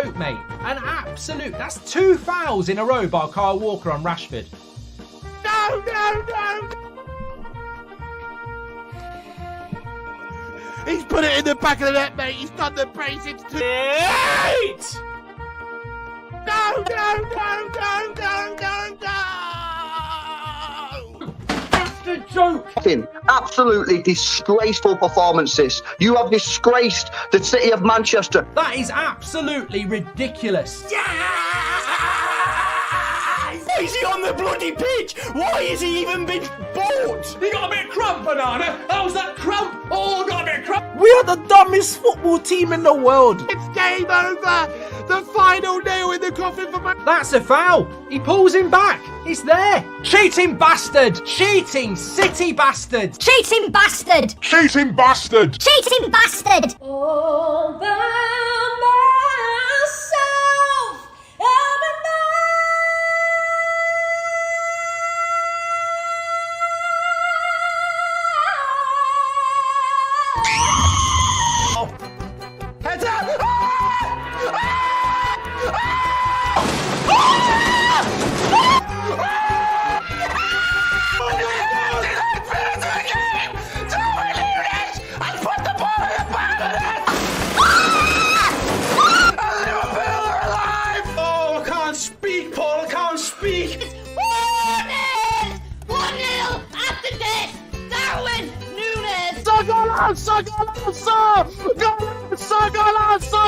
joke, mate. An absolute... That's 2 fouls in a row by Kyle Walker on Rashford. No, no, no! He's put it in the back of the net, mate. He's done the brace. It's 2-8! No, no, no, no, no, no, no! That's the joke! Absolutely disgraceful performances. You have disgraced the city of Manchester. That is absolutely ridiculous. Why is he on the bloody pitch? Why has he even been bought? He got a bit of crump, Banana. How's that crump? Oh, got a bit of crump. We are the dumbest football team in the world. It's game over. The final nail in the coffin for Man. That's a foul. He pulls him back. It's there. Cheating bastard. Cheating city bastard. Cheating bastard! Cheating bastard! Cheating bastard! All by myself, Heads up!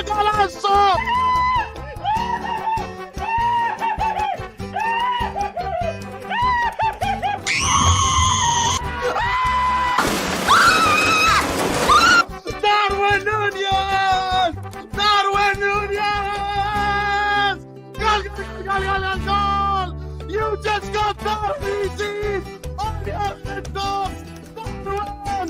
Golazo! Darwin Núñez! Darwin Núñez! Goal, goal, goal, goal, goal! You just got that easy! On the other doors! Darwin!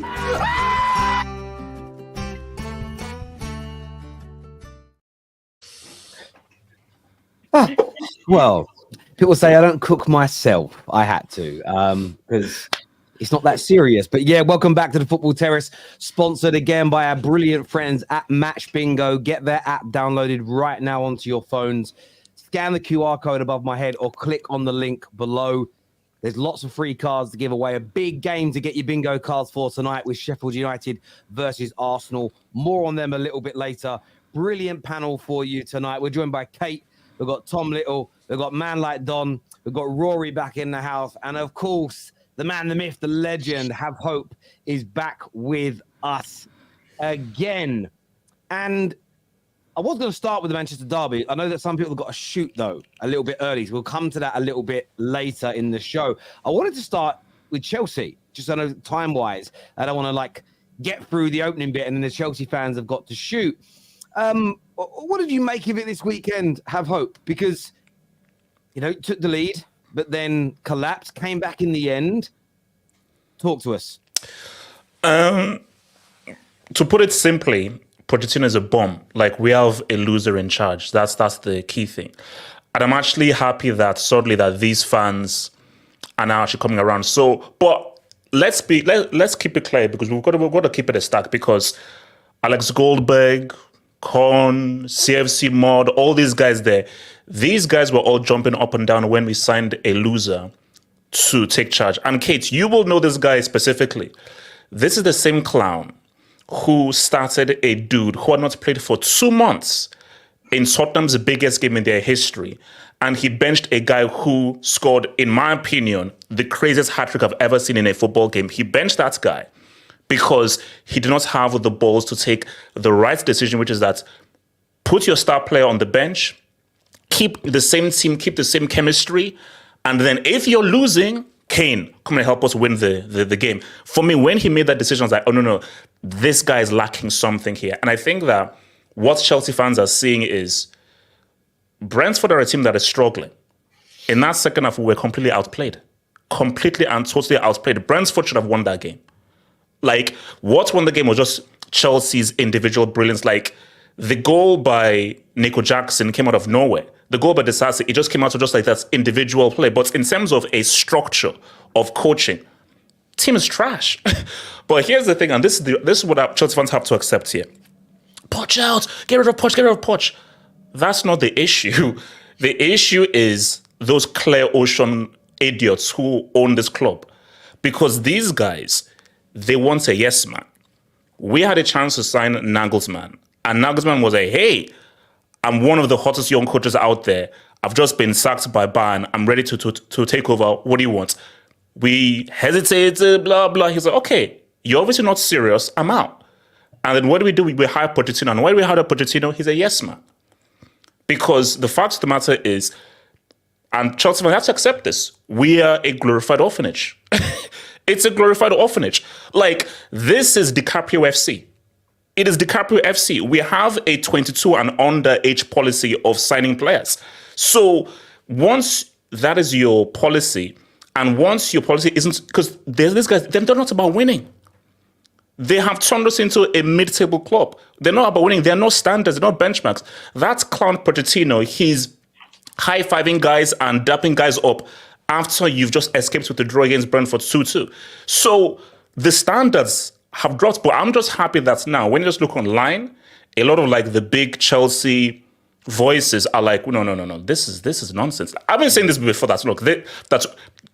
Well, people say I don't cook myself. I had to because it's not that serious. But yeah, welcome back to the Football Terrace, sponsored again by our brilliant friends at Match Bingo. Get their app downloaded right now onto your phones. Scan the QR code above my head or click on the link below. There's lots of free cards to give away. A big game to get your bingo cards for tonight with Sheffield United versus Arsenal. More on them a little bit later. Brilliant panel for you tonight. We're joined by Kate. We've got Tom Little. We've got Man Like Don. We've got Rory back in the house. And of course, the man, the myth, the legend, Have Hope, is back with us again. And I was going to start with the Manchester derby. I know that some people have got to shoot, though, a little bit early. So we'll come to that a little bit later in the show. I wanted to start with Chelsea, just I know time-wise. I don't want to, get through the opening bit and then the Chelsea fans have got to shoot. What did you make of it this weekend, Have Hope? Because, took the lead, but then collapsed, came back in the end. Talk to us. To put it simply, Pochettino is a bomb. We have a loser in charge. That's the key thing. And I'm actually happy that suddenly that these fans are now actually coming around. So, but let's keep it clear because we've got to keep it a stack because Alex Goldberg, Con, CFC Mod, all these guys there, these guys were all jumping up and down when we signed a loser to take charge. And Kate, you will know this guy specifically. This is the same clown who started a dude who had not played for 2 months in Tottenham's biggest game in their history. And he benched a guy who scored, in my opinion, the craziest hat-trick I've ever seen in a football game. He benched that guy because he did not have the balls to take the right decision, which is that put your star player on the bench, keep the same team, keep the same chemistry, and then if you're losing, Kane, come and help us win the game. For me, when he made that decision, I was like, oh, no, this guy is lacking something here. And I think that what Chelsea fans are seeing is Brentford are a team that is struggling. In that second half, we were completely outplayed. Completely and totally outplayed. Brentford should have won that game. What won the game was just Chelsea's individual brilliance. The goal by Nico Jackson came out of nowhere. The goal by Disasi, it just came out of just that individual play. But in terms of a structure of coaching, team is trash. But here's the thing, and this is what Chelsea fans have to accept here. Poch out, get rid of Poch, get rid of Poch. That's not the issue. The issue is those Claire Ocean idiots who own this club. Because these guys, they want a yes man. We had a chance to sign Nagelsmann. And Nagelsmann was like, hey, I'm one of the hottest young coaches out there. I've just been sacked by Bayern. I'm ready to take over. What do you want? We hesitated, blah, blah. He's like, okay, you're obviously not serious. I'm out. And then what do? We hire Pochettino. And why do we hire Pochettino? He's a yes man. Because the fact of the matter is, and Chelsea fans have to accept this, we are a glorified orphanage. It's a glorified orphanage. Like, this is DiCaprio FC. It is DiCaprio FC. We have a 22 and under age policy of signing players. So once that is your policy, and once your policy isn't, because there's these guys, they're not about winning. They have turned us into a mid-table club. They're not about winning. They're no standards. They're not benchmarks. That's clown Pochettino. He's high-fiving guys and dapping guys up after you've just escaped with the draw against Brentford 2-2. So the standards have dropped, but I'm just happy that now, when you just look online, a lot of like the big Chelsea voices are like, no, this is nonsense. I've been saying this before, that look, that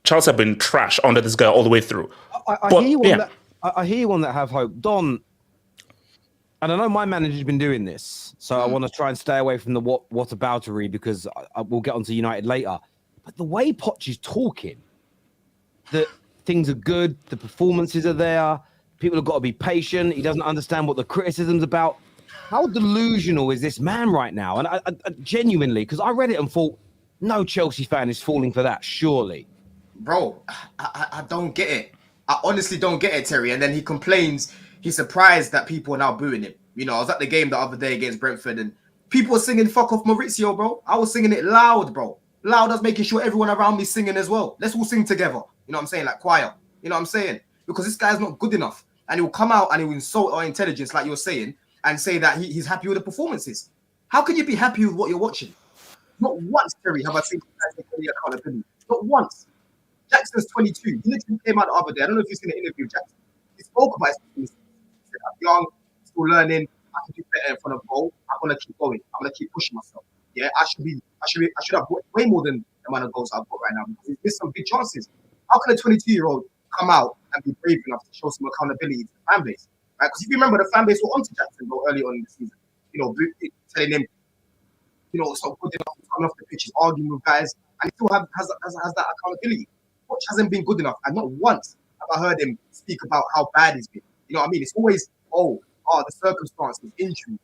Chelsea have been trash under this guy all the way through. I hear you on that have hope. Don, and I know my manager's been doing this, so I want to try and stay away from the whataboutery because we'll get onto United later. But the way Poch is talking, that things are good, the performances are there, people have got to be patient, he doesn't understand what the criticism's about. How delusional is this man right now? And I genuinely, because I read it and thought, no Chelsea fan is falling for that, surely. Bro, I don't get it. I honestly don't get it, Terry. And then he complains, he's surprised that people are now booing him. You know, I was at the game the other day against Brentford and people were singing fuck off Maurizio, bro. I was singing it loud, bro. Loud as making sure everyone around me singing as well. Let's all sing together. You know what I'm saying? Like choir. You know what I'm saying? Because this guy's not good enough. And he'll come out and he'll insult our intelligence, like you're saying, and say that he's happy with the performances. How can you be happy with what you're watching? Not once, Terry, have I seen the accountability. Not once. Jackson's 22. He literally came out the other day. I don't know if you've seen the interview with Jackson. He spoke about his performances. He said, I'm young, still learning. I can do better in front of goal. I'm gonna keep going. I'm gonna keep pushing myself. Yeah, I should have way more than the amount of goals I've got right now because he's missed some big chances. How can a 22-year-old come out and be brave enough to show some accountability to the fan base? Right? Because if you remember, the fan base were onto Jackson early on in the season. You know, telling him, you know, it's not good enough. He's coming off the pitch, he's arguing with guys, and he still has that accountability. Which hasn't been good enough, and not once have I heard him speak about how bad he's been. You know what I mean? It's always, the circumstances, injury.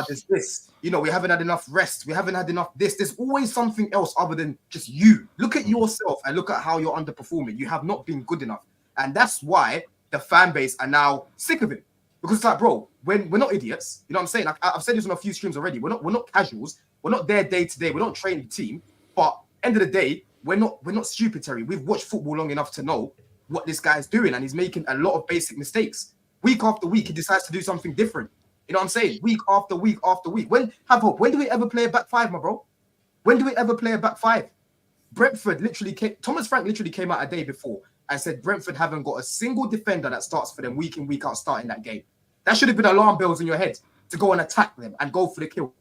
There's this. You know, we haven't had enough rest. We haven't had enough this. There's always something else other than just you. Look at yourself and look at how you're underperforming. You have not been good enough. And that's why the fan base are now sick of it. Because it's like, bro, when we're not idiots, you know what I'm saying? Like, I've said this on a few streams already. We're not casuals. We're not there day to day. We don't train the team. But end of the day, we're not stupid, Terry. We've watched football long enough to know what this guy's doing, and he's making a lot of basic mistakes. Week after week, he decides to do something different. You know what I'm saying? Week after week after week. When do we ever play a back five, my bro? When do we ever play a back five? Brentford Thomas Frank literally came out a day before and said Brentford haven't got a single defender that starts for them week in, week out starting that game. That should have been alarm bells in your head to go and attack them and go for the kill.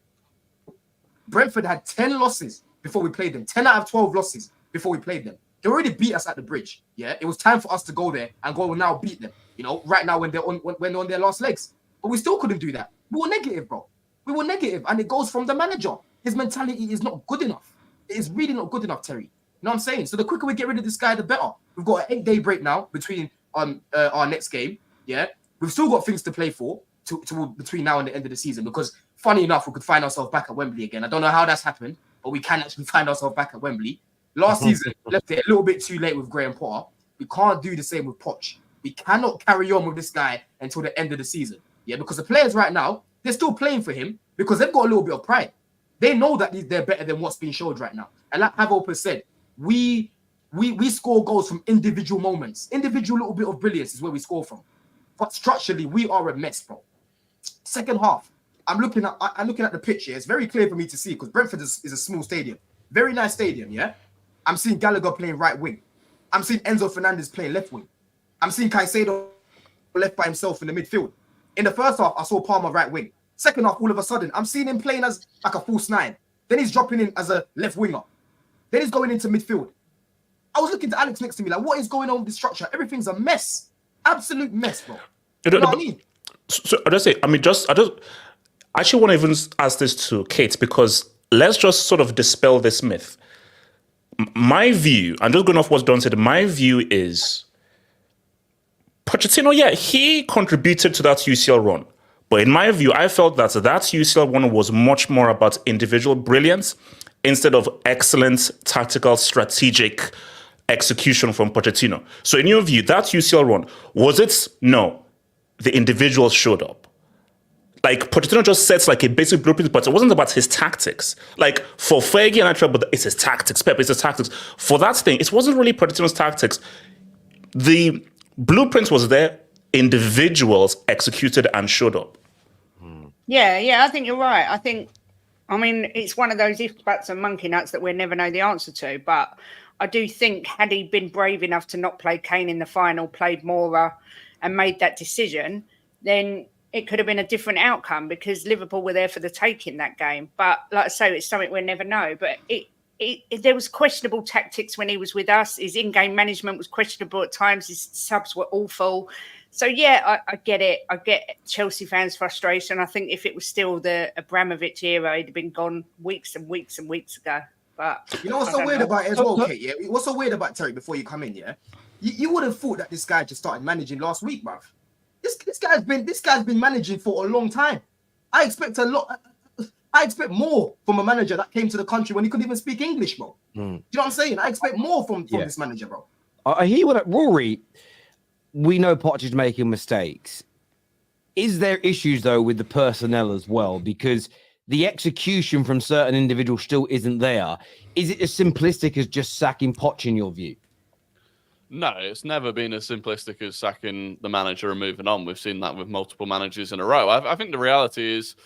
Brentford had 10 losses before we played them. 10 out of 12 losses before we played them. They already beat us at the bridge. Yeah, it was time for us to go there and go and now beat them. You know, right now when they're on their last legs. But we still couldn't do that. We were negative, bro. We were negative, and it goes from the manager. His mentality is not good enough. It is really not good enough, Terry. You know what I'm saying? So the quicker we get rid of this guy, the better. We've got an 8-day break now between our next game. Yeah, we've still got things to play for between now and the end of the season. Because funny enough, we could find ourselves back at Wembley again. I don't know how that's happened, but we can actually find ourselves back at Wembley. Last season, left it a little bit too late with Graham Potter. We can't do the same with Poch. We cannot carry on with this guy until the end of the season. Yeah, because the players right now, they're still playing for him because they've got a little bit of pride. They know that they're better than what's being showed right now. And like Havolper said, we score goals from individual moments. Individual little bit of brilliance is where we score from. But structurally, we are a mess, bro. Second half, I'm looking at the pitch here. It's very clear for me to see because Brentford is a small stadium. Very nice stadium, yeah? I'm seeing Gallagher playing right wing. I'm seeing Enzo Fernandez playing left wing. I'm seeing Caicedo left by himself in the midfield. In the first half, I saw Palmer right wing. Second half, all of a sudden, I'm seeing him playing as like a false 9. Then he's dropping in as a left winger. Then he's going into midfield. I was looking to Alex next to me like, what is going on with the structure? Everything's a mess. Absolute mess, bro. You know what I mean? So I just say, I actually want to even ask this to Kate, because let's just sort of dispel this myth. My view, I'm just going off what's Don said, my view is Pochettino, yeah, he contributed to that UCL run. But in my view, I felt that UCL run was much more about individual brilliance instead of excellent tactical, strategic execution from Pochettino. So in your view, that UCL run, was it? No. The individuals showed up. Like, Pochettino just sets like a basic blueprint, but it wasn't about his tactics. Like, for Fergie and I tried, but it's his tactics. Pep, it's his tactics. For that thing, it wasn't really Pochettino's tactics. The blueprint was there. Individuals executed and showed up. Yeah, I think you're right. I mean, it's one of those ifs, buts and monkey nuts that we'll never know the answer to. But I do think had he been brave enough to not play Kane in the final, played Mora and made that decision, then it could have been a different outcome because Liverpool were there for the taking that game. But like I say, it's something we'll never know. But there was questionable tactics when he was with us. His in-game management was questionable at times. His subs were awful. So, yeah, I get it. I get Chelsea fans' frustration. I think if it was still the Abramovich era, he'd have been gone weeks and weeks and weeks ago. But you know what's so weird about it as well, Kate? Yeah? What's so weird about Terry, before you come in, yeah? You would have thought that this guy just started managing last week, bruv. This guy's been managing for a long time. I expect more from a manager that came to the country when he couldn't even speak English, bro. Do you know what I'm saying? I expect more from this manager, bro. I hear what Rory. We know Poch is making mistakes. Is there issues, though, with the personnel as well? Because the execution from certain individuals still isn't there. Is it as simplistic as just sacking Poch, in your view? No, it's never been as simplistic as sacking the manager and moving on. We've seen that with multiple managers in a row. I think the reality is,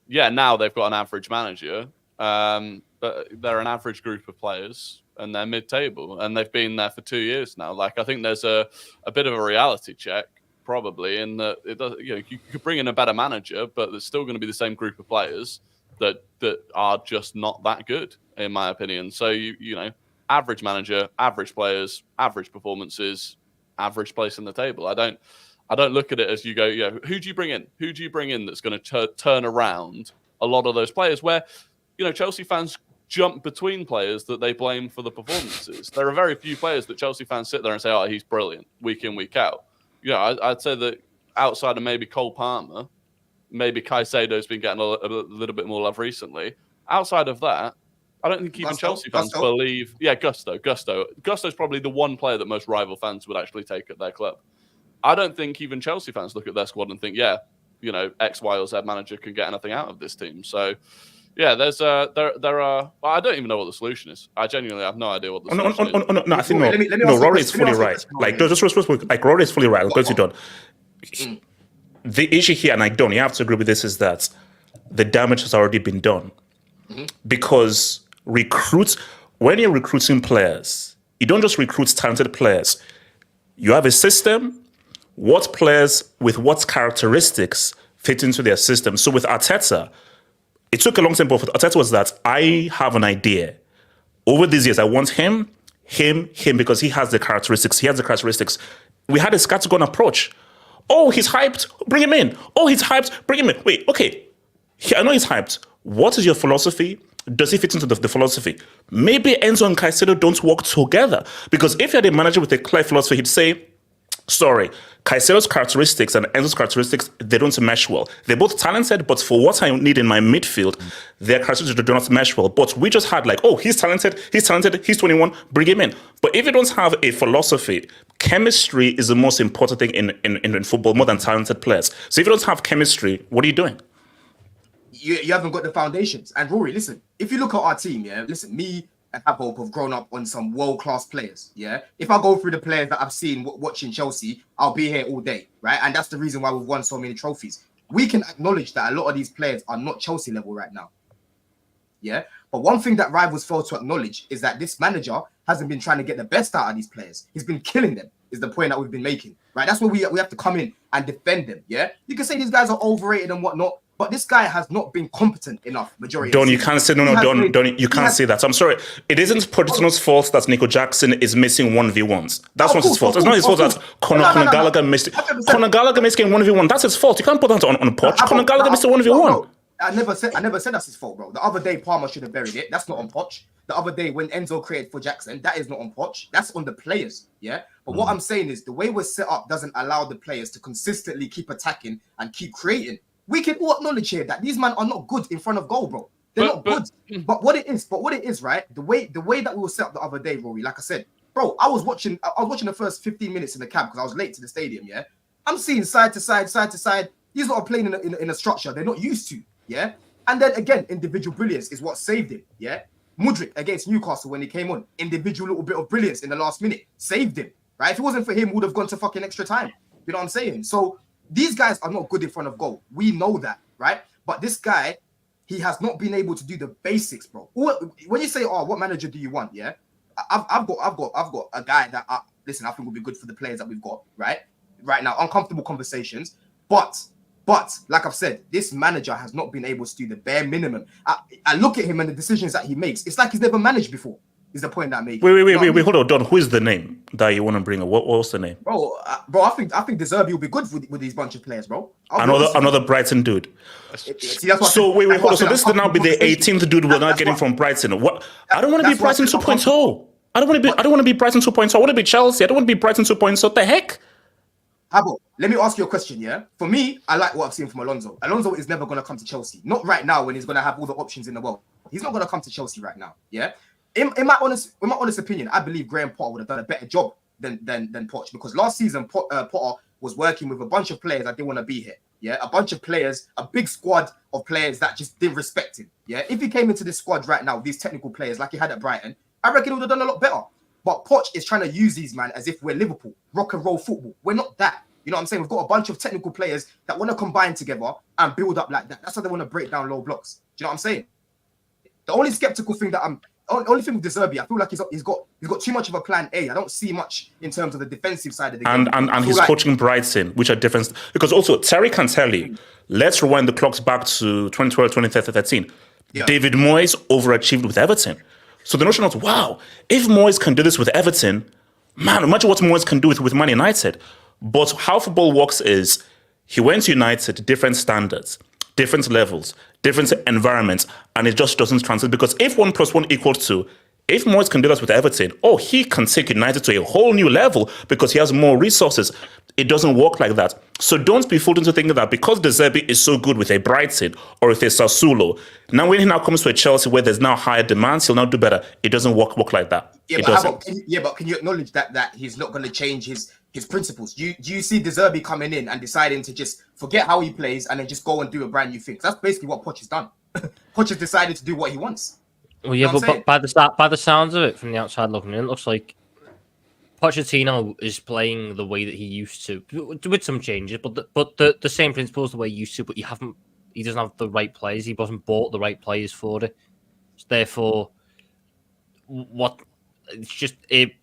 now they've got an average manager, but they're an average group of players. And they're mid-table, and they've been there for 2 years now. Like, I think there's a bit of a reality check, probably, in that it does. You could bring in a better manager, but there's still going to be the same group of players that are just not that good, in my opinion. So you know, average manager, average players, average performances, average place in the table. I don't look at it as you go, who do you bring in? Who do you bring in that's going to turn around a lot of those players? Where, Chelsea fans jump between players that they blame for the performances. There are very few players that Chelsea fans sit there and say, oh, he's brilliant, week in, week out. I'd say that outside of maybe Cole Palmer, maybe Caicedo's been getting a little bit more love recently. Outside of that, I don't think even Chelsea fans believe... Yeah, Gusto. Gusto's probably the one player that most rival fans would actually take at their club. I don't think even Chelsea fans look at their squad and think, X, Y, or Z manager can get anything out of this team. So... Yeah, there are. Well, I don't even know what the solution is. I genuinely have no idea what the solution is. No, I think no. Rory is fully right. Rory is fully right. I'll go to Don. The issue here, and you have to agree with this, is that the damage has already been done. Because when you're recruiting players, you don't just recruit talented players. You have a system. What players with what characteristics fit into their system? So with Arteta, it took a long time, but Arteta was that I have an idea. Over these years, I want him, because he has the characteristics. We had a scattergun approach. Oh, he's hyped. Bring him in. Oh, he's hyped. Bring him in. Wait, okay. I know he's hyped. What is your philosophy? Does he fit into the philosophy? Maybe Enzo and Caicedo don't work together. Because if you had a manager with a clear philosophy, he'd say, sorry, Caicedo's characteristics and Enzo's characteristics, they don't mesh well. They're both talented, but for what I need in my midfield, their characteristics do not mesh well. But we just had he's talented, he's 21, bring him in. But if you don't have a philosophy, chemistry is the most important thing in football, more than talented players. So if you don't have chemistry, what are you doing? You haven't got the foundations. And Rory, listen, if you look at our team, me and Hope have grown up on some world-class players, If I go through the players that I've seen watching Chelsea, I'll be here all day, right? And that's the reason why we've won so many trophies. We can acknowledge that a lot of these players are not Chelsea level right now, But one thing that rivals fail to acknowledge is that this manager hasn't been trying to get the best out of these players. He's been killing them, is the point that we've been making, right? That's where we have to come in and defend them, You can say these guys are overrated and whatnot. But this guy has not been competent enough majority. Don, you can't say Don. You can't say that. I'm sorry. It isn't Pochettino's fault that Nico Jackson is missing 1v1s. That's not his fault. It's not his fault that Conor Gallagher missed. Conor Gallagher missing 1v1. That's his fault. You can't put that on Poch. Conor Gallagher missed a 1v1. I never said that's his fault, bro. The other day Palmer should have buried it. That's not on Poch. The other day when Enzo created for Jackson, that is not on Poch. That's on the players. Yeah. But what I'm saying is the way we're set up doesn't allow the players to consistently keep attacking and keep creating. We can all acknowledge here that these men are not good in front of goal, bro. They're not good. But what it is, right? The way that we were set up the other day, Rory, like I said, bro, I was watching the first 15 minutes in the cab because I was late to the stadium. Yeah. I'm seeing side to side. These lot are playing in a structure they're not used to. Yeah. And then again, individual brilliance is what saved him. Yeah. Mudryk against Newcastle when he came on, individual little bit of brilliance in the last minute saved him. Right. If it wasn't for him, we would have gone to fucking extra time. You know what I'm saying? So these guys are not good in front of goal. We know that, right? But this guy, he has not been able to do the basics, bro. When you say, "Oh, what manager do you want?" Yeah, I've got a guy that I think will be good for the players that we've got, right? Right now, uncomfortable conversations, but like I've said, this manager has not been able to do the bare minimum. I look at him and the decisions that he makes. It's like he's never managed before. Is the point that I'm making? Wait, hold on, Don. Who is the name that you want to bring up? What's the name? Bro, I think the Zerbi will be good with these bunch of players, bro. Another Brighton dude. So wait, hold on. So this will now be the 18th dude we're not getting from Brighton. What? I don't want to be Brighton 2.0. I don't want to be Brighton 2.0. I want to be Chelsea. I don't want to be Brighton 2.0. What the heck? Habo, let me ask you a question, yeah? For me, I like what I've seen from Alonso. Alonso is never going to come to Chelsea. Not right now when he's going to have all the options in the world. He's not going to come to Chelsea right now, yeah? In my honest opinion, I believe Graham Potter would have done a better job than Poch, because last season Potter was working with a bunch of players that didn't want to be here. Yeah, a bunch of players, a big squad of players that just didn't respect him. Yeah, if he came into this squad right now, these technical players like he had at Brighton, I reckon he would have done a lot better. But Poch is trying to use these man as if we're Liverpool, rock and roll football. We're not that. You know what I'm saying? We've got a bunch of technical players that want to combine together and build up like that. That's how they want to break down low blocks. Do you know what I'm saying? The only skeptical thing that only thing with Zerbi, I feel like he's got too much of a plan A. I don't see much in terms of the defensive side of the game. And he's coaching Brighton, which are different. Because also, Terry can tell you, let's rewind the clocks back to 2012, 2013. Yeah. David Moyes overachieved with Everton. So the notion of, wow, if Moyes can do this with Everton, man, imagine what Moyes can do with Man United. But how football works is, he went to United, different standards, different levels, different environments, and it just doesn't translate. Because if 1 + 1 = 2, if Moyes can do that with Everton, he can take United to a whole new level because he has more resources. It doesn't work like that. So don't be fooled into thinking that because De Zerbi is so good with a Brighton or with a Sassuolo, now when he now comes to a Chelsea where there's now higher demands, he'll now do better. It doesn't work like that. But can you acknowledge that he's not going to change his principles? Do you see De Zerbi coming in and deciding to just forget how he plays and then just go and do a brand new thing? That's basically what Poch has done. Poch has decided to do what he wants. Well, yeah, but by the sounds of it from the outside looking in, it looks like Pochettino is playing the way that he used to, with some changes, but the same principles the way he used to. But he doesn't have the right players. He wasn't bought the right players for it. So therefore,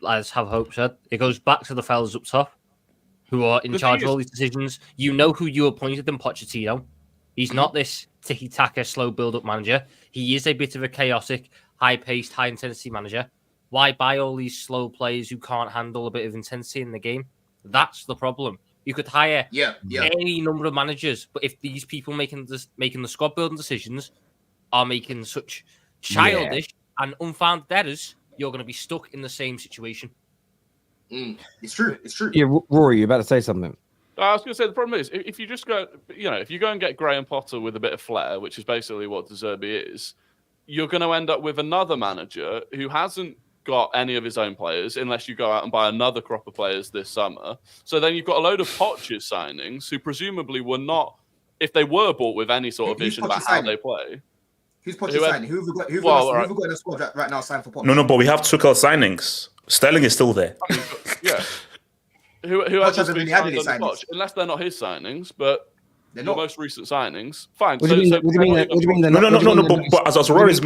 as Have Hope said, it goes back to the fellas up top who are in charge of all these decisions. You know who you appointed in Pochettino. He's not this tiki-taka, slow build-up manager. He is a bit of a chaotic, high-paced, high-intensity manager. Why buy all these slow players who can't handle a bit of intensity in the game? That's the problem. You could hire any number of managers, but if these people making the squad building decisions are making such childish and unfounded errors, you're going to be stuck in the same situation. It's true. Yeah, Rory, you're about to say something. I was going to say the problem is if you just go, if you go and get Graham Potter with a bit of flair, which is basically what De Zerbi is, you're going to end up with another manager who hasn't got any of his own players unless you go out and buy another crop of players this summer. So then you've got a load of Poch's signings who presumably were not, if they were bought with any sort of vision about how they play. Who's Poch's signing? Who have we got in the squad right now signed for Poch? No, but we have Tuchel signings. Sterling is still there. Yeah. Who hasn't really had any signings? Unless they're not his signings, but the most recent signings. Fine. What do you mean? But as Rory's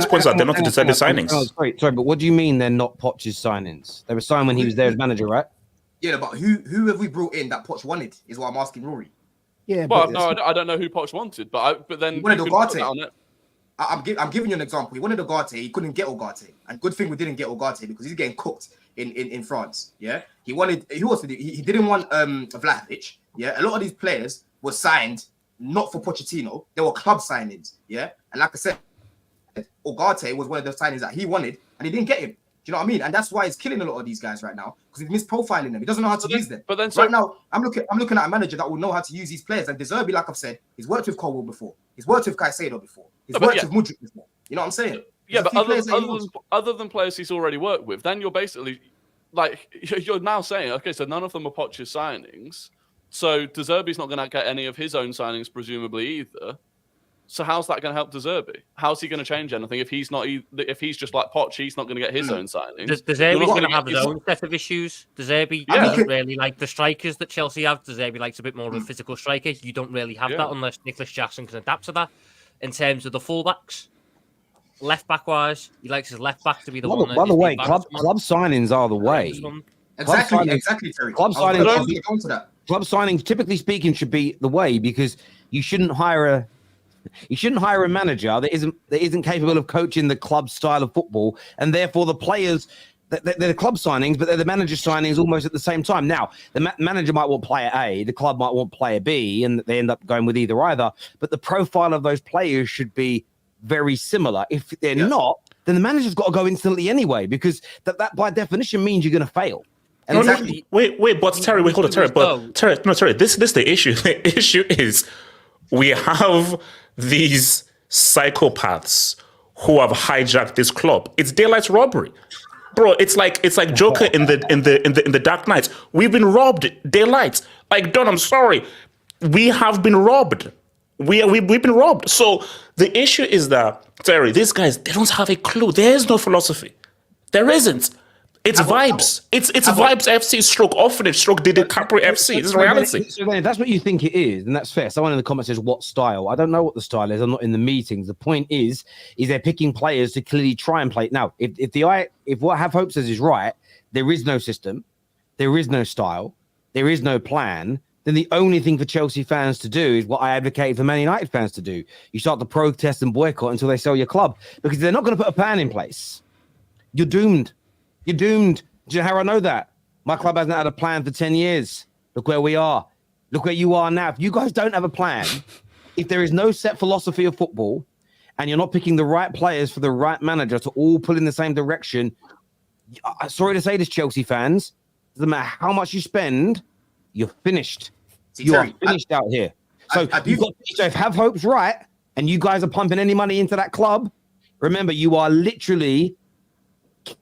points out, they're not decided signings. Sorry, but what do you mean they're not Poch's signings? They were signed when he was there as manager, right? Yeah, but who have we brought in that Poch wanted is what I'm asking Rory. Yeah, Well, but no, I don't know who Poch wanted, but then He wanted you can put Ugarte. that on it. I'm giving you an example. He wanted Ugarte. He couldn't get Ugarte. And good thing we didn't get Ugarte because he's getting cooked in France. Yeah. He didn't want Vlahovic. Yeah. A lot of these players were signed not for Pochettino. They were club signings. Yeah. And like I said, Ugarte was one of the signings that he wanted and he didn't get him. Do you know what I mean? And that's why he's killing a lot of these guys right now because he's misprofiling them. He doesn't know how to use them. But then right now, I'm looking at a manager that will know how to use these players. And Zerbi, like I've said, he's worked with Colwell before. He's worked with Caicedo before. He's worked with Mudryk before. You know what I'm saying? Yeah, but other than players he's already worked with, then you're basically like you're now saying, okay, so none of them are Poch's signings. So De Zerbi's not going to get any of his own signings, presumably either. So how's that going to help De Zerbi? How's he going to change anything if he's not? If he's just like Poch, he's not going to get his own signings. De Zerbi's going to have his own set of issues. De Zerbi doesn't really like the strikers that Chelsea have. De Zerbi likes a bit more of a physical striker. You don't really have that unless Nicholas Jackson can adapt to that. In terms of the fullbacks, left back wise, he likes his left back to be the one. By the way, club signings are the way. Exactly, Terry. Club signings, typically speaking, should be the way because you shouldn't hire a manager that isn't capable of coaching the club style of football, and therefore the players. They're the club signings, but they're the manager signings almost at the same time. Now, the manager might want player A, the club might want player B, and they end up going with either. But the profile of those players should be very similar. If they're not, then the manager's got to go instantly anyway, because that by definition means you're going to fail. And exactly. Wait, but Terry, hold on, Terry. Terry, this is the issue. The issue is we have these psychopaths who have hijacked this club. It's daylight robbery. Bro, it's like Joker in the Dark Knight. We've been robbed, daylight. Like, Don, I'm sorry, we have been robbed. We've been robbed. So the issue is that Terry, these guys, they don't have a clue. There is no philosophy. There isn't. It's vibes. It's vibes FC stroke orphanage stroke Didi Capri FC. It's reality. So then if that's what you think it is, then that's fair. Someone in the comments says, what style? I don't know what the style is. I'm not in the meetings. The point is they're picking players to clearly try and play. Now, if what Have Hope says is right, there is no system, there is no style, there is no plan, then the only thing for Chelsea fans to do is what I advocated for Man United fans to do. You start to protest and boycott until they sell your club because they're not going to put a plan in place. You're doomed. You're doomed. Do you know how I know that? My club hasn't had a plan for 10 years. Look where we are. Look where you are now. If you guys don't have a plan, if there is no set philosophy of football and you're not picking the right players for the right manager to all pull in the same direction, sorry to say this, Chelsea fans, doesn't matter how much you spend, you're finished. You are finished out here. So if Have Hope's right and you guys are pumping any money into that club, remember, you are literally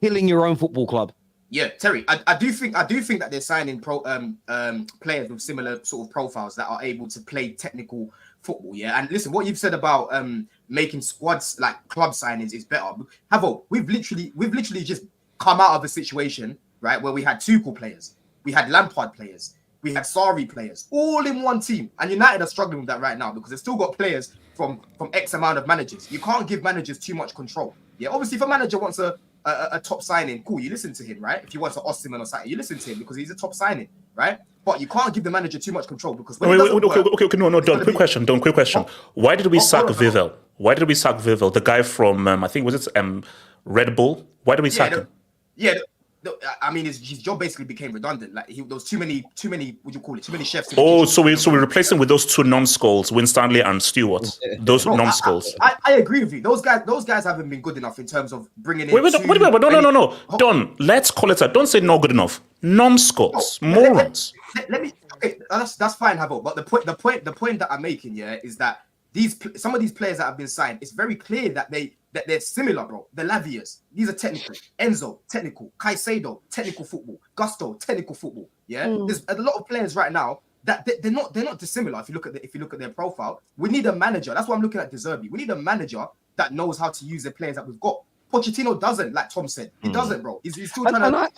killing your own football club. Yeah, Terry, I do think that they're signing players with similar sort of profiles that are able to play technical football. Yeah, and listen, what you've said about making squads like club signings is better. Havo, we've literally just come out of a situation, right, where we had Tuchel players, we had Lampard players, we had Sarri players, all in one team, and United are struggling with that right now because they've still got players from X amount of managers. You can't give managers too much control. Yeah, obviously, if a manager wants a top signing, cool, you listen to him, right? If you want to Osimhen or something, you listen to him because he's a top signing, right? But you can't give the manager too much control because when no, Don, quick question. Why did we sack Vivel? Why did we sack Vivel? The guy from I think was it Red Bull? Why did we sack him? I mean, his job basically became redundant. Like there was too many. What do you call it? Too many chefs. So we replaced him with those two numbskulls, Winstanley and Stewart. Those numbskulls. I agree with you. Those guys haven't been good enough in terms of bringing in. Wait, no. Don, let's call it that. Don't say not good enough. Numbskulls, morons. Let me. Okay, that's fine, Havo. But the point that I'm making here is that some of these players that have been signed, it's very clear that they're similar, bro. The Lavias, these are technical. Enzo, technical. Caicedo, technical football. Gusto, technical football. Yeah, there's a lot of players right now that they're not dissimilar. If you look at their profile, we need a manager. That's why I'm looking at Zerbi. We need a manager that knows how to use the players that we've got. Pochettino doesn't, like Tom said, he doesn't, bro. He's still trying to.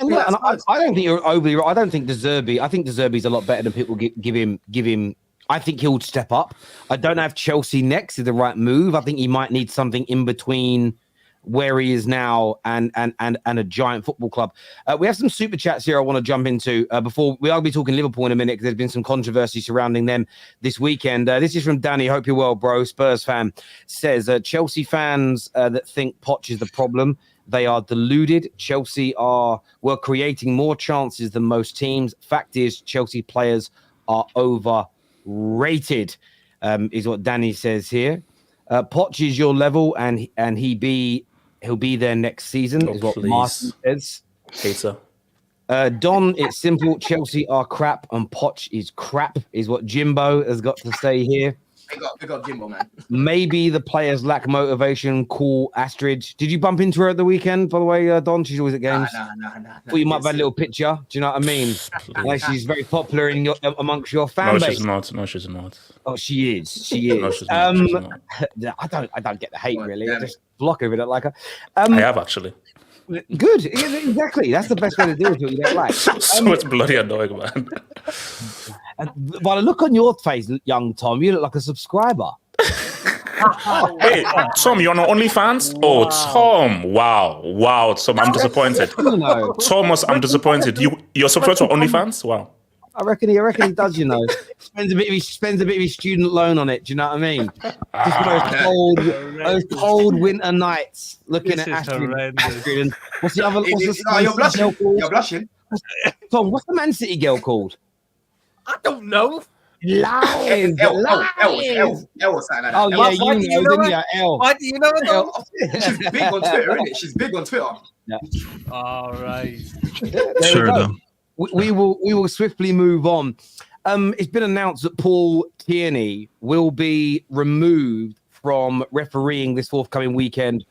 I don't think you're overly right. I don't think Zerbi. I think Zerbi's a lot better than people give him. I think he'll step up. I don't know if Chelsea next is the right move. I think he might need something in between where he is now and a giant football club. We have some super chats here I want to jump into before we'll be talking Liverpool in a minute because there's been some controversy surrounding them this weekend. This is from Danny. Hope you're well, bro. Spurs fan says Chelsea fans that think Poch is the problem. They are deluded. Chelsea were creating more chances than most teams. Fact is, Chelsea players are overrated, is what Danny says here. Poch is your level, and he'll be there next season, is what Martin says. Hater. Don, it's simple. Chelsea are crap, and Poch is crap, is what Jimbo has got to say here. Big up Jimbo, man. Maybe the players lack motivation. Cool, Astrid. Did you bump into her at the weekend, by the way, Don? She's always at games. Nah. Well, you might have had a little picture. Do you know what I mean? Like she's very popular amongst your fan base. No, she's not. Oh, she is. She is. No, she's not. She's not. I don't get the hate, really. I just block her if I don't like her. I have, actually. Good. Exactly. That's the best way to do it. You don't like. So much bloody annoying, man. By the look on your face, young Tom, you look like a subscriber. Hey, Tom, you're on OnlyFans? Wow. Oh, Tom. Wow, Tom, I'm disappointed. Thomas, I'm disappointed. You're subscribed to OnlyFans? Wow. I reckon he does, spends a bit of his student loan on it. Do you know what I mean? Just those cold winter nights looking at Astrid. And what's the other? You're blushing. Tom, what's the Man City girl called? I don't know. Lies. L or something like that. Oh, yeah, you know, didn't you? L. Why do you know it? She's big on Twitter, isn't it? She's big on Twitter. Yeah. All right. Sure, though. We will swiftly move on. It's been announced that Paul Tierney will be removed from refereeing this forthcoming weekend.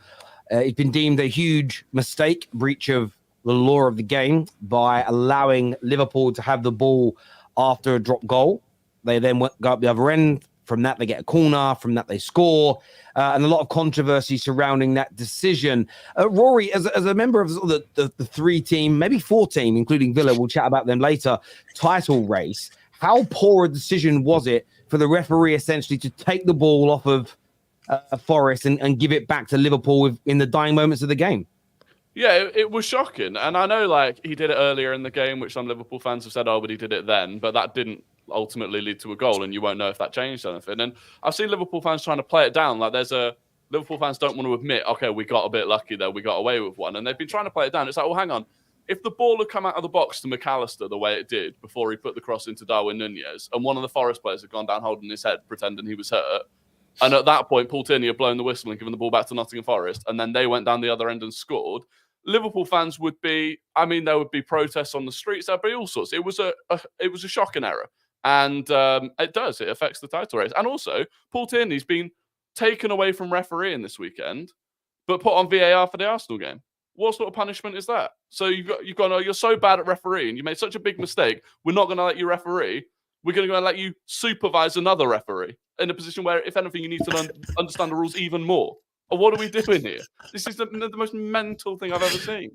It's been deemed a huge mistake, breach of the law of the game by allowing Liverpool to have the ball after a drop goal. They then go up the other end. From that, they get a corner. From that, they score. And a lot of controversy surrounding that decision. Rory, as a member of the 3-team, maybe 4-team, including Villa, we'll chat about them later, title race, how poor a decision was it for the referee essentially to take the ball off of Forest and give it back to Liverpool in the dying moments of the game? Yeah, it was shocking. And I know, he did it earlier in the game, which some Liverpool fans have said, but he did it then. But that didn't ultimately lead to a goal, and you won't know if that changed anything. And I've seen Liverpool fans trying to play it down. Liverpool fans don't want to admit, okay, we got a bit lucky there. We got away with one. And they've been trying to play it down. It's like, well, hang on. If the ball had come out of the box to McAllister the way it did before he put the cross into Darwin Nunez, and one of the Forest players had gone down holding his head, pretending he was hurt, and at that point, Paul Tierney had blown the whistle and given the ball back to Nottingham Forest, and then they went down the other end and scored, Liverpool fans would be, there would be protests on the streets, there'd be all sorts. It was a shocking error. And it affects the title race. And also, Paul Tierney's been taken away from refereeing this weekend, but put on VAR for the Arsenal game. What sort of punishment is that? So you're so bad at refereeing, you made such a big mistake, we're not going to let you referee, we're going to go and let you supervise another referee in a position where, if anything, you need to understand the rules even more. Or what are we doing here? This is the most mental thing I've ever seen.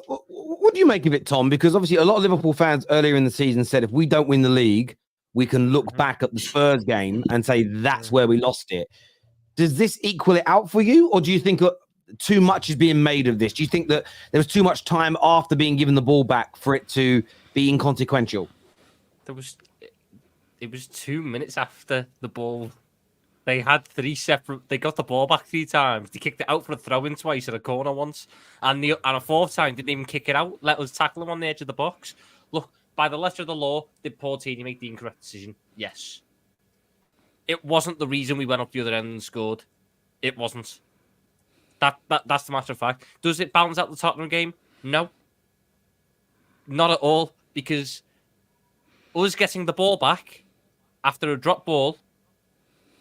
What do you make of it, Tom? Because obviously a lot of Liverpool fans earlier in the season said if we don't win the league, we can look back at the Spurs game and say that's where we lost it. Does this equal it out for you? Or do you think too much is being made of this? Do you think that there was too much time after being given the ball back for it to be inconsequential? It was 2 minutes after the ball. They had they got the ball back 3 times. They kicked it out for a throw-in twice at a corner once. And a 4th time, didn't even kick it out. Let us tackle him on the edge of the box. Look, by the letter of the law, did Paul Tierney make the incorrect decision? Yes. It wasn't the reason we went up the other end and scored. It wasn't. That's the matter of fact. Does it balance out the Tottenham game? No. Not at all. Because us getting the ball back after a drop ball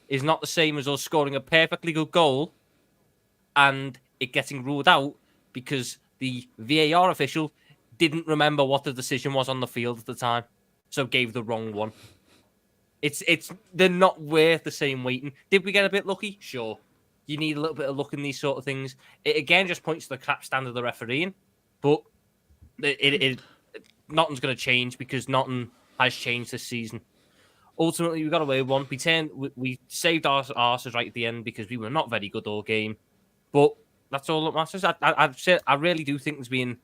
is not the same as us scoring a perfectly good goal and it getting ruled out because the VAR official didn't remember what the decision was on the field at the time, so gave the wrong one. They're not worth the same weighting. Did we get a bit lucky? Sure. You need a little bit of luck in these sort of things. It again just points to the crap standard of the refereeing, but nothing's going to change because nothing has changed this season. Ultimately, we got away with one. We saved our arses right at the end because we were not very good all game. But that's all that matters. I really do think there's been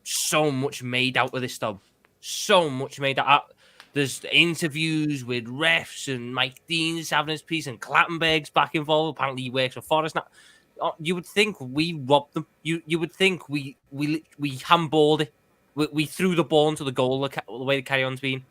so much made out of this, though. So much made out. There's interviews with refs and Mike Dean's having his piece and Clattenburg's back involved. Apparently he works for Forest now. You would think we robbed them. You would think we handballed it. We threw the ball into the goal the way the carry-on's been.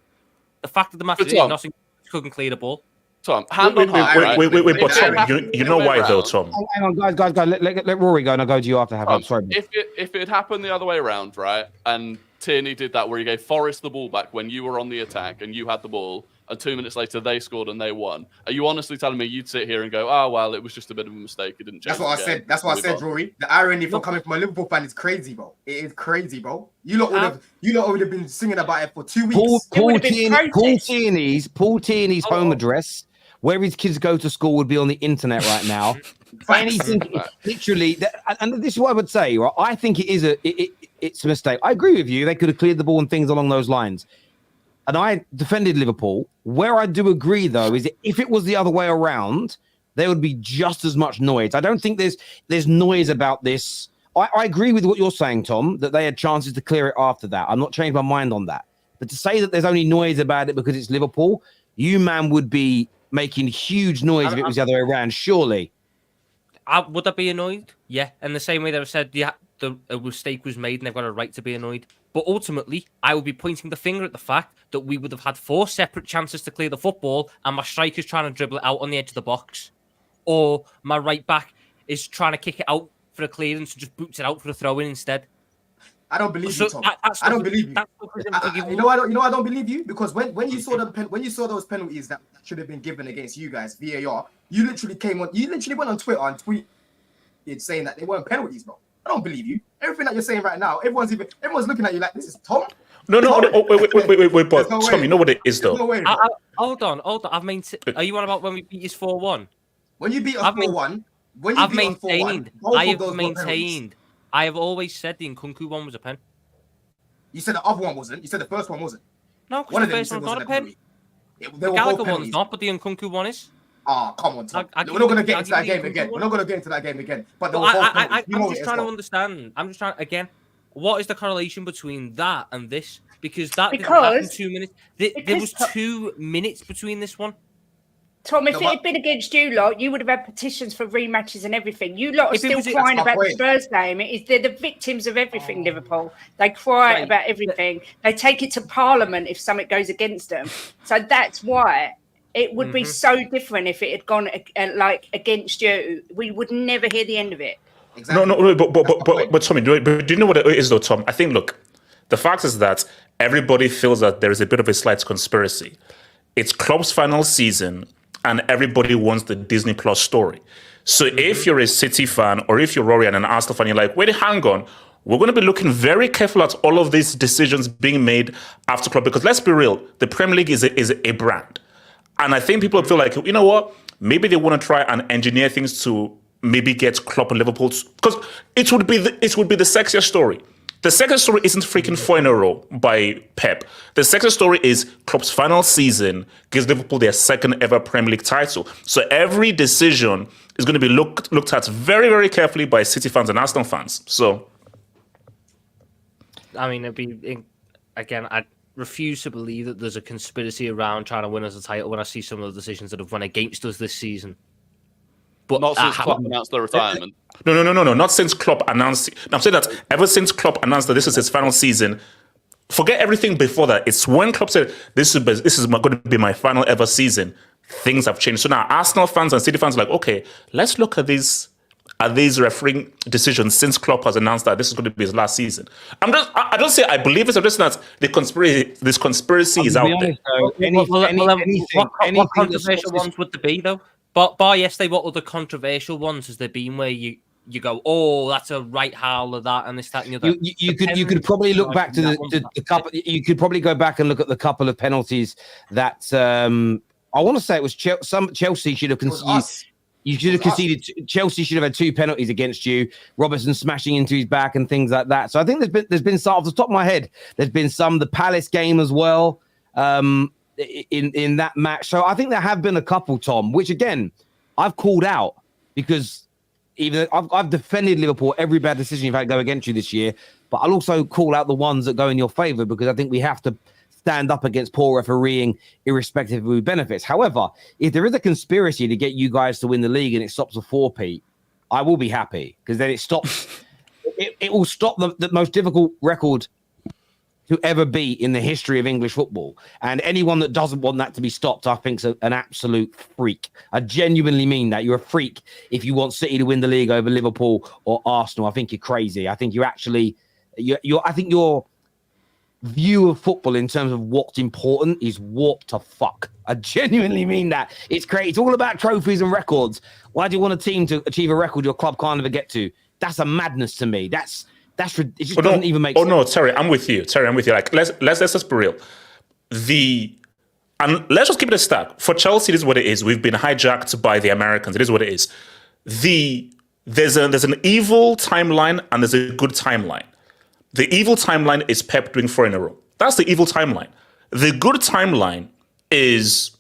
The fact of the matter is nothing couldn't clear the ball. Tom, hand on heart. Wait, but Tom, you know why though, Tom? Hang on, guys. Let Rory go, and I'll go to you after. Tom, Sorry. if it had happened the other way around, right, and Tierney did that where he gave Forest the ball back when you were on the attack and you had the ball, and 2 minutes later they scored and they won, are you honestly telling me you'd sit here and go, "Oh well, it was just a bit of a mistake. It didn't change." That's what I said. That's what I said, Rory. The irony from coming from a Liverpool fan is crazy, bro. It is crazy, bro. You lot would have been singing about it for 2 weeks. Paul Tierney's home address, where his kids go to school, would be on the internet right now. Anything, literally, and this is what I would say. Right? I think it is it's a mistake. I agree with you. They could have cleared the ball and things along those lines. And I defended Liverpool. Where I do agree, though, is that if it was the other way around, there would be just as much noise. I don't think there's noise about this. I agree with what you're saying, Tom, that they had chances to clear it after that. I'm not changing my mind on that. But to say that there's only noise about it because it's Liverpool, you, man, would be making huge noise if it was the other way around, surely. Would I be annoyed? Yeah. In the same way that I've said, a mistake was made and they've got a right to be annoyed. But ultimately, I would be pointing the finger at the fact that we would have had 4 separate chances to clear the football and my striker's trying to dribble it out on the edge of the box. Or my right back is trying to kick it out for a clearance and just boots it out for a throw-in instead. I don't believe you, Tom. I don't believe you. You know, I don't believe you, because when you saw those penalties that should have been given against you guys, VAR, you literally went on Twitter and tweeted saying that they weren't penalties, bro. I don't believe you. Everything that you're saying right now, everyone's looking at you like, this is Tom. No, wait, but Tom, you know what it is though. Hold on. Are you on about when we beat us 4-1? When you beat us 4-1, I have always said the Nkunku one was a pen. You said the other one wasn't. You said the first one wasn't. No, because the first one's not a pen. The Gallagher one's not, but the Nkunku one is. Oh, come on, Tom. We're not going to get into that game again. But I'm just trying to understand. I'm just trying, again, what is the correlation between that and this? Because didn't happen 2 minutes. There was 2 minutes between this one. Tom, if it had been against you lot, you would have had petitions for rematches and everything. You lot are still crying about the Spurs game. They're the victims of everything, Liverpool. They cry about everything. They take it to Parliament if something goes against them. So that's why it would be so different if it had gone like against you. We would never hear the end of it. Exactly. No, but Tommy, do you know what it is though, Tom? I think, look, the fact is that everybody feels that there is a bit of a slight conspiracy. It's Klopp's final season, and everybody wants the Disney Plus story. So if you're a City fan, or if you're Rory and an Arsenal fan, you're like, wait, hang on. We're going to be looking very careful at all of these decisions being made after Klopp. Because let's be real, the Premier League is a brand. And I think people feel like, you know what? Maybe they want to try and engineer things to maybe get Klopp and Liverpool. Because it would be the sexiest story. The second story isn't freaking 4 in a row by Pep. The second story is Klopp's final season gives Liverpool their second ever Premier League title. So every decision is going to be looked at very, very carefully by City fans and Arsenal fans. So, I mean, I refuse to believe that there's a conspiracy around trying to win us a title when I see some of the decisions that have won against us this season. But not since Klopp announced their retirement. No. Not since Klopp announced. I'm saying that ever since Klopp announced that this is his final season, forget everything before that. It's when Klopp said, this is going to be my final ever season, things have changed. So now Arsenal fans and City fans are like, okay, let's look at these refereeing decisions since Klopp has announced that this is going to be his last season. I don't say I believe it. I'm just that this conspiracy is out there. What controversial ones would there be though? But bar yesterday, what other controversial ones has there been where you go, oh, that's a right howl of that and this, that, and the other? You could probably look back to the couple. You could probably go back and look at the couple of penalties that I want to say it was Chelsea should have conceded. You should have conceded. Chelsea should have had 2 penalties against you. Robertson smashing into his back and things like that. So I think there's been some off the top of my head. There's been some the Palace game as well. In that match. So I think there have been a couple, Tom, which again, I've called out because even I've defended Liverpool every bad decision you've had go against you this year, but I'll also call out the ones that go in your favour because I think we have to stand up against poor refereeing, irrespective of who benefits. However, if there is a conspiracy to get you guys to win the league and it stops a 4-peat, I will be happy because then it stops. it will stop the most difficult record to ever be in the history of English football. And anyone that doesn't want that to be stopped, I think, is an absolute freak. I genuinely mean that. You're a freak if you want City to win the league over Liverpool or Arsenal. I think you're crazy. I think you actually, I think your view of football in terms of what's important is warped to fuck. I genuinely mean that. It's great. It's all about trophies and records. Why do you want a team to achieve a record your club can't ever get to? That's a madness to me. It just doesn't even make sense. No, Terry, I'm with you. Like, let's just be real. And let's just keep it a stack. For Chelsea, it is what it is. We've been hijacked by the Americans. It is what it is. There's an evil timeline and there's a good timeline. The evil timeline is Pep doing 4 in a row. That's the evil timeline. The good timeline is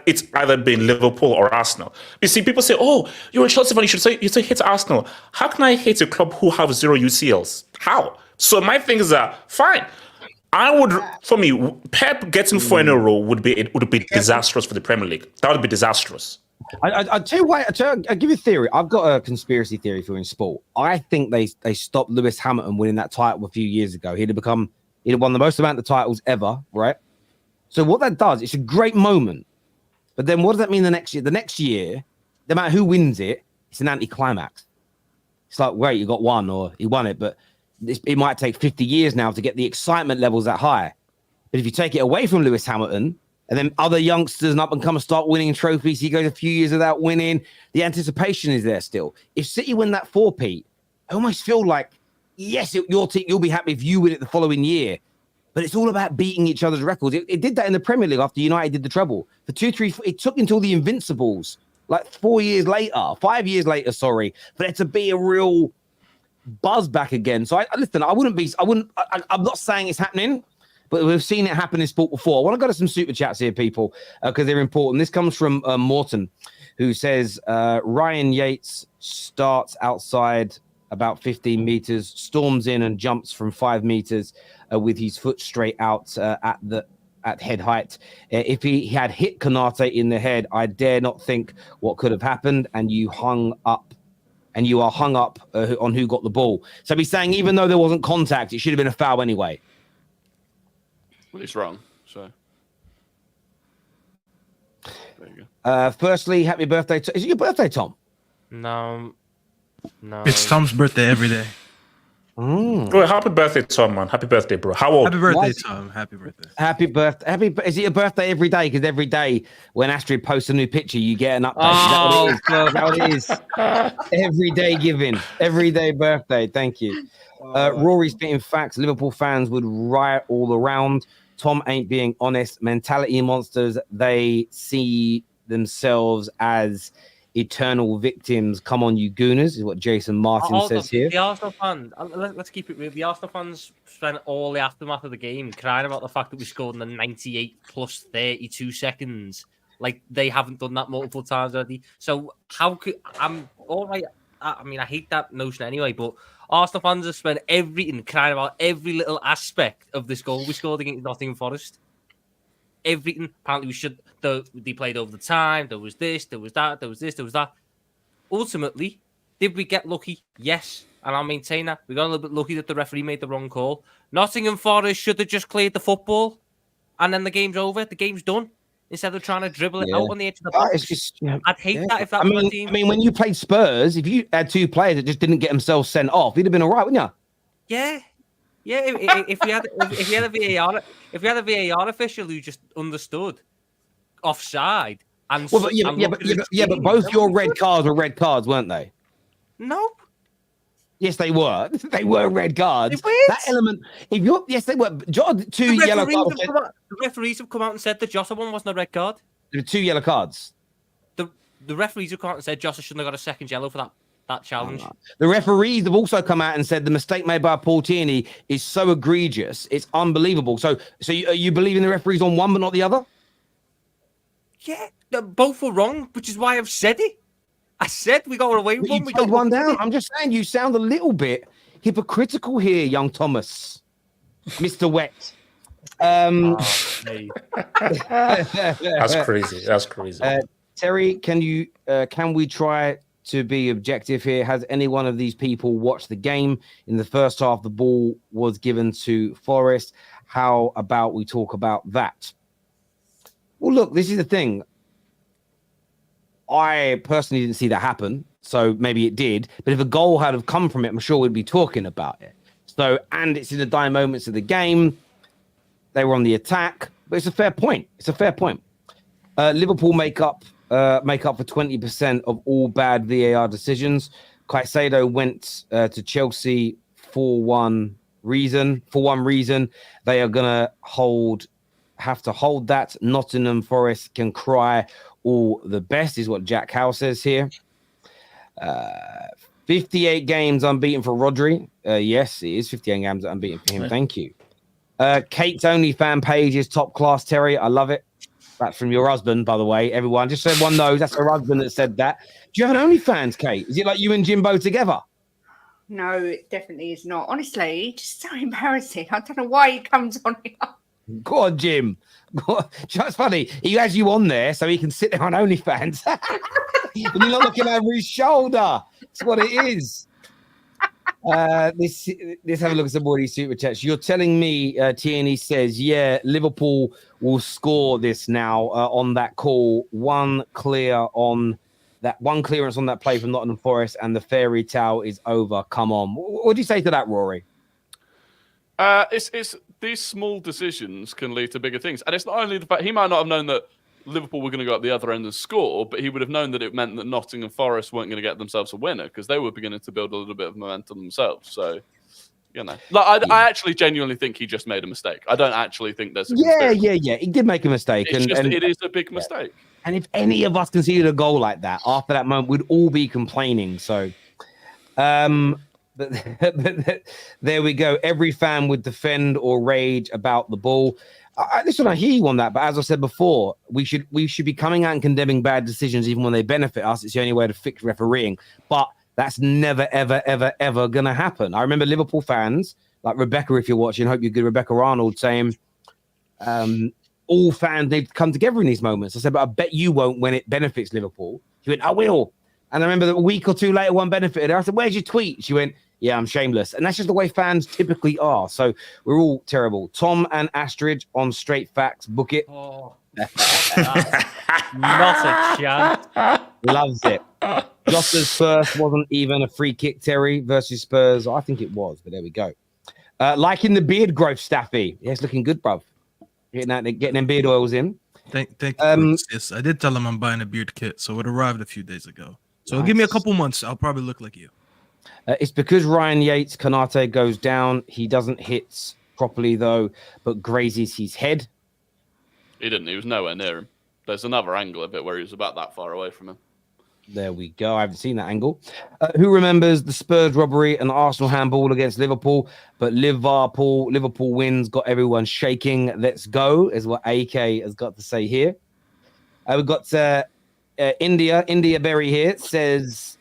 it's either been Liverpool or Arsenal. You see, people say, "Oh, you're a Chelsea fan. You say hate Arsenal." How can I hate a club who have 0 UCLs? How? So my thing is that fine. For me, Pep getting 4 in a row would be disastrous for the Premier League. That would be disastrrous. I'll tell you why. I'll give you a theory. I've got a conspiracy theory for in sport. I think they stopped Lewis Hamilton winning that title a few years ago. He'd have won the most amount of titles ever, right? So what that does, it's a great moment. But then what does that mean the next year? The next year, no matter who wins it, it's an anticlimax. It's like, wait, you got one or he won it, but it might take 50 years now to get the excitement levels that high. But if you take it away from Lewis Hamilton, and then other youngsters and up and comers start winning trophies, he goes a few years without winning, the anticipation is there still. If City win that 4-peat, I almost feel like, yes, your team, you'll be happy if you win it the following year. But it's all about beating each other's records. It did that in the Premier League after United did the treble. For 2, 3, 4, it took until the Invincibles, like 5 years later, for there to be a real buzz back again. So I'm not saying it's happening, but we've seen it happen in sport before. I want to go to some super chats here, people, because they're important. This comes from Morton, who says, Ryan Yates starts outside about 15 meters, storms in and jumps from 5 meters with his foot straight out at head height. If he had hit Konate in the head, I dare not think what could have happened. And you are hung up on who got the ball. So he's saying even though there wasn't contact, it should have been a foul anyway. Well, he's wrong. So there you go. Firstly, happy birthday! Is it your birthday, Tom? No. It's Tom's birthday every day. Well, happy birthday, Tom, man. Happy birthday, bro. How old? Happy birthday, Tom. Happy birthday. Happy birthday. Is it your birthday every day? Because every day when Astrid posts a new picture, you get an update. Is that what it is? Every day giving. Every day birthday. Thank you. Rory's spitting facts. Liverpool fans would riot all around. Tom ain't being honest. Mentality monsters. They see themselves as eternal victims. Come on, you gooners, is what Jason Martin says here. The Arsenal fans, let's keep it real. The Arsenal fans spent all the aftermath of the game crying about the fact that we scored in the 98 plus 32 seconds. Like, they haven't done that multiple times already. So how could I'm all right? I mean, I hate that notion anyway, but Arsenal fans have spent everything crying about every little aspect of this goal we scored against Nottingham Forest. Everything. Apparently, they played over the time. There was this, there was that, there was this, there was that. Ultimately, did we get lucky? Yes. And I'll maintain that. We got a little bit lucky that the referee made the wrong call. Nottingham Forest should have just cleared the football and then the game's over. The game's done. Instead of trying to dribble it out on the edge of the box. I'd hate that if that was my team. I mean, when you played Spurs, if you had 2 players that just didn't get themselves sent off, you'd have been all right, wouldn't you? Yeah. Yeah, if we had a VAR official who just understood offside and but both your red cards were red cards, weren't they? No. Yes, they were. They were red cards. That element. Yes, they were. 2 yellow cards. The referees have come out and said the Jota one wasn't a red card. There were 2 yellow cards. The referees have come out and said Jota shouldn't have got a second yellow for that challenge. The referees have also come out and said the mistake made by Paul Tierney is so egregious, it's unbelievable. So you believe in the referees on one but not the other? Yeah, both were wrong, which is why I've said it. I said we got away with But you one. We played got one down. I'm just saying you sound a little bit hypocritical here, young Thomas, Mr. Wet. That's crazy. That's crazy. Terry, can we try to be objective here? Has any one of these people watched the game? In the first half, the ball was given to Forest. How about we talk about that? Well, look, this is the thing. I personally didn't see that happen, so maybe it did. But if a goal had have come from it, I'm sure we'd be talking about it. So, and it's in the dying moments of the game. They were on the attack, but it's a fair point. Liverpool make up for 20% of all bad VAR decisions. Caicedo went to Chelsea for one reason. They are gonna have to hold that. Nottingham Forest can cry all the best, is what Jack Howe says here. 58 games unbeaten for Rodri. Yes, it is 58 games unbeaten for him. Thank you. Kate's only fan page is top class, Terry. I love it. That's from your husband, by the way. Everyone, just so everyone knows, that's her husband that said that. Do you have an OnlyFans, Kate? Is it like you and Jimbo together? No, it definitely is not. Honestly, it's just so embarrassing. I don't know why he comes on here. Go on, Jim. That's funny. He has you on there so he can sit there on OnlyFans. And you're not looking over his shoulder. That's what it is. Let's have a look at some more of these super chats. You're telling me, Tierney says, yeah, Liverpool will score this now on that call. One clearance on that play from Nottingham Forest, and the fairy tale is over. Come on. What do you say to that, Rory? It's these small decisions can lead to bigger things, and it's not only the fact he might not have known that Liverpool were going to go up the other end and score, but he would have known that it meant that Nottingham Forest weren't going to get themselves a winner because they were beginning to build a little bit of momentum themselves. So, I actually genuinely think he just made a mistake. I don't actually think there's a conspiracy. Yeah. He did make a mistake. It is a big mistake. And if any of us conceded a goal like that after that moment, we'd all be complaining. So, but there we go. Every fan would defend or rage about the ball. Listen, I hear you on that, but as I said before, we should be coming out and condemning bad decisions even when they benefit us. It's the only way to fix refereeing. But that's never, ever, ever, ever going to happen. I remember Liverpool fans, like Rebecca, if you're watching, hope you're good, Rebecca Arnold, saying all fans need to come together in these moments. I said, but I bet you won't when it benefits Liverpool. She went, I will. And I remember that a week or two later, one benefited her. I said, where's your tweet? She went, yeah, I'm shameless. And that's just the way fans typically are. So we're all terrible. Tom and Astrid on Straight Facts. Book it. Oh, not a chance. Loves it. Jota's first wasn't even a free kick, Terry, versus Spurs. I think it was, but there we go. Liking the beard growth, Staffy. Yeah, it's looking good, bruv. Getting them beard oils in. Thank you. Yes, I did tell him I'm buying a beard kit, so it arrived a few days ago. So Nice. give me a couple months. I'll probably look like you. It's because Ryan Yates, Kanate goes down. He doesn't hit properly, though, but grazes his head. He didn't. He was nowhere near him. There's another angle of it where he was about that far away from him. There we go. I haven't seen that angle. Who remembers the Spurs robbery and Arsenal handball against Liverpool? But Liverpool wins, got everyone shaking. Let's go, is what AK has got to say here. We've got India Berry here. Says,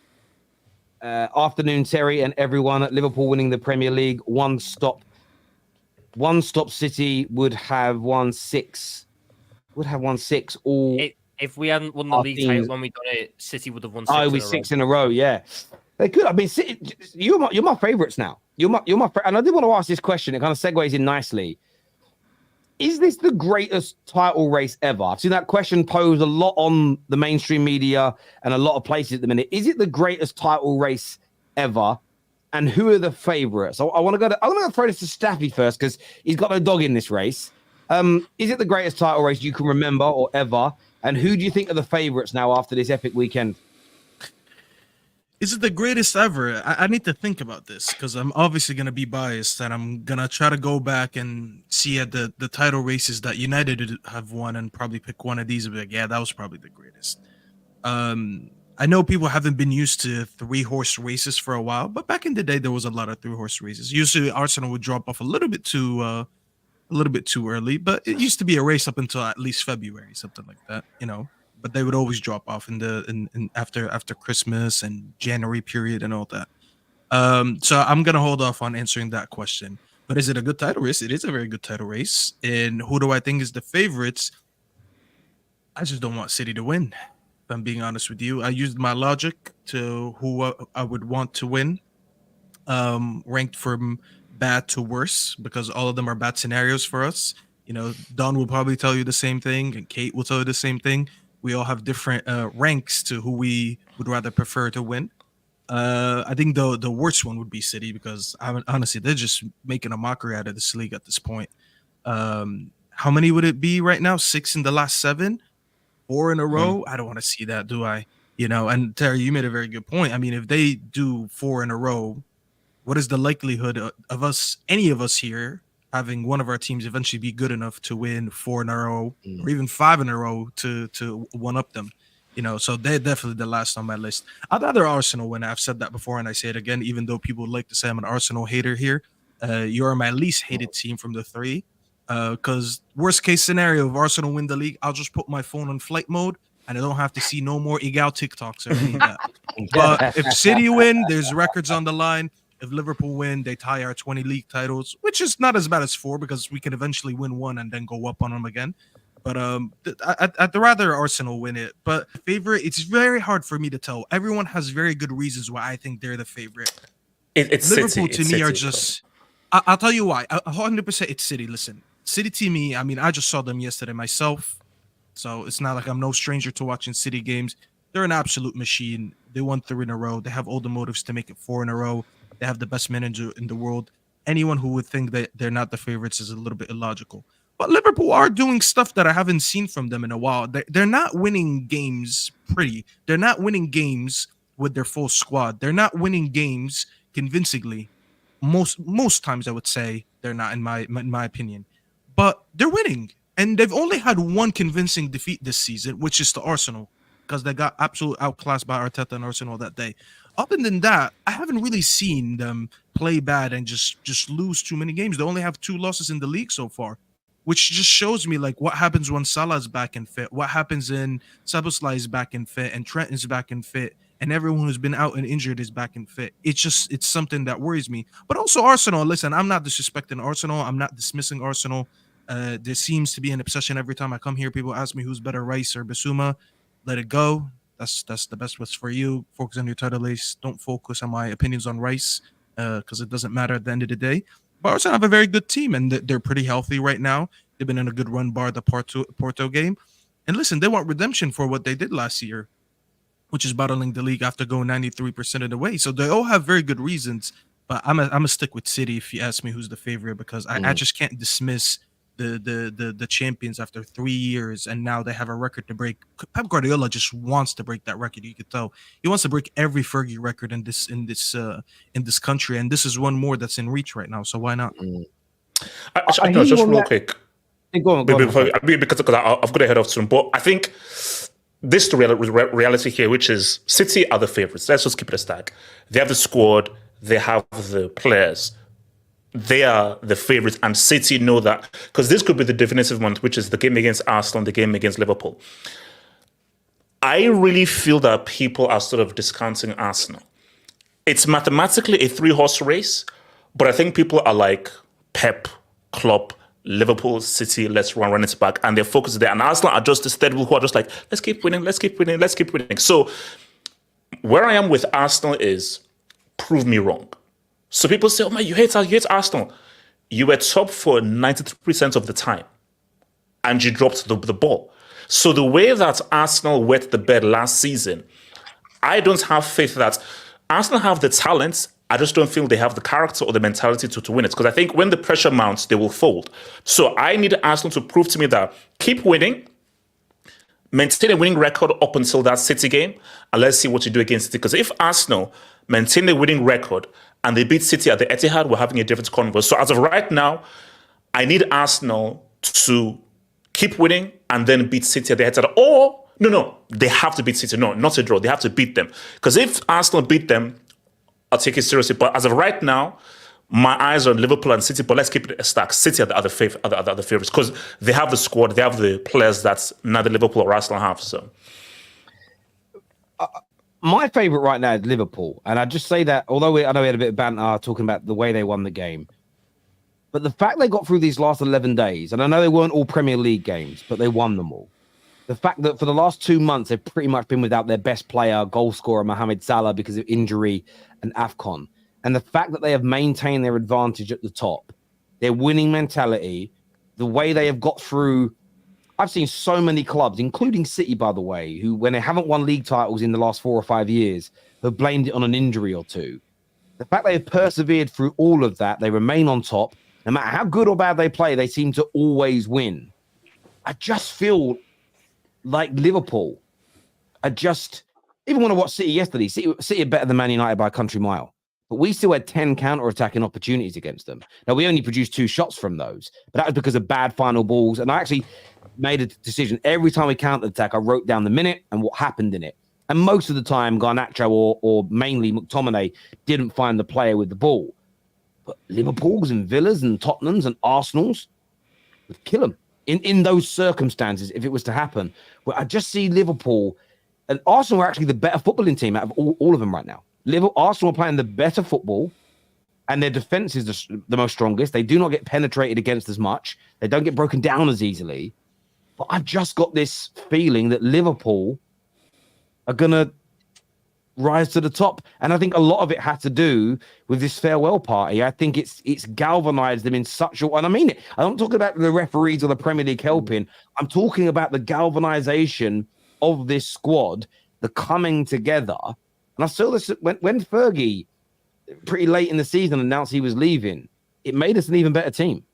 afternoon, Terry and everyone. Liverpool winning the Premier League. One stop City would have won 6. All. If we hadn't won the league title when we done it, City would have won 6 it was 6 in a row, yeah. They could. I mean, City, you're my favourites now. You're my and I did want to ask this question. It kind of segues in nicely. Is this the greatest title race ever? I've seen that question posed a lot on the mainstream media and a lot of places at the minute. Is it the greatest title race ever? And who are the favourites? So I'm going to throw this to Staffy first because he's got no dog in this race. Is it the greatest title race you can remember or ever? And who do you think are the favourites now after this epic weekend? Is it the greatest ever? I need to think about this because I'm obviously going to be biased and I'm going to try to go back and see at the title races that United have won and probably pick one of these and be like, yeah, that was probably the greatest. I know people haven't been used to 3-horse races for a while, but back in the day, there was a lot of 3-horse races. Usually Arsenal would drop off a little bit too early, but it used to be a race up until at least February, something like that, but they would always drop off in after Christmas and January period and all that. So I'm gonna hold off on answering that question. But is it a good title race? It is a very good title race. And who do I think is the favorites? I just don't want City to win. If I'm being honest with you, I used my logic to who I would want to win, ranked from bad to worse, because all of them are bad scenarios for us. You know, Don will probably tell you the same thing, and Kate will tell you the same thing. We all have different ranks to who we would rather prefer to win. I think the worst one would be City, because honestly, they're just making a mockery out of this league at this point. How many would it be right now? 6 in the last 7, 4 in a row. I don't want to see that, do I? You know, and Terry, you made a very good point. I mean, if they do 4 in a row, what is the likelihood of us, any of us here, having one of our teams eventually be good enough to win 4 in a row or even 5 in a row to one up them? You know, so they're definitely the last on my list. I'd rather Arsenal win. I've said that before, and I say it again, even though people would like to say I'm an Arsenal hater here. You're my least hated team from the 3. Because worst case scenario, if Arsenal win the league, I'll just put my phone on flight mode and I don't have to see no more Egal TikToks or any of that. But if City win, there's records on the line. If Liverpool win, they tie our 20 league titles, which is not as bad as 4, because we can eventually win 1 and then go up on them again. But I'd rather Arsenal win it. But favorite, it's very hard for me to tell. Everyone has very good reasons why I think they're the favorite. It's Liverpool City, to me City, are just. I'll tell you why. 100% it's City. Listen, City to me, I mean, I just saw them yesterday myself, so it's not like I'm no stranger to watching City games. They're an absolute machine. They won 3 in a row. They have all the motives to make it 4 in a row. They have the best manager in the world. Anyone who would think that they're not the favorites is a little bit illogical. But Liverpool are doing stuff that I haven't seen from them in a while. They're not winning games pretty. They're not winning games with their full squad. They're not winning games convincingly. Most times, I would say they're not, in my opinion. But they're winning. And they've only had one convincing defeat this season, which is to Arsenal, because they got absolutely outclassed by Arteta and Arsenal that day. Other than that, I haven't really seen them play bad and just lose too many games. They only have 2 losses in the league so far, which just shows me like what happens when Salah's back and fit, what happens in Szoboszlai is back and fit, and Trent is back and fit, and everyone who's been out and injured is back and fit. It's something that worries me. But also Arsenal, listen, I'm not disrespecting Arsenal. I'm not dismissing Arsenal. There seems to be an obsession every time I come here. People ask me who's better, Rice or Bissouma. Let it go. That's the best what's for you. Focus on your title race. Don't focus on my opinions on Rice, because it doesn't matter at the end of the day. But Arsenal have a very good team, and they're pretty healthy right now. They've been in a good run bar the Porto game. And listen, they want redemption for what they did last year, which is battling the league after going 93% of the way. So they all have very good reasons. But I'm a stick with City if you ask me who's the favorite, because I just can't dismiss the champions after 3 years, and now they have a record to break. Pep Guardiola just wants to break that record. You could tell he wants to break every Fergie record in this country, and this is one more that's in reach right now. So why not? I know, just real quick. Go on. Because I've got to head off soon. But I think this is the reality here, which is City are the favorites. Let's just keep it a stack. They have the squad. They have the players. They are the favorites, and City know that, because this could be the definitive one, which is the game against Arsenal, the game against Liverpool. I really feel that people are sort of discounting Arsenal. It's mathematically a 3-horse race, but I think people are like Pep, Klopp, Liverpool, City, let's run it back, and they're focused there. And Arsenal are just the steady who are just like, let's keep winning. So where I am with Arsenal is, prove me wrong. So people say, oh man, you hate Arsenal. You were top for 93% of the time, and you dropped the ball. So the way that Arsenal wet the bed last season, I don't have faith that Arsenal have the talent. I just don't feel they have the character or the mentality to win it. Because I think when the pressure mounts, they will fold. So I need Arsenal to prove to me that keep winning, maintain a winning record up until that City game, and let's see what you do against City. Because if Arsenal maintain a winning record and they beat City at the Etihad, we're having a different convo. So as of right now, I need Arsenal to keep winning and then beat City at the Etihad. Or, no, they have to beat City. No, not a draw. They have to beat them. Because if Arsenal beat them, I'll take it seriously. But as of right now, my eyes are on Liverpool and City, but let's keep it a stack. City are the other favorites because they have the squad, they have the players that neither Liverpool or Arsenal have. So, my favourite right now is Liverpool, and I just say that although I know we had a bit of banter talking about the way they won the game, but the fact they got through these last 11 days, and I know they weren't all Premier League games, but they won them all. The fact that for the last 2 months they've pretty much been without their best player, goal scorer Mohamed Salah because of injury and AFCON. And the fact that they have maintained their advantage at the top, their winning mentality, the way they have got through. I've seen so many clubs, including City, by the way, who, when they haven't won league titles in the last 4 or 5 years, have blamed it on an injury or two. The fact they have persevered through all of that, they remain on top. No matter how good or bad they play, they seem to always win. I just feel like Liverpool. Even when I watched City yesterday, City are better than Man United by a country mile. But we still had 10 counter-attacking opportunities against them. Now, we only produced 2 shots from those, but that was because of bad final balls. And I actually made a decision. Every time we counter-attack, I wrote down the minute and what happened in it. And most of the time, Garnacho or mainly McTominay didn't find the player with the ball. But Liverpool's and Villa's and Tottenham's and Arsenal's would kill them in those circumstances if it was to happen. Well, I just see Liverpool and Arsenal are actually the better footballing team out of all of them right now. Arsenal are playing the better football, and their defense is the most strongest. They do not get penetrated against as much. They don't get broken down as easily. But I've just got this feeling that Liverpool are going to rise to the top. And I think a lot of it had to do with this farewell party. I think it's galvanized them in such a... And I mean it. I'm not talking about the referees or the Premier League helping. I'm talking about the galvanization of this squad, the coming together. And I saw this when Fergie, pretty late in the season, announced he was leaving. It made us an even better team.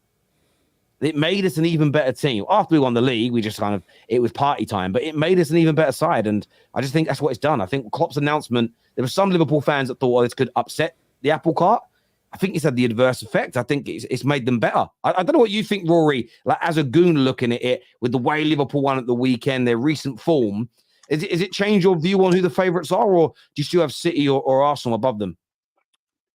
After we won the league, we just it was party time, but it made us an even better side. And I just think that's what it's done. I think Klopp's announcement, there were some Liverpool fans that thought, this could upset the apple cart. I think it's had the adverse effect. I think it's made them better. I don't know what you think, Rory, like as a goon looking at it, with the way Liverpool won at the weekend, their recent form. Is it change your view on who the favourites are, or do you still have City or Arsenal above them?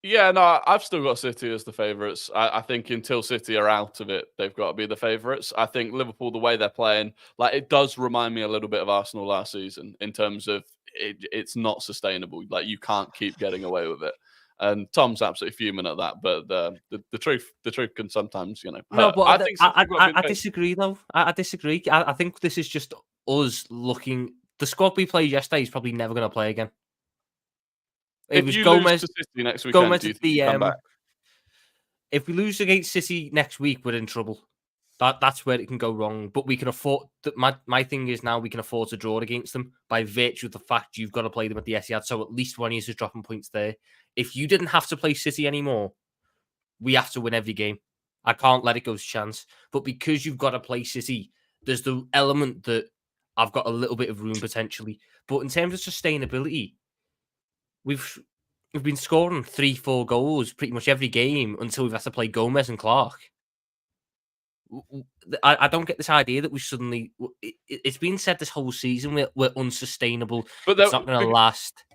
Yeah, no, I've still got City as the favourites. I think until City are out of it, they've got to be the favourites. I think Liverpool, the way they're playing, like it does remind me a little bit of Arsenal last season in terms of it's not sustainable. Like you can't keep getting away with it. And Tom's absolutely fuming at that, but the truth can sometimes, hurt. No, but I disagree though. I disagree. I think this is just us looking. The squad we played yesterday is probably never going to play again. If you lose to City next weekend, do you think you come back? If we lose against City next week, we're in trouble. That's where it can go wrong. But we can afford. My thing is now we can afford to draw against them by virtue of the fact you've got to play them at the Etihad. So at least one of you is dropping points there. If you didn't have to play City anymore, we have to win every game. I can't let it go to chance. But because you've got to play City, there's the element that I've got a little bit of room potentially. But in terms of sustainability, we've been scoring 3-4 goals pretty much every game until we've had to play Gomez and Clark. I don't get this idea that we suddenly... It's been said this whole season we're unsustainable. But it's not going to last.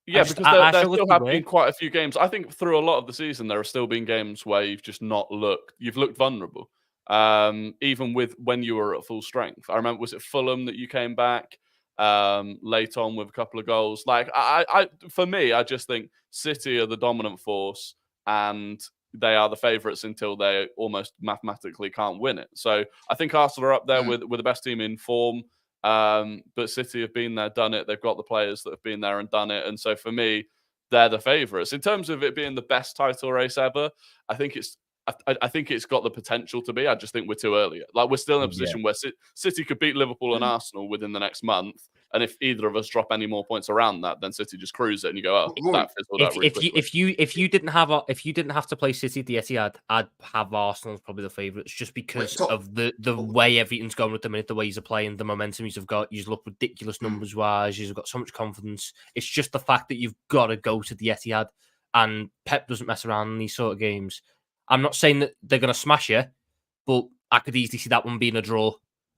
Yeah, because there still have been quite a few games. I think through a lot of the season, there have still been games where you've just not looked... You've looked vulnerable. Even with when you were at full strength. I remember, was it Fulham that you came back late on with a couple of goals? Like, for me, I just think City are the dominant force and they are the favourites until they almost mathematically can't win it. So I think Arsenal are up there with the best team in form, but City have been there, done it. They've got the players that have been there and done it. And so for me, they're the favourites. In terms of it being the best title race ever, I think it's got the potential to be. I just think we're too early. Like, we're still in a position where City could beat Liverpool and Arsenal within the next month. And if either of us drop any more points around that, then City just cruise it and you go, that fizzled out really quickly. If you didn't have to play City at the Etihad, I'd have Arsenal as probably the favourites just because of the way everything's going at the minute, the way you're playing, the momentum you've got. You look ridiculous numbers wise. You've got so much confidence. It's just the fact that you've got to go to the Etihad, and Pep doesn't mess around in these sort of games. I'm not saying that they're going to smash you, but I could easily see that one being a draw.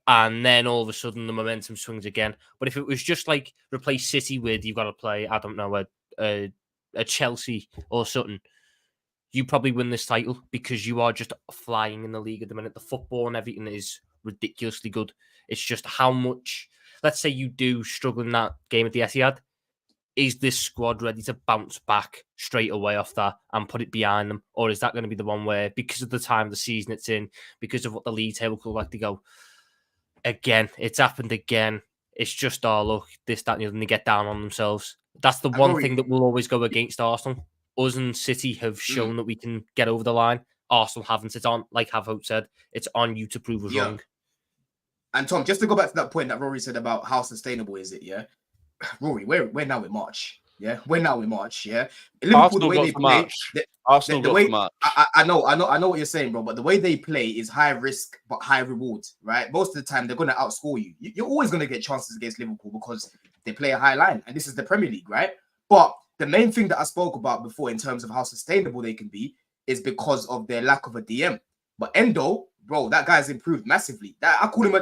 And then all of a sudden the momentum swings again. But if it was just like replace City with, you've got to play, I don't know, a Chelsea or something, you probably win this title because you are just flying in the league at the minute. The football and everything is ridiculously good. It's just how much, let's say you do struggle in that game at the Etihad, is this squad ready to bounce back straight away off that and put it behind them? Or is that going to be the one where, because of the time of the season it's in, because of what the league table could like to go, again, it's happened again. It's just our luck, this, that, and the other, and they get down on themselves. That's the one thing that will always go against Arsenal. Us and City have shown that we can get over the line. Arsenal haven't. It's on, like Have Hope said, it's on you to prove us wrong. And Tom, just to go back to that point that Rory said about how sustainable is it, yeah? Rory, we're now in March, yeah? We're now in March, yeah? Liverpool, Arsenal the way got they the play, match. Arsenal got the match. I know what you're saying, bro, but the way they play is high risk but high reward, right? Most of the time, they're going to outscore you. You're always going to get chances against Liverpool because they play a high line, and this is the Premier League, right? But the main thing that I spoke about before in terms of how sustainable they can be is because of their lack of a DM. But Endo, bro, that guy's improved massively. I call him a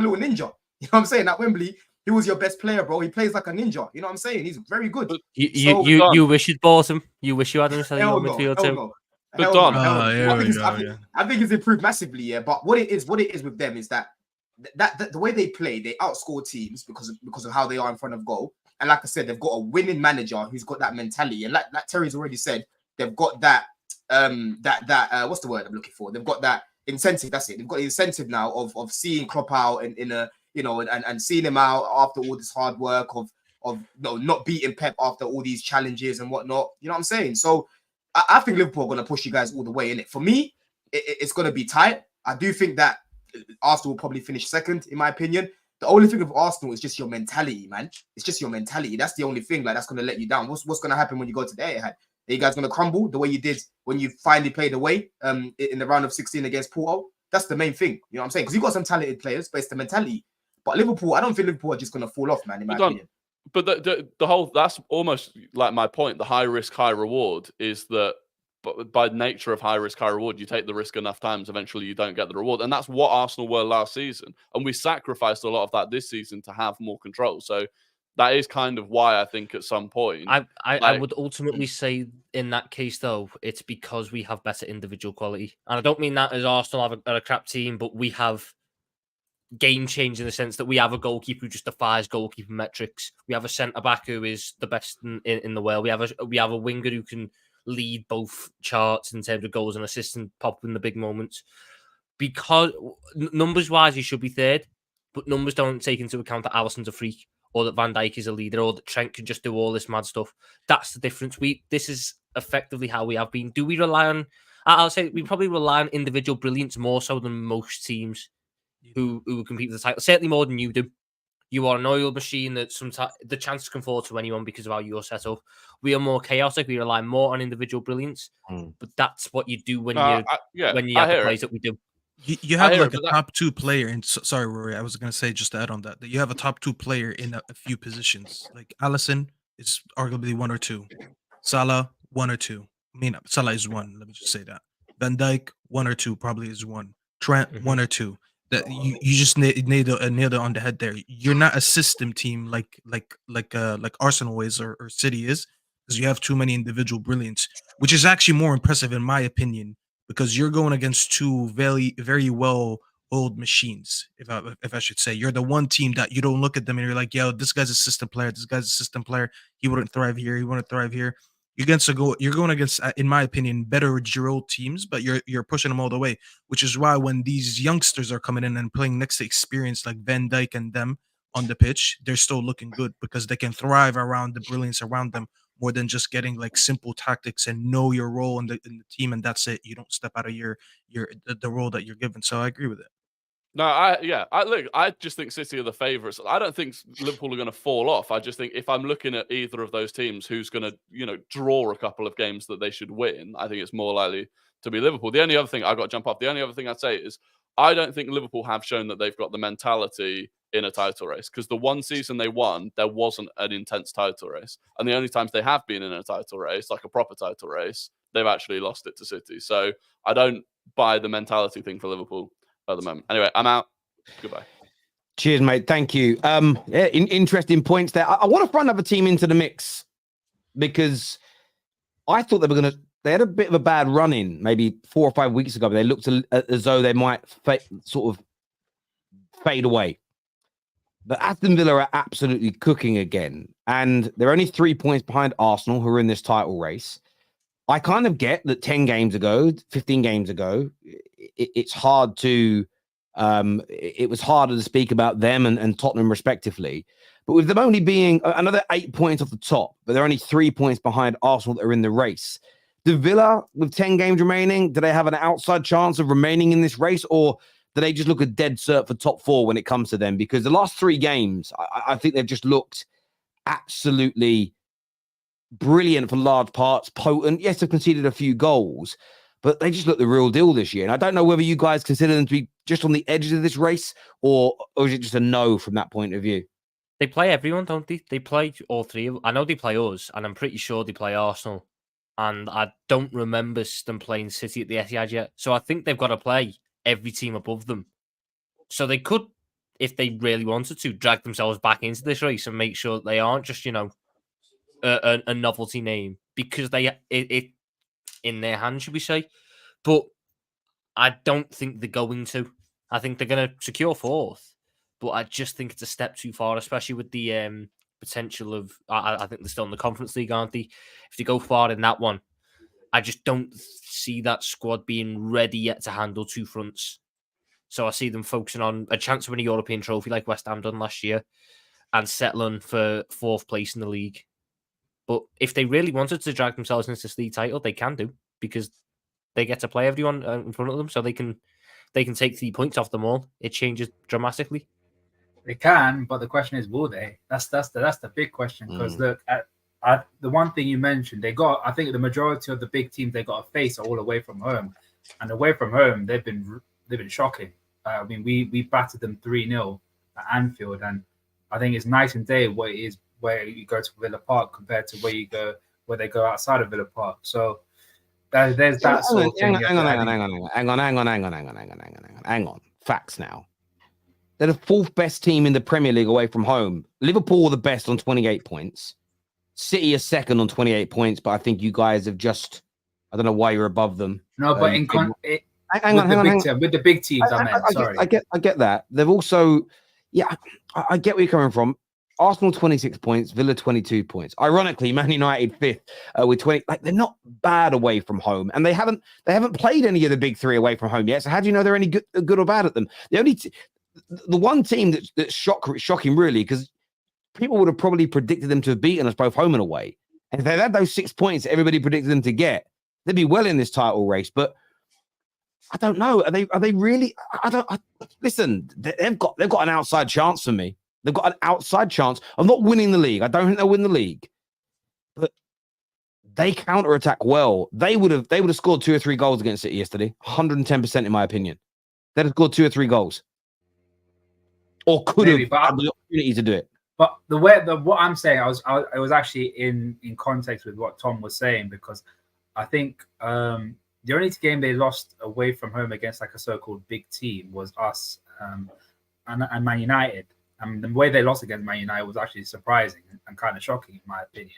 little ninja. You know what I'm saying? At Wembley, he was your best player, bro. He plays like a ninja. You know what I'm saying? He's very good. You wish you'd bought him. You wish you had him. Hell no. I think he's improved massively, yeah. But what it is with them is that the way they play, they outscore teams because of how they are in front of goal. And like I said, they've got a winning manager who's got that mentality. And like Terry's already said, they've got that what's the word I'm looking for? They've got that incentive. That's it. They've got the incentive now of seeing Klopp out in a, you know, and seeing him out after all this hard work of not beating Pep after all these challenges and whatnot. You know what I'm saying? So I think Liverpool are going to push you guys all the way in it. For me, it's going to be tight. I do think that Arsenal will probably finish second, in my opinion. The only thing with Arsenal is just your mentality, man. It's just your mentality. That's the only thing that's going to let you down. What's going to happen when you go to the Etihad? Are you guys going to crumble the way you did when you finally played away in the round of 16 against Porto? That's the main thing. You know what I'm saying? Because you've got some talented players, but it's the mentality. But Liverpool, I don't think Liverpool are just going to fall off, man, in my opinion. But the whole, that's almost like my point. The high risk, high reward is that by nature of high risk, high reward, you take the risk enough times, eventually you don't get the reward. And that's what Arsenal were last season. And we sacrificed a lot of that this season to have more control. So that is kind of why I think at some point... I would ultimately say in that case, though, it's because we have better individual quality. And I don't mean that as Arsenal have a crap team, but we have game change in the sense that we have a goalkeeper who just defies goalkeeper metrics. We have a centre-back who is the best in the world. We have a winger who can lead both charts in terms of goals and assists and pop in the big moments. Because numbers-wise, he should be third, but numbers don't take into account that Alisson's a freak, or that Van Dijk is a leader, or that Trent can just do all this mad stuff. That's the difference. This is effectively how we have been. Do we rely on... I'll say we probably rely on individual brilliance more so than most teams who compete for the title. Certainly more than you do. You are an oil machine that sometimes the chances can fall to anyone because of how you're set up. We are more chaotic. We rely more on individual brilliance, but that's what you do when you have the plays that we do. You have like a top two player, and sorry, Rory, I was going to say just to add on that you have a top two player in a few positions. Like Alisson is arguably one or two, Salah one or two. I mean, Salah is one. Let me just say that. Van Dijk 1 or 2 probably is one. Trent 1 or 2. That you just nailed it on the head there. You're not a system team like Arsenal is or City is, because you have too many individual brilliance, which is actually more impressive in my opinion, because you're going against two very, very well oiled machines. If I should say, you're the one team that you don't look at them and you're like, yo, this guy's a system player. This guy's a system player. He wouldn't thrive here. He wouldn't thrive here. You're going against, in my opinion, better Giroud teams, but you're pushing them all the way, which is why when these youngsters are coming in and playing next to experience like Van Dijk and them on the pitch, they're still looking good because they can thrive around the brilliance around them more than just getting like simple tactics and know your role in the team, and that's it. You don't step out of the role that you're given. So I agree with it. No, I just think City are the favourites. I don't think Liverpool are going to fall off. I just think if I'm looking at either of those teams, who's going to, draw a couple of games that they should win, I think it's more likely to be Liverpool. The only other thing I've got to jump off. The only other thing I'd say is I don't think Liverpool have shown that they've got the mentality in a title race, because the one season they won, there wasn't an intense title race, and the only times they have been in a title race, like a proper title race, they've actually lost it to City. So I don't buy the mentality thing for Liverpool at the moment. Anyway, I'm out. Goodbye. Cheers, mate. Thank you. Interesting points there. I want to throw another team into the mix because I thought they were going to they had a bit of a bad run-in maybe 4 or 5 weeks ago. But they looked as though they might sort of fade away. But Aston Villa are absolutely cooking again. And they're only 3 points behind Arsenal, who are in this title race. I kind of get that 10 games ago, 15 games ago, it's hard to... it was harder to speak about them and Tottenham respectively. But with them only being another 8 points off the top, but they're only 3 points behind Arsenal that are in the race. Do Villa, with 10 games remaining, do they have an outside chance of remaining in this race, or do they just look a dead cert for top 4 when it comes to them? Because the last 3 games, I think they've just looked absolutely brilliant for large parts, potent. Yes, they've conceded a few goals, but they just look the real deal this year. And I don't know whether you guys consider them to be just on the edges of this race, or is it just a no from that point of view? They play everyone, don't they? They play all 3. I know they play us, and I'm pretty sure they play Arsenal. And I don't remember them playing City at the Etihad yet. So I think they've got to play every team above them. So they could, if they really wanted to, drag themselves back into this race and make sure that they aren't just, a novelty name, because it in their hands, should we say. But I don't think they're going to. I think they're going to secure 4th. But I just think it's a step too far, especially with the potential of... I think they're still in the Conference League, aren't they? If they go far in that one, I just don't see that squad being ready yet to handle 2 fronts. So I see them focusing on a chance to win a European trophy like West Ham done last year and settling for 4th place in the league. But if they really wanted to drag themselves into this league title, they can do, because they get to play everyone in front of them, so they can take 3 points off them all. It changes dramatically. They can, but the question is, will they? That's the big question. Because look, the one thing you mentioned, I think the majority of the big teams they got to face are all away from home, and away from home they've been shocking. I mean, we battered them 3-0 at Anfield, and I think it's night and day what it is where you go to Villa Park compared to where they go outside of Villa Park. So there's that sort of thing. Hang on. Facts now. They're the 4th best team in the Premier League away from home. Liverpool are the best on 28 points. City are second on 28 points, but I think you guys have just... I don't know why you're above them. No, but with the big teams, I get that. They've also... Yeah, I get where you're coming from. Arsenal 26 points, Villa 22 points. Ironically, Man United 5th with 20. Like, they're not bad away from home, and they haven't played any of the big 3 away from home yet. So how do you know they're any good or bad at them? The one team that's shocking, really, because people would have probably predicted them to have beaten us both home and away. And if they had those 6 points that everybody predicted them to get, they'd be well in this title race. But I don't know. Are they really? Listen, they've got an outside chance for me. They've got an outside chance of not winning the league. I don't think they'll win the league, but they counter-attack well. They would have scored 2 or 3 goals against City yesterday. 110% in my opinion. They'd have scored 2 or 3 goals. Or could have had the opportunity to do it. But what I'm saying, I was actually in context with what Tom was saying, because I think the only game they lost away from home against like a so-called big team was us and Man United. And the way they lost against Man United was actually surprising and kind of shocking, in my opinion.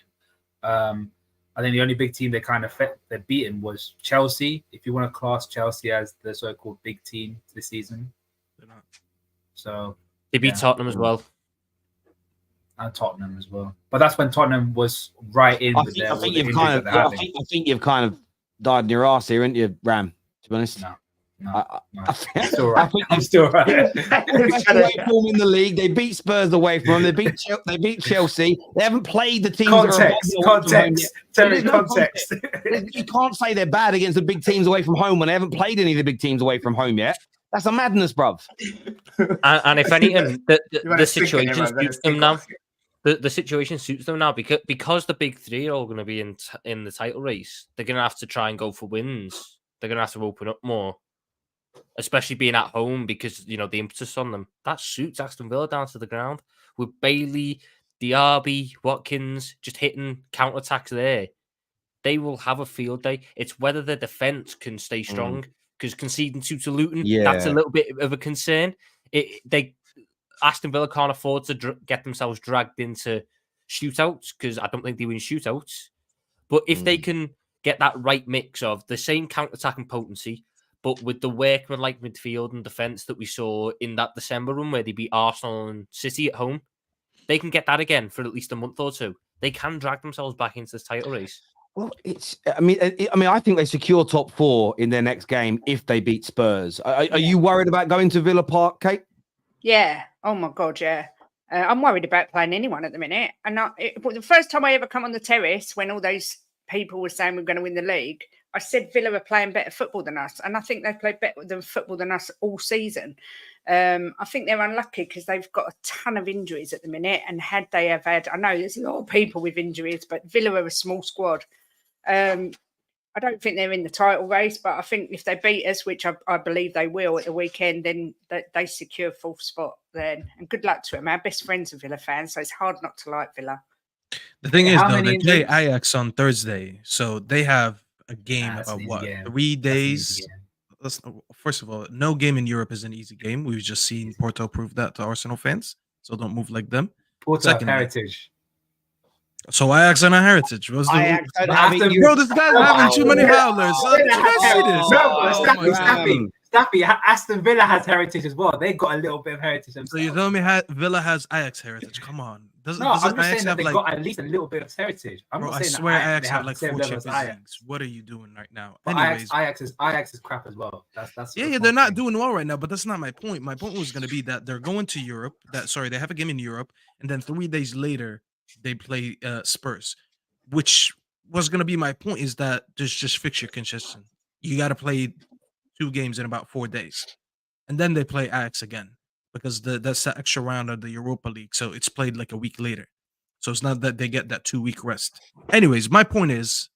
I think the only big team they beaten was Chelsea. If you want to class Chelsea as the so-called big team this season, they're not. So they beat Tottenham as well, and Tottenham as well. But that's when Tottenham was right in. I think you've kind of died in your arse here, haven't you, Ram? To be honest, no. I'm still right. I'm still right. Away from in the league, they beat Spurs away from them. They beat Chelsea. They haven't played the teams. Context. You can't say they're bad against the big teams away from home when they haven't played any of the big teams away from home yet. That's a madness, bruv. And if anything, the situation suits them now. The situation suits them now because the big 3 are all going to be in the title race. They're going to have to try and go for wins. They're going to have to open up more, especially being at home, because the impetus on them that suits Aston Villa down to the ground with Bailey, Diaby, Watkins just hitting counterattacks there. They will have a field day. It's whether the defense can stay strong, because conceding 2 to Luton, that's a little bit of a concern. Aston Villa can't afford to get themselves dragged into shootouts, because I don't think they win shootouts. But if they can get that right mix of the same counter-attacking potency, but with the workman-like midfield and defence that we saw in that December run where they beat Arsenal and City at home, they can get that again for at least a month or two. They can drag themselves back into this title race. Well, I think they secure top 4 in their next game if they beat Spurs. Are you worried about going to Villa Park, Kate? Yeah. Oh my God, yeah. I'm worried about playing anyone at the minute. And the first time I ever come on the terrace, when all those people were saying we're going to win the league, I said Villa are playing better football than us. And I think they've played better football than us all season. I think they're unlucky because they've got a ton of injuries at the minute. And had they have had, I know there's a lot of people with injuries, but Villa are a small squad. I don't think they're in the title race, but I think if they beat us, which I believe they will at the weekend, then they secure 4th spot then. And good luck to them. Our best friends are Villa fans, so it's hard not to like Villa. The thing is, though, they play Ajax on Thursday, so they have a game about 3 days. First of all, no game in Europe is an easy game. We've just seen Porto prove that to Arsenal fans, so don't move like them. Porto have heritage. So Ajax and a heritage. Bro, this guy's having too many howlers. Staffy, Aston Villa has heritage as well. They've got a little bit of heritage themselves. So you tell me Villa has Ajax heritage? Come on. I'm just saying that they've got at least a little bit of heritage. I swear Ajax have like 4 Champions Leagues. What are you doing right now? Anyways, Ajax is crap as well. That's they're not doing well right now, but that's not my point. My point was going to be that they're going to Europe. They have a game in Europe, and then 3 days later they play Spurs, which was going to be my point, is that there's just fixture congestion. You got to play 2 games in about 4 days, and then they play Ajax again because that's the extra round of the Europa League, so it's played like a week later. So it's not that they get that 2-week rest. Anyways, my point is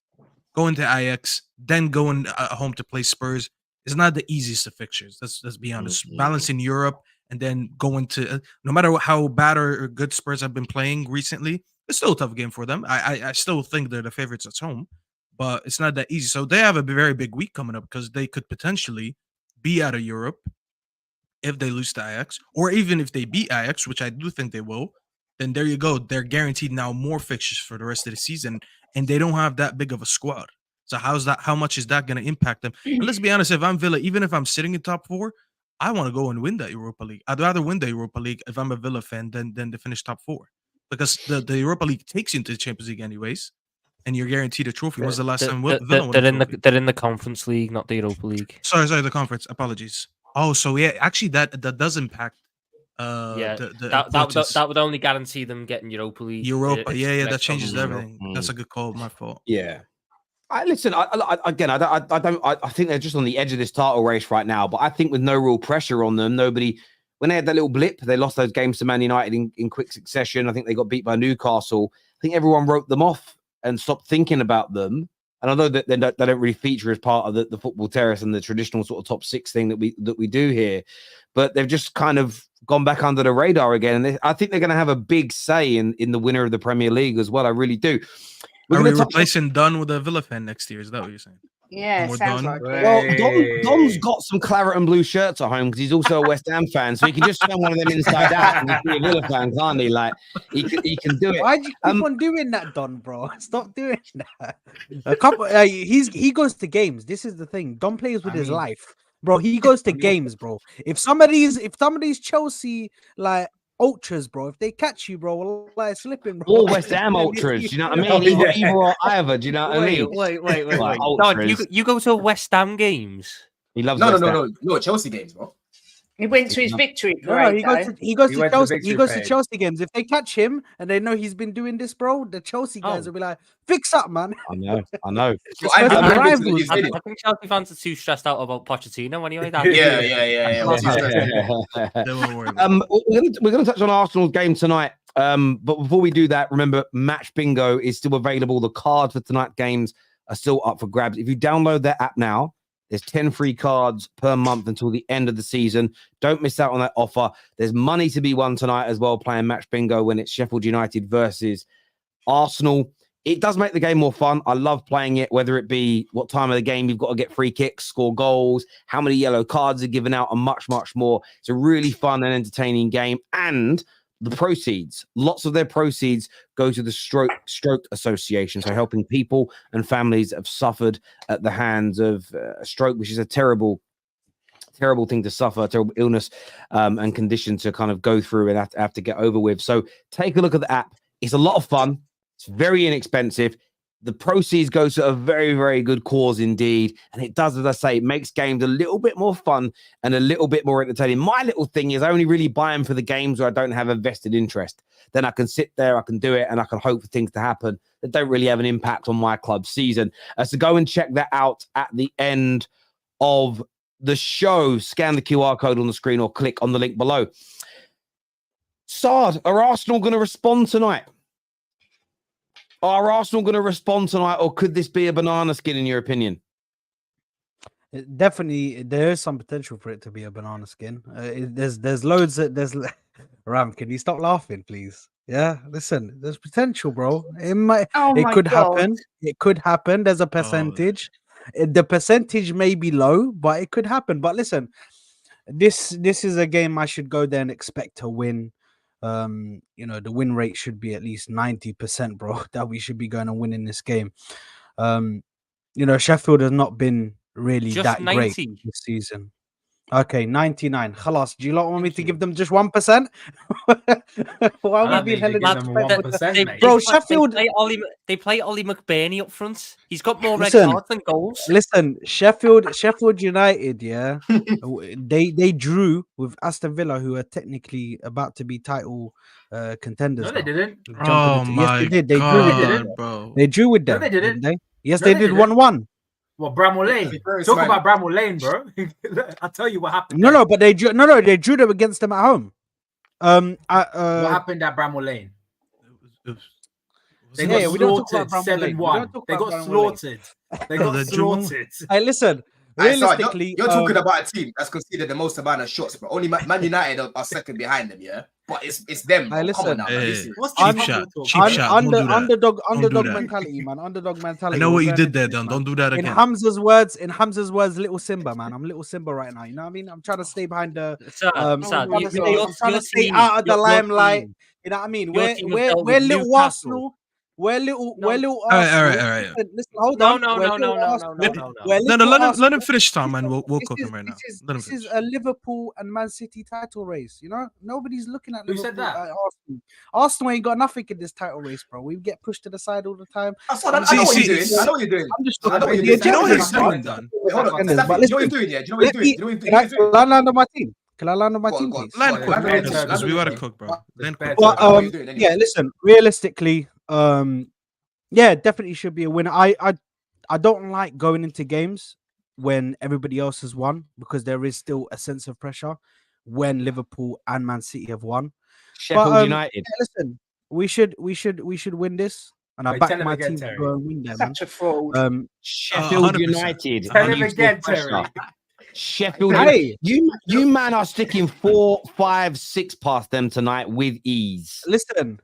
going to Ajax, then going home to play Spurs is not the easiest of fixtures. Let's be honest. Balancing Europe and then going to no matter how bad or good Spurs have been playing recently, it's still a tough game for them. I still think they're the favorites at home, but it's not that easy. So they have a very big week coming up because they could potentially be out of Europe if they lose to Ajax, or even if they beat Ajax, which I do think they will. Then there you go. They're guaranteed now more fixtures for the rest of the season, and they don't have that big of a squad. So how much is that going to impact them? And let's be honest, if I'm Villa, even if I'm sitting in top 4, I want to go and win that Europa League. I'd rather win the Europa League if I'm a Villa fan than to finish top 4. Because the Europa League takes you into the Champions League anyways, and you're guaranteed a trophy. When was the last time Villa won a trophy? They're in the Conference League, not the Europa League. Sorry, the conference. Apologies. Oh, so yeah, actually that does impact. That would only guarantee them getting Europa League. That changes everything. That's a good call. My fault. Yeah. I think they're just on the edge of this title race right now. But I think with no real pressure on them, when they had that little blip, they lost those games to Man United in quick succession. I think they got beat by Newcastle. I think everyone wrote them off and stopped thinking about them. And I know that they don't really feature as part of the football terrace and the traditional sort of top 6 thing that we do here, but they've just kind of gone back under the radar again. And I think they're going to have a big say in the winner of the Premier League as well. I really do. Are we replacing Dunn with a Villa fan next year? Is that what you're saying? Yeah, sounds like it. Well, Dom's got some claret and blue shirts at home because he's also a West Ham fan, so he can just turn one of them inside out and he's a Villa fan, can't he? Like he can do it. Why'd you keep on doing that, Don, bro? Stop doing that. He goes to games. This is the thing. Don plays with his life, bro. He goes to games, bro. If somebody's Chelsea like ultras, bro, if they catch you, bro, like slipping, bro. Or West Ham ultras, do you know what I mean? Either or either, do you know what I mean? Wait. Don, you go to West Ham games? He loves No, Chelsea games, bro. He went to his victory parade. He goes to Chelsea. Chelsea games. If they catch him and they know he's been doing this, bro, the Chelsea guys will be like, "Fix up, man." I know. I think Chelsea fans are too stressed out about Pochettino anyway. Yeah. We're going to touch on Arsenal's game tonight. But before we do that, remember, Match Bingo is still available. The cards for tonight's games are still up for grabs. If you download that app now, there's 10 free cards per month until the end of the season. Don't miss out on that offer. There's money to be won tonight as well, playing Match Bingo when it's Sheffield United versus Arsenal. It does make the game more fun. I love playing it, whether it be what time of the game you've got to get free kicks, score goals, how many yellow cards are given out, and much, much more. It's a really fun and entertaining game. And the proceeds, lots of their proceeds go to the stroke association, so helping people and families that have suffered at the hands of a stroke, which is a terrible thing to suffer, a terrible illness and condition to kind of go through and have to get over with. So take a look at the app. It's a lot of fun. It's very inexpensive. The proceeds go to a very, very good cause indeed. And it does, as I say, it makes games a little bit more fun and a little bit more entertaining. My little thing is I only really buy them for the games where I don't have a vested interest. Then I can sit there, I can do it, and I can hope for things to happen that don't really have an impact on my club's season. So go and check that out at the end of the show. Scan the QR code on the screen or click on the link below. Sard, are Arsenal going to respond tonight? Are Arsenal going to respond tonight, or could this be a banana skin in your opinion? Definitely, there is some potential for it to be a banana skin. There's loads. Ram, can you stop laughing, please? Yeah, listen, there's potential, bro. It could happen. It could happen. There's a percentage. The percentage may be low, but it could happen. But listen, this is a game I should go there and expect to win. The win rate should be at least 90%, bro. That we should be going and winning this game. Sheffield has not been really Just that 90. great this season. Okay, 99. Khalas, do you not want me to give them just 1%? Why are we being hella disrespectful? Bro, Sheffield. They play Ollie McBurney up front. He's got more red Listen, cards than goals. Listen, Sheffield United, yeah, they drew with Aston Villa, who are technically about to be title contenders. No, they didn't. Oh Yes, my they did. They God, bro. They drew with them. No, they didn't. They? Yes, No, they they did didn't. 1-1. Well, Bramwell Lane. Talk about Bramwell Lane, bro. I'll tell you what happened. No, but they drew them against them at home. What happened at Bramwell Lane? They got we don't talk about slaughtered Bramwell Lane. 7-1. They got slaughtered. They got slaughtered. Hey, listen. Realistically, you're talking about a team that's conceded the most amount of shots, but only Man United are second behind them, yeah. But it's them. Bro. Hey, Come on listen. now, What's Cheap shot. Underdog Don't do that. mentality, man. Underdog mentality. I know what We're you going did there, into Don. this, Don't do that man. again. In Hamza's words, little Simba, man. I'm little Simba right now. You know what I mean? I'm trying to stay behind the. I'm trying to stay out of the limelight. You know what I mean? We're little Arsenal. We're little Arsenal. All right. Listen, hold on. No. Let him finish, Tom, man. We'll cook him right now. This is a Liverpool and Man City title race. You know, nobody's looking at Who Liverpool. said that? Arsenal. Arsenal ain't got nothing in this title race, bro. We get pushed to the side all the time. I know what you're doing. I know what you're doing. I'm just I know what you're doing. Do you know what he's doing, Don? Wait, hold on. Staffy, But you know what you're listen, doing, yeah? Do you know what you're doing? You know what you're doing? Can I land on my team? Can I land on my team, Go on. please? Land Go cook, on. bro. Because we gotta cook, bro. Land cook. Well, What are you doing anyway? yeah, listen, realistically, yeah, definitely should be a winner. I don't like going into games when everybody else has won, because there is still a sense of pressure when Liverpool and Man City have won. Sheffield United. Yeah, listen, we should win this, and I Wait, back tell him my again, team Terry. to go and win them. Such a fraud. Sheffield 100%. United. Tell him use again, the pressure. Terry. Sheffield Hey. United. You man are sticking 4, 5, 6 past them tonight with ease. Listen.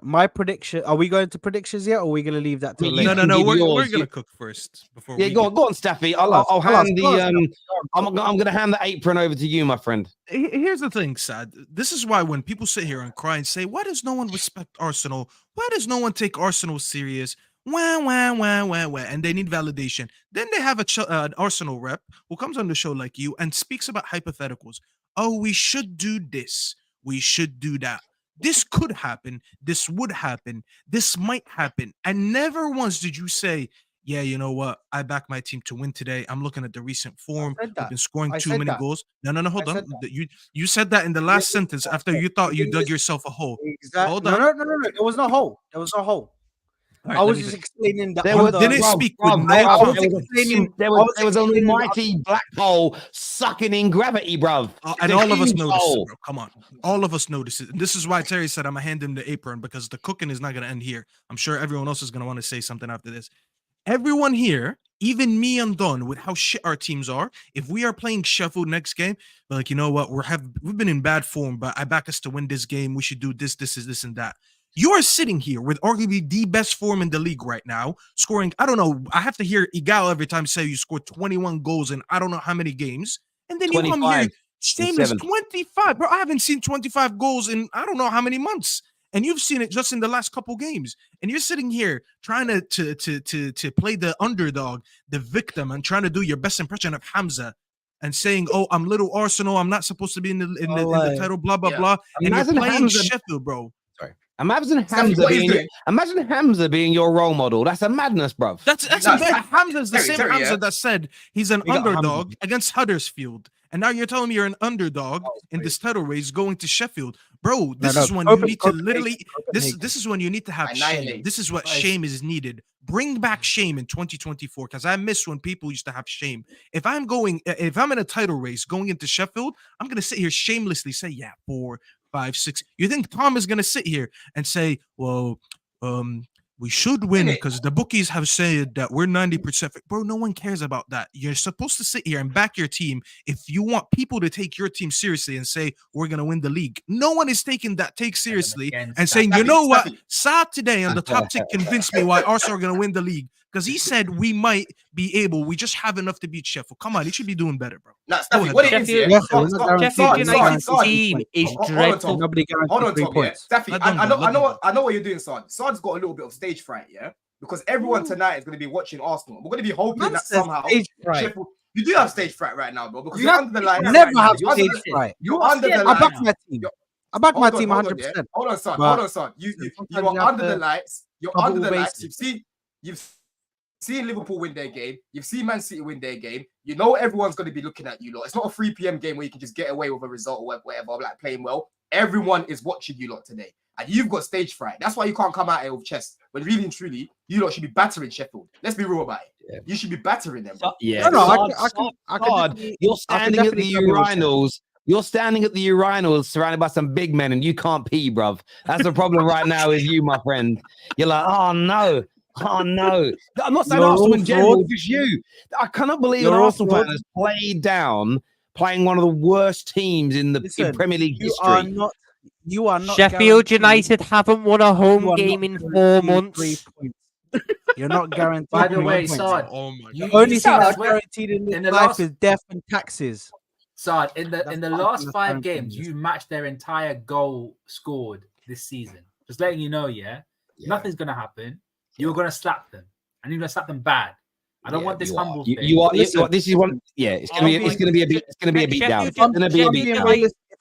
My prediction. Are we going to predictions yet, or are we going to leave that to You later? can No. give We're yours. gonna cook first before. Yeah, we go on, Staffy. I'll hand the I'm going to hand the apron over to you, my friend. Here's the thing, Sad. This is why when people sit here and cry and say, "Why does no one respect Arsenal? Why does no one take Arsenal serious?" Wah, and they need validation. Then they have an Arsenal rep who comes on the show like you and speaks about hypotheticals. Oh, we should do this. We should do that. This could happen. This would happen. This might happen. And never once did you say, yeah, you know what? I back my team to win today. I'm looking at the recent form. We've been scoring too many goals. No, hold on. You said that in the last sentence after you thought you dug yourself a hole. Exactly. Hold on. No. There was no hole. Right, I was just explaining that. Didn't speak with no confidence. There was a mighty black hole sucking in gravity, bruv. And all of us know this, bro. Come on. All of us know this. This is why Terry said I'm going to hand him the apron, because the cooking is not going to end here. I'm sure everyone else is going to want to say something after this. Everyone here, even me and Don, with how shit our teams are, if we are playing Sheffield next game, we're like, you know what? We've been in bad form, but I back us to win this game. We should do this, and that. You are sitting here with arguably the best form in the league right now, scoring, I don't know, I have to hear Igal every time say you scored 21 goals in I don't know how many games. And then 25. Shameless 7th. 25, bro. I haven't seen 25 goals in I don't know how many months, and you've seen it just in the last couple games. And you're sitting here trying to play the underdog, the victim, and trying to do your best impression of Hamza, and saying, "Oh, I'm little Arsenal. I'm not supposed to be in the title." Blah blah blah. And you're Imagine playing Hamza- Sheffield, bro. Sorry. Imagine Exactly what he's doing. Imagine Hamza being your role model. That's a madness, bro. That's Hamza's the same Terry, Hamza yeah. that said he's an We got underdog Hamza. against Huddersfield, and now you're telling me you're an underdog in this title race going to Sheffield, bro. This is when you need to literally. This is when you need to have shame. Annihilate. This is what shame is needed. Bring back shame in 2024, because I miss when people used to have shame. If I'm in a title race going into Sheffield, I'm gonna sit here shamelessly say, yeah, 4, 5, 6. You think Tom is gonna sit here and say, well, we should win because the bookies have said that we're 90%. Bro, no one cares about that. You're supposed to sit here and back your team if you want people to take your team seriously and say we're gonna win the league. No one is taking that take seriously and saying, you know what, Saad today on the top tick convinced me why Arsenal are gonna win the league. Because he said we might be able, we just have enough to beat Sheffield. Come on, he should be doing better, bro. Nah, Staffy, what it is, yeah? Sheffield United's team is dreadful. Nobody Hold on, 3 Tom, yeah. points. Staffy, I know what you're doing, Son. Son's got a little bit of stage fright, yeah? Because everyone tonight is going to be watching Arsenal. We're going to be hoping that somehow Sheffield. You do have stage fright right now, bro. Because you're under the line. Never have stage fright. You're under the I line. back my team. I back my team 100%. Hold on, son. You are under the lights. You're under the lights. You've seen Liverpool win their game. You've seen Man City win their game. You know everyone's going to be looking at you lot. It's not a 3 p.m. game where you can just get away with a result or whatever, like playing well. Everyone is watching you lot today. And you've got stage fright. That's why you can't come out here with chest. When really and truly, you lot should be battering Sheffield. Let's be real about it. Yeah. You should be battering them. Bro. Yeah. You're standing at the urinals. You're standing at the urinals surrounded by some big men and you can't pee, bruv. That's the problem right now is you, my friend. You're like, oh no. I'm not saying Arsenal in general, just you. I cannot believe an Arsenal fan has played down playing one of the worst teams in Premier League history. You are not. Sheffield United haven't won a home game in 4 months. You're not guaranteed. By the way, Saad, the only thing that's guaranteed in life is death and taxes. Saad, in the last 5 games, you matched their entire goal scored this season. Just letting you know, nothing's gonna happen. You're gonna slap them, and you're gonna slap them bad. I don't want this humble thing. This is one. Yeah, it's gonna be a beat down. It's gonna be a beat down. If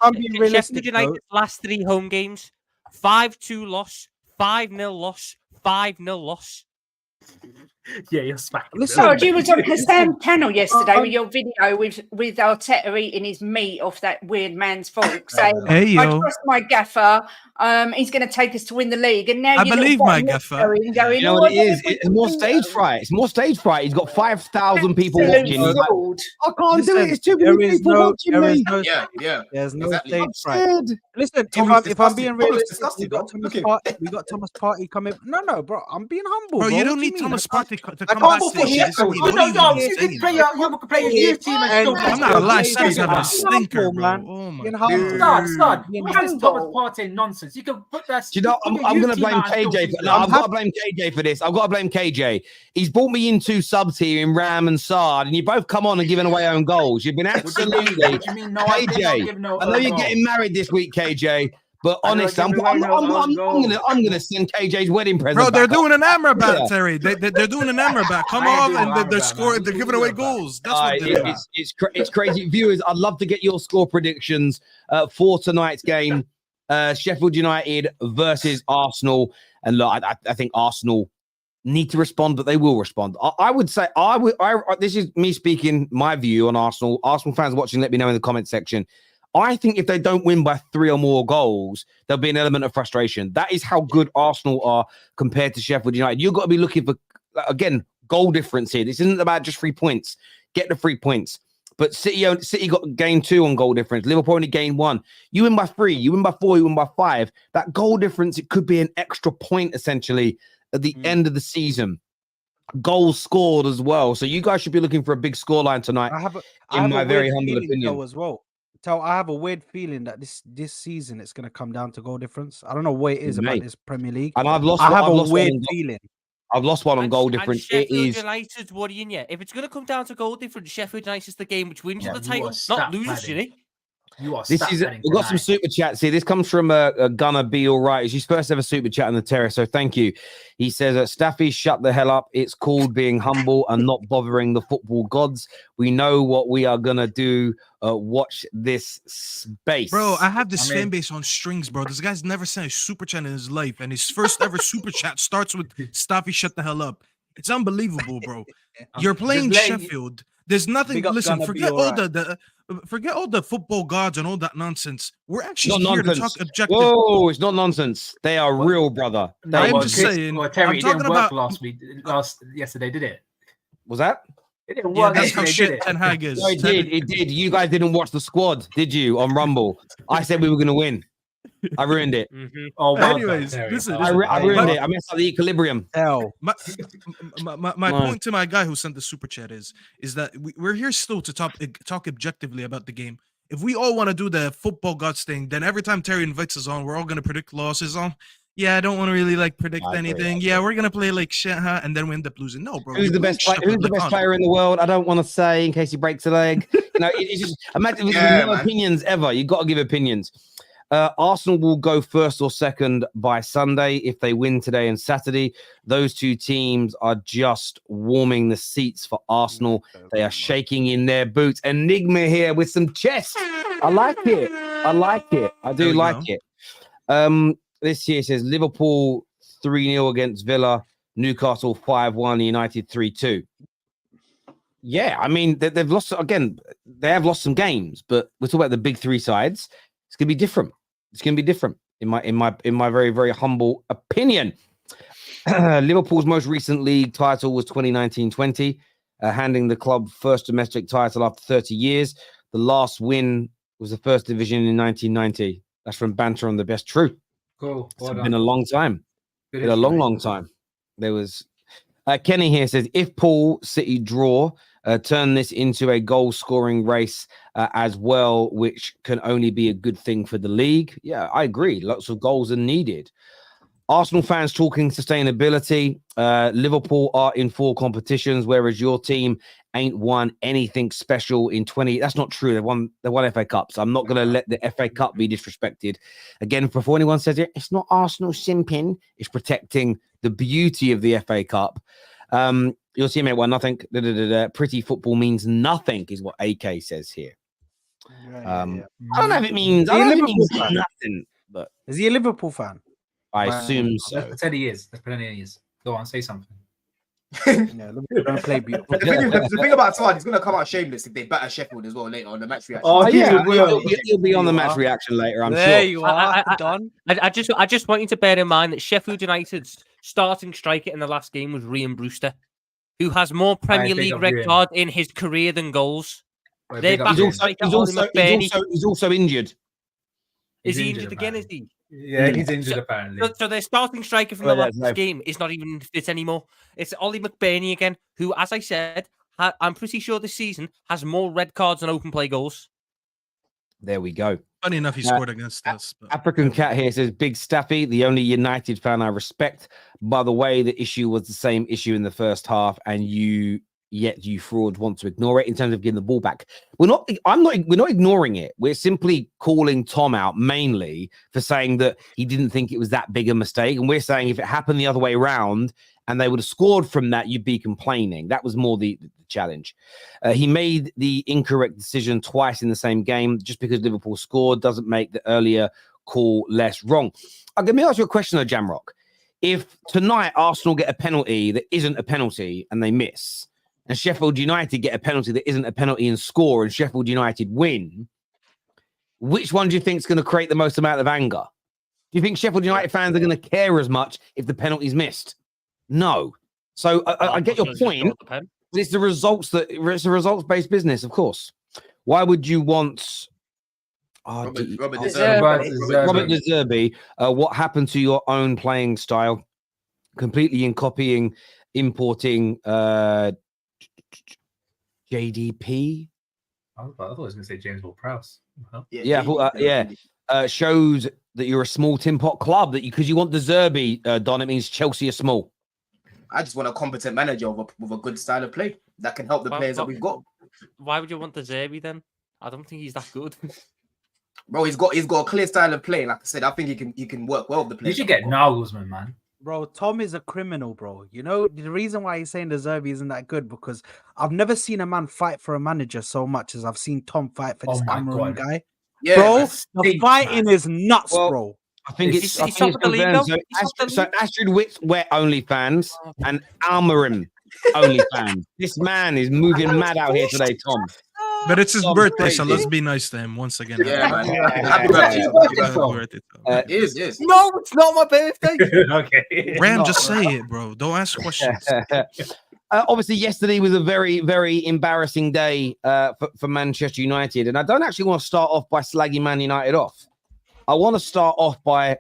I'm being realistic, Sheffield United's last 3 home games: 5-2 loss, 5-0 loss, 5-0 loss. Yeah, you're smacking. So you was on Hassan's channel yesterday with your video with Arteta eating his meat off that weird man's fork, saying, "I trust my gaffer. He's going to take us to win the league." And now I believe my gaffer. You know what it is? It's more stage fright. It's more stage fright. He's got 5,000 people watching. Like, I can't do it. It's too many people watching me. There's no stage fright. Listen, if I'm being realistic, we got Thomas Partey coming. No, bro, I'm being humble. Bro, you don't need Thomas Partey to come back to this. You can play a youth team and still. I'm not a lie. He's having a stinker, man. Oh my god. Start. This Thomas Partey nonsense. You can put that. You know, I'm going to blame KJ. I've got to blame KJ for this. I've got to blame KJ. He's brought me in 2 subs here in Ram and Sard, and you both come on and giving away own goals. You've been absolutely KJ. I know you're getting married this week, KJ. But honestly, I'm gonna send KJ's wedding present. Bro, they're doing an Amrabat, Terry. They're doing an Amrabat. Come on, and they're scoring. They're giving away goals. That's what they're doing. It's crazy, viewers. I'd love to get your score predictions for tonight's game, Sheffield United versus Arsenal. And look, I think Arsenal need to respond, but they will respond. I would say this is me speaking my view on Arsenal. Arsenal fans watching, let me know in the comment section. I think if they don't win by 3 or more goals, there'll be an element of frustration. That is how good Arsenal are compared to Sheffield United. You've got to be looking for, again, goal difference here. This isn't about just 3 points. Get the 3 points. But City got gained 2 on goal difference. Liverpool only gained 1. You win by 3, you win by 4, you win by 5. That goal difference, it could be an extra point, essentially, at the end of the season. Goals scored as well. So you guys should be looking for a big scoreline tonight, in my very humble opinion. As well. I have a weird feeling that this season it's going to come down to goal difference. I don't know what it is about this Premier League. And I have a weird feeling. I've lost one on goal difference. Sheffield United's worrying you. If it's going to come down to goal difference, Sheffield United is the game which wins you the title, not loses, you know. You are We've got some super chats here. This comes from Gunner Be All Right. It's his first ever super chat on the terrace, so thank you. He says, Staffy, shut the hell up. It's called being humble and not bothering the football gods. We know what we are going to do. Watch this space. Bro, I have this fan base on strings, bro. This guy's never sent a super chat in his life, and his first ever super chat starts with Staffy, shut the hell up. It's unbelievable, bro. You're playing Sheffield. There's nothing. Listen, forget all the football gods and all that nonsense. We're actually here to talk objective. Whoa, it's not nonsense. They are real, brother. I'm just saying. Well, Terry, I'm talking about yesterday, did it? Was that? It didn't work. That's how yesterday, shit Ten Hag is. No, it did. You guys didn't watch the squad, did you? On Rumble, I said we were going to win. I ruined it. Oh, well anyways, done, listen. I ruined it. I messed up the equilibrium. My point to my guy who sent the super chat is that we're here still to talk objectively about the game. If we all want to do the football gods thing, then every time Terry invites us on, we're all going to predict losses on. Yeah, I don't want to really predict anything. Yeah, we're gonna play like shit, huh? And then we end up losing. No, bro. Who's the best player in the world? I don't want to say in case he breaks a leg. It's just imagine with no opinions ever. You got to give opinions. Arsenal will go first or second by Sunday if they win today and Saturday. Those two teams are just warming the seats for Arsenal. They are shaking in their boots. Enigma here with some chess. I like it. I do like it. This year says Liverpool 3-0 against Villa, Newcastle 5-1, United 3-2. Yeah, I mean they've lost again. They have lost some games, but we're talking about the big three sides. It's gonna be different. In my very, very humble opinion. Liverpool's most recent league title was 2019-20, handing the club first domestic title after 30 years. The last win was the first division in 1990. That's from Banter on the Best. True. Cool. It's been a long time. Been a long time. There was Kenny here says if Paul City draw, turn this into a goal scoring race as well, which can only be a good thing for the league. Yeah, I agree. Lots of goals are needed. Arsenal fans talking sustainability. Liverpool are in 4 competitions, whereas your team ain't won anything special in 20. That's not true. They won FA Cups. I'm not going to let the FA Cup be disrespected. Again, before anyone says it, it's not Arsenal simping. It's protecting the beauty of the FA Cup. Your team ain't won nothing. Pretty football means nothing, is what AK says here. I don't know if it means. I don't know if it means nothing. But is he a Liverpool fan? I assume so. That's plenty years. Go on, say something. Don't play beautiful. The thing about Todd, he's going to come out shameless if they batter Sheffield as well later on the match reaction. Oh, yeah, he'll be on the match reaction later, I'm sure. There you are, Don. I just want you to bear in mind that Sheffield United's starting striker in the last game was Ryan Brewster, who has more Premier League red cards in his career than goals. He's also injured. Is he injured again? Is he? Yeah, he's injured apparently. So their starting striker from the last game is not even fit anymore. It's Ollie McBurney again, who, as I said, I'm pretty sure this season has more red cards than open play goals. There we go. Funny enough, he scored against us. But... African Cat here says, Big Staffy, the only United fan I respect. By the way, the issue was the same issue in the first half, and yet you frauds want to ignore it in terms of getting the ball back. We're not ignoring it. We're simply calling Tom out mainly for saying that he didn't think it was that big a mistake. And we're saying if it happened the other way around and they would have scored from that, you'd be complaining. That was more the challenge. He made the incorrect decision twice in the same game. Just because Liverpool scored doesn't make the earlier call less wrong. Let me ask you a question though, Jamrock. If tonight Arsenal get a penalty that isn't a penalty and they miss, and Sheffield United get a penalty that isn't a penalty and score, and Sheffield United win, which one do you think is going to create the most amount of anger? Do you think Sheffield United fans are going to care as much if the penalty's missed? No. So I get your point. But it's the results-based business, of course. Why would you want Robert De Zerbi? What happened to your own playing style? Completely in copying, importing JDP. I thought I was going to say James Ward-Prowse. Shows that you're a small tin pot club because you want the Zerbi, Don. It means Chelsea are small. I just want a competent manager with a good style of play that can help the players that we've got. Why would you want the Zerbi then? I don't think he's that good. Bro, he's got a clear style of play. Like I said, I think he can work well with the players. You should get Nagelsmann, man. Bro, Tom is a criminal, bro. You know, the reason why he's saying the Zerbi isn't that good because I've never seen a man fight for a manager so much as I've seen Tom fight for this Cameroon guy. Yeah, bro, the fighting is nuts, bro. I think it's confirmed. So Astrid Witt's wet OnlyFans and Almarim OnlyFans. This man is moving mad out here today, Tom. But it's his Tom's birthday, so crazy. let's be nice to him once again. Yeah, man. Happy birthday, It is. No, it's not my birthday. Okay. Ram, just say it, bro. Don't ask questions. Obviously, yesterday was a very, very embarrassing day for Manchester United. And I don't actually want to start off by slagging Man United off. I want to start off by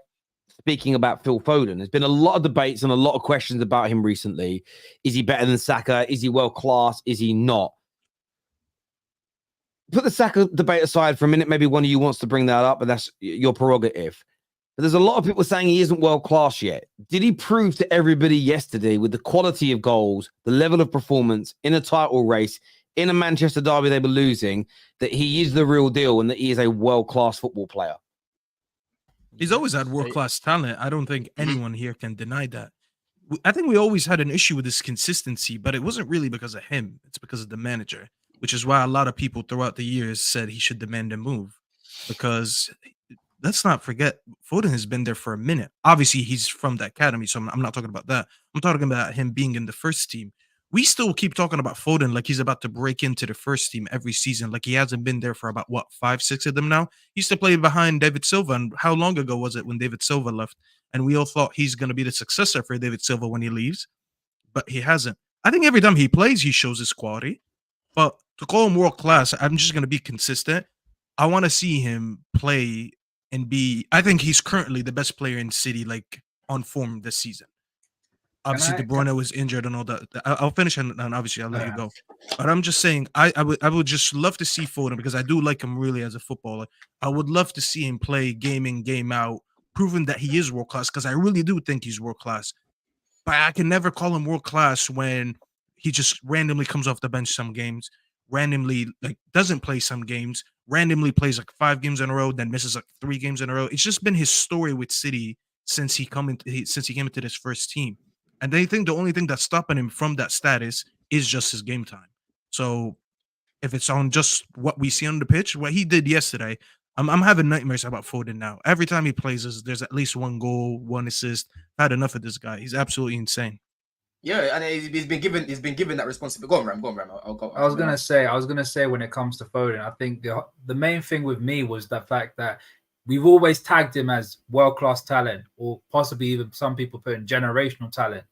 speaking about Phil Foden. There's been a lot of debates and a lot of questions about him recently. Is he better than Saka? Is he world class? Is he not? Put the Saka debate aside for a minute. Maybe one of you wants to bring that up, but that's your prerogative. But there's a lot of people saying he isn't world class yet. Did he prove to everybody yesterday with the quality of goals, the level of performance in a title race, in a Manchester derby they were losing, that he is the real deal and that he is a world class football player? He's always had world-class talent. I don't think anyone here can deny that. I think we always had an issue with his consistency, but it wasn't really because of him. It's because of the manager, which is why a lot of people throughout the years said he should demand a move. Because let's not forget, Foden has been there for a minute. Obviously, he's from the academy, so I'm not talking about that. I'm talking about him being in the first team. We still keep talking about Foden like he's about to break into the first team every season. Like he hasn't been there for about, 5, 6 of them now? He used to play behind David Silva. And how long ago was it when David Silva left? And we all thought he's going to be the successor for David Silva when he leaves. But he hasn't. I think every time he plays, he shows his quality. But to call him world class, I'm just going to be consistent. I want to see him play and be. I think he's currently the best player in City, like on form this season. Obviously, De Bruyne was injured and all that. I'll finish and obviously I'll let you go. But I'm just saying, I would just love to see Foden because I do like him really as a footballer. I would love to see him play game in, game out, proving that he is world class because I really do think he's world class. But I can never call him world class when he just randomly comes off the bench some games, randomly like doesn't play some games, randomly plays like 5 games in a row, then misses like 3 games in a row. It's just been his story with City since he came into this first team. And they think the only thing that's stopping him from that status is just his game time. So if it's on just what we see on the pitch, what he did yesterday, I'm having nightmares about Foden now. Every time he plays, there's at least 1 goal, 1 assist. I had enough of this guy. He's absolutely insane. Yeah, and he's been given that responsibility. Go on, Ram. I'll go. I was gonna say when it comes to Foden, I think the main thing with me was the fact that we've always tagged him as world-class talent, or possibly even some people put in generational talent.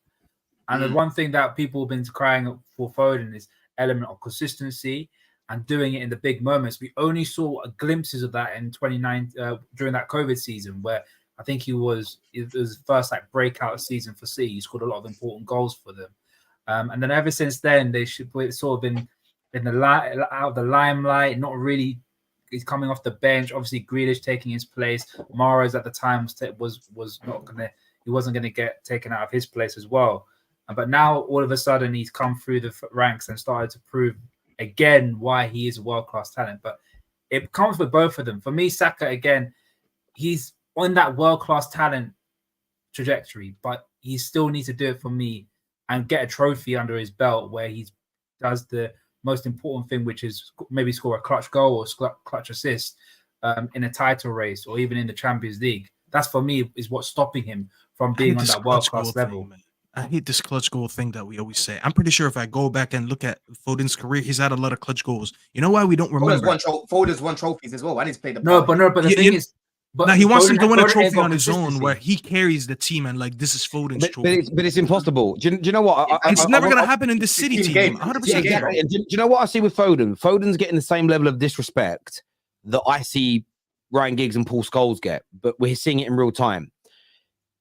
And the one thing that people have been crying for Foden is element of consistency and doing it in the big moments. We only saw glimpses of that in 2019 during that COVID season, where I think it was his first like breakout season for City. He scored a lot of important goals for them, and then ever since then they should sort of been in the out of the limelight. Not really. He's coming off the bench. Obviously, Grealish taking his place. Mahrez at the time was not gonna. He wasn't gonna get taken out of his place as well. But now all of a sudden he's come through the ranks and started to prove again why he is a world-class talent. But it comes with both of them. For me, Saka, again, he's on that world-class talent trajectory, but he still needs to do it for me and get a trophy under his belt where he does the most important thing, which is maybe score a clutch goal or clutch assist in a title race or even in the Champions League. That's for me is what's stopping him from being on that world-class level. I hate this clutch goal thing that we always say. I'm pretty sure if I go back and look at Foden's career, he's had a lot of clutch goals. You know why we don't remember? Foden's won trophies as well. I need to play the but the thing is, now he wants him to win a trophy on his own, where he carries the team and like this is Foden's trophy. But it's impossible. Do you know what? It's never going to happen in the City team. 100%. Exactly. Do you know what I see with Foden? Foden's getting the same level of disrespect that I see Ryan Giggs and Paul Scholes get, but we're seeing it in real time.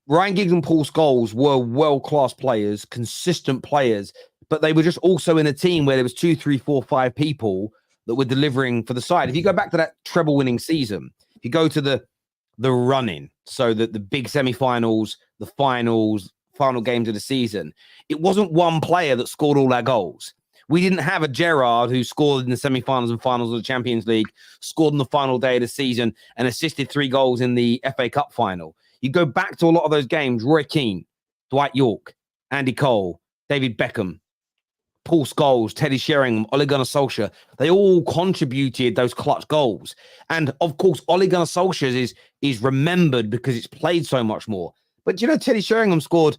Ryan Giggs and Paul Scholes were world-class players, consistent players, but they were just also in a team where there was 2, 3, 4, 5 people that were delivering for the side. If you go back to that treble-winning season, if you go to the running, so that the big semi-finals, the finals, final games of the season, it wasn't one player that scored all our goals. We didn't have a Gerrard who scored in the semi-finals and finals of the Champions League, scored on the final day of the season, and assisted 3 goals in the FA Cup final. You go back to a lot of those games, Roy Keane, Dwight York, Andy Cole, David Beckham, Paul Scholes, Teddy Sheringham, Ole Gunnar Solskjaer, they all contributed those clutch goals. And of course, Ole Gunnar Solskjaer is remembered because it's played so much more. But you know, Teddy Sheringham scored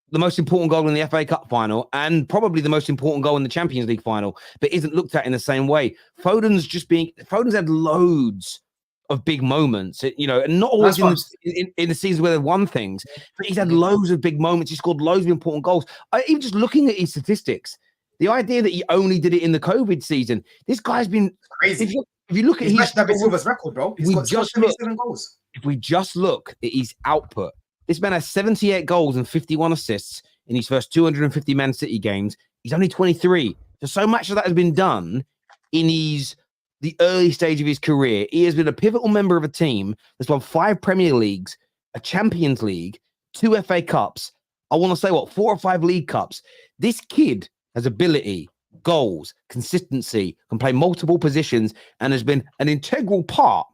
the most important goal in the FA Cup final and probably the most important goal in the Champions League final, but isn't looked at in the same way. Foden's had loads of big moments, you know, and not always in the seasons where they've won things, but he's had loads of big moments. He scored loads of important goals. Even just looking at his statistics, the idea that he only did it in the COVID season, this guy's been crazy. If you look at his David Silva's record, bro, he's got 27 goals. If we just look at his output, this man has 78 goals and 51 assists in his first 250 Man City games. He's only 23. So much of that has been done in the early stage of his career. He has been a pivotal member of a team that's won 5 Premier Leagues, a Champions League, 2 FA Cups. I want to say, 4 or 5 League Cups. This kid has ability, goals, consistency, can play multiple positions, and has been an integral part,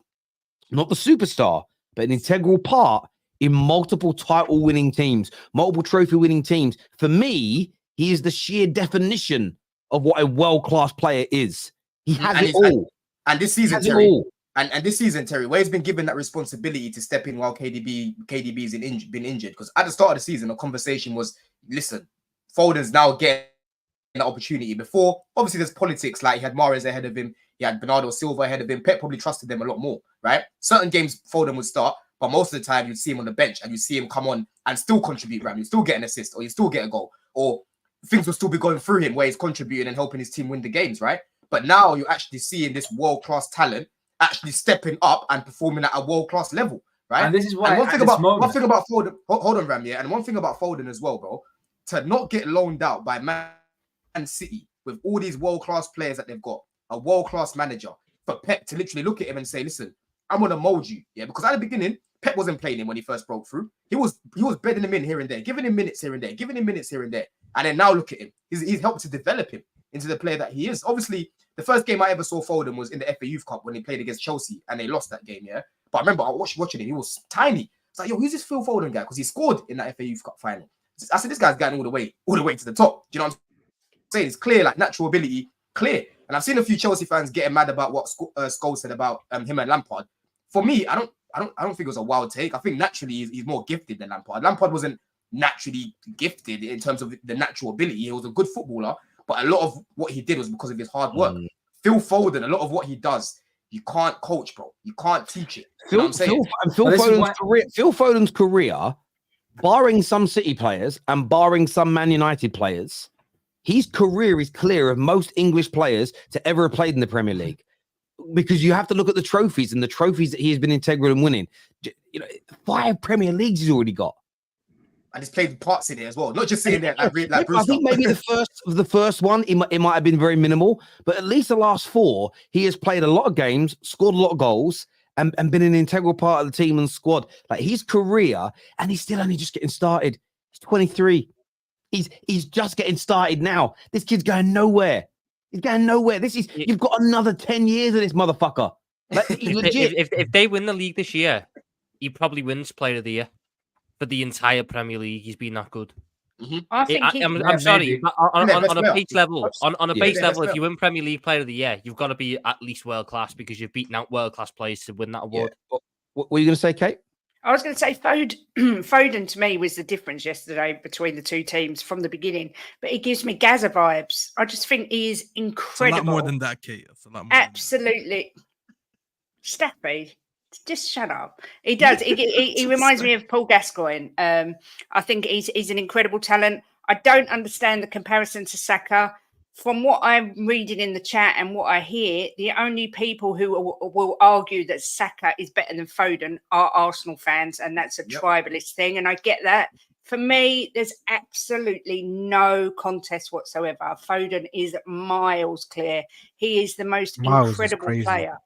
not the superstar, but an integral part in multiple title-winning teams, multiple trophy-winning teams. For me, he is the sheer definition of what a world-class player is. He has it all. And this season, Terry, and this season, Terry, where he's been given that responsibility to step in while KDB's been injured. Because at the start of the season, the conversation was, listen, Foden's now getting that opportunity. Before, obviously, there's politics. Like, he had Mahrez ahead of him. He had Bernardo Silva ahead of him. Pep probably trusted them a lot more, right? Certain games, Foden would start, but most of the time, you'd see him on the bench and you'd see him come on and still contribute, right? You'd still get an assist or you still get a goal. Or things will still be going through him where he's contributing and helping his team win the games, right? But now you're actually seeing this world-class talent actually stepping up and performing at a world-class level, right? And this is why one thing about Foden, hold on, Ram, yeah. And one thing about Foden as well, bro, to not get loaned out by Man City with all these world-class players that they've got, a world-class manager, for Pep to literally look at him and say, listen, I'm going to mold you, yeah? Because at the beginning, Pep wasn't playing him when he first broke through. He was bedding him in here and there, giving him minutes here and there, giving him minutes here and there. And then now look at him. He's helped to develop him into the player that he is. Obviously, the first game I ever saw Foden was in the FA Youth Cup when he played against Chelsea and they lost that game, yeah? But I remember I was watching him. He was tiny. It's like, yo, who's this Phil Foden guy? Because he scored in that FA Youth Cup final. I said, this guy's getting all the way to the top. Do you know what I'm saying? It's clear, like natural ability, clear. And I've seen a few Chelsea fans getting mad about what Scholes said about him and Lampard. For me, I don't think it was a wild take. I think naturally he's more gifted than Lampard. Lampard wasn't naturally gifted in terms of the natural ability. He was a good footballer, but a lot of what he did was because of his hard work. Phil Foden, a lot of what he does, you can't coach, bro. You can't teach it. You know what I'm saying? Phil Foden's career, barring some City players and barring some Man United players, his career is clear of most English players to ever have played in the Premier League. Because you have to look at the trophies and the trophies that he has been integral in winning. You know, 5 Premier Leagues he's already got. And he's played parts in it as well, not just sitting there like Bruce. I think maybe the first one, it might have been very minimal, but at least the last 4, he has played a lot of games, scored a lot of goals, and been an integral part of the team and squad. Like his career, and he's still only just getting started. He's 23. He's just getting started now. This kid's going nowhere. He's going nowhere. You've got another 10 years of this motherfucker. Like, legit. If they win the league this year, he probably wins Player of the Year for the entire Premier League. He's been that good. I think I'm sorry, but on a base level, if you win Premier League Player of the Year, you've got to be at least world class because you've beaten out world class players to win that award. Yeah. What were you going to say, Kate? I was going to say Foden to me was the difference yesterday between the two teams from the beginning, but he gives me Gaza vibes. I just think he is incredible. It's a lot more than that, Kate. It's a lot more. Absolutely. Staffy, just shut up. He does. He reminds me of Paul Gascoigne. I think he's an incredible talent. I don't understand the comparison to Saka. From what I'm reading in the chat and what I hear, the only people who will argue that Saka is better than Foden are Arsenal fans, and that's a tribalist thing, and I get that. For me, there's absolutely no contest whatsoever. Foden is miles clear. He is the most incredible player.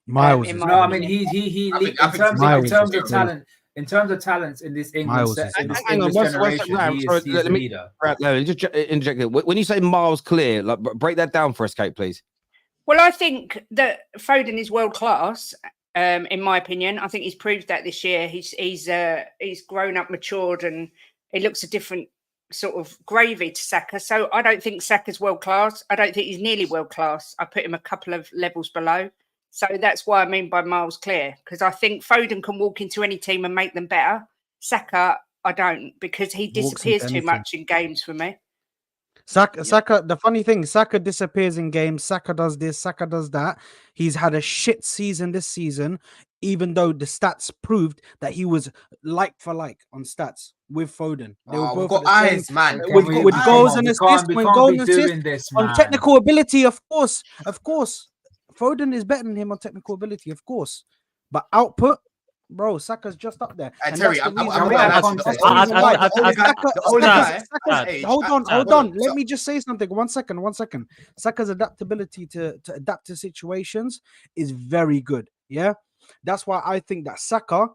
Miles. No, I mean he in terms of talent. in terms of talents in this England, Miles set, is in this Hang on, English one second, generation, Ram, he's sorry, the let me- leader. Right, no, just interject it. When you say Miles clear, like break that down for us, Kate, please. Well, I think that Foden is world class. In my opinion, I think he's proved that this year. He's grown up, matured, and he looks a different sort of gravy to Saka. So I don't think Saka's world class. I don't think he's nearly world class. I put him a couple of levels below. So that's what I mean by miles clear, because I think Foden can walk into any team and make them better. Saka, I don't, because he disappears too much in games for me. Saka, the funny thing, Saka disappears in games. Saka does this, Saka does that. He's had a shit season this season, even though the stats proved that he was like for like on stats with Foden. They were both got the same, eyes, man. with goals and We assists. can't When be goal and doing assists this, on man. technical ability, of course. Foden is better than him on technical ability, of course. But output, bro, Saka's just up there. And And Terry, that's the I'm reason gonna why. add That's to the the reason point. why. The only guy- Saka's- hold on. Let me just say something. One second. Saka's adaptability to adapt to situations is very good. Yeah, that's why I think that Saka,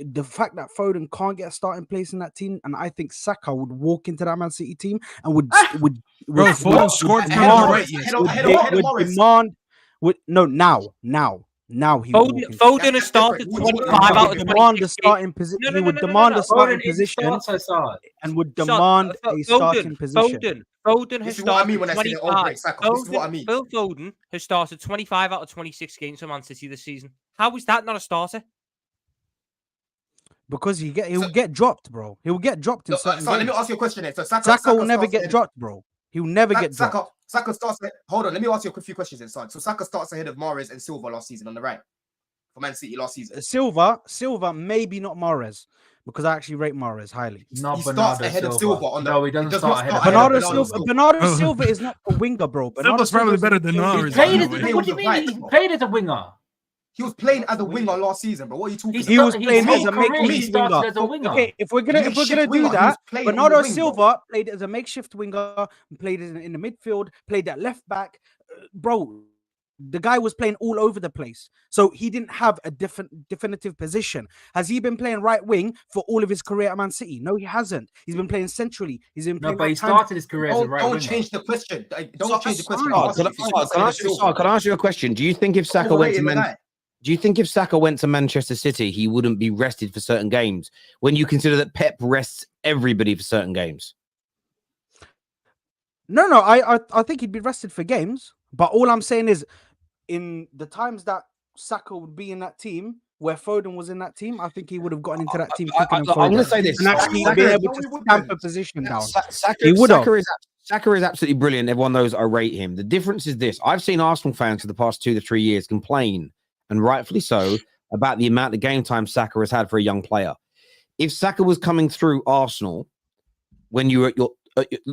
the fact that Foden can't get a starting place in that team, and I think Saka would walk into that Man City team and would Bro, Foden scored from the right. Yes. Now he would walk in. Foden has started 25 out of 26 the starting position. He would demand a starting position and would demand a starting position. Foden has This is what I started mean when I say the 25. overrated Saka. This is what I mean. Phil Foden has started 25 out of 26 games for Man City this season. How is that not a starter? Because he'll get dropped, bro. He'll get dropped in certain So let games. me ask you a question then. So Saka will never get dropped, bro. He'll never get dropped. Saka starts. Hold on, let me ask you a few questions inside. So Saka starts ahead of Mahrez and Silva last season on the right for Man City last season. Silva, maybe not Mahrez, because I actually rate Mahrez highly. He starts ahead of Silva on the. No, he doesn't start ahead of Bernardo Silva is not a winger, bro. Silva's probably better than Mahrez. What do you mean? He played as a winger. He was playing as a winger last season, bro. What are you talking about? He was playing as a makeshift winger. Okay, if we're gonna do that, Bernardo Silva played as a makeshift winger, played in the midfield, played at left back, bro. The guy was playing all over the place, so he didn't have a definitive position. Has he been playing right wing for all of his career at Man City? No, he hasn't. He's been playing centrally. He's been playing. No, but he started his career as a right winger. Don't change the question. Don't change the question. Can I ask you a question? Do you think if Saka went to Do you think if Saka went to Manchester City, he wouldn't be rested for certain games? When you consider that Pep rests everybody for certain games. No, I think he'd be rested for games. But all I'm saying is, in the times that Saka would be in that team, where Foden was in that team, I think he would have gotten into that team quicker than Foden. I'm going to say this. And actually being able to stamp a position down. Saka is absolutely brilliant. Everyone knows I rate him. The difference is this. I've seen Arsenal fans for the past 2 to 3 years complain, and rightfully so, about the amount of game time Saka has had for a young player. If Saka was coming through Arsenal when you were at your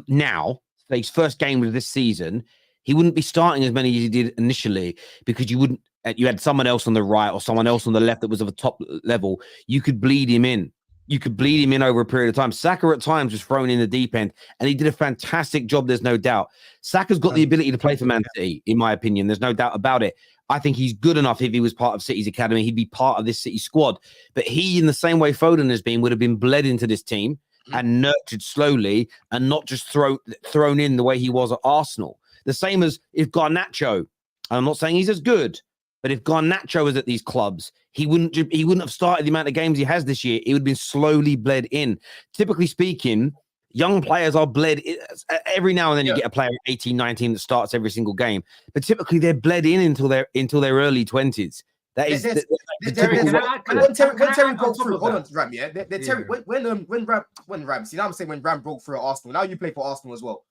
now, his first game was this season, he wouldn't be starting as many as he did initially, because you had someone else on the right or someone else on the left that was of a top level. You could bleed him in. You could bleed him in over a period of time. Saka at times was thrown in the deep end, and he did a fantastic job. There's no doubt. Saka's got the ability to play for Man City, in my opinion. There's no doubt about it. I think he's good enough. If he was part of City's academy, he'd be part of this City squad. But he, in the same way Foden has been, would have been bled into this team and nurtured slowly, and not just thrown in the way he was at Arsenal. The same as if Garnacho, I'm not saying he's as good, but if Garnacho was at these clubs, he wouldn't have started the amount of games he has this year. He would have been slowly bled in. Typically speaking, young players are bled in. Every now and then you get a player 18, 19 that starts every single game, but typically they're bled in until their early 20s. That is when Terry broke through. Hold on, Ram. Yeah, Terry. When Ram. See, now I'm saying when Ram broke through at Arsenal. Now you play for Arsenal as well.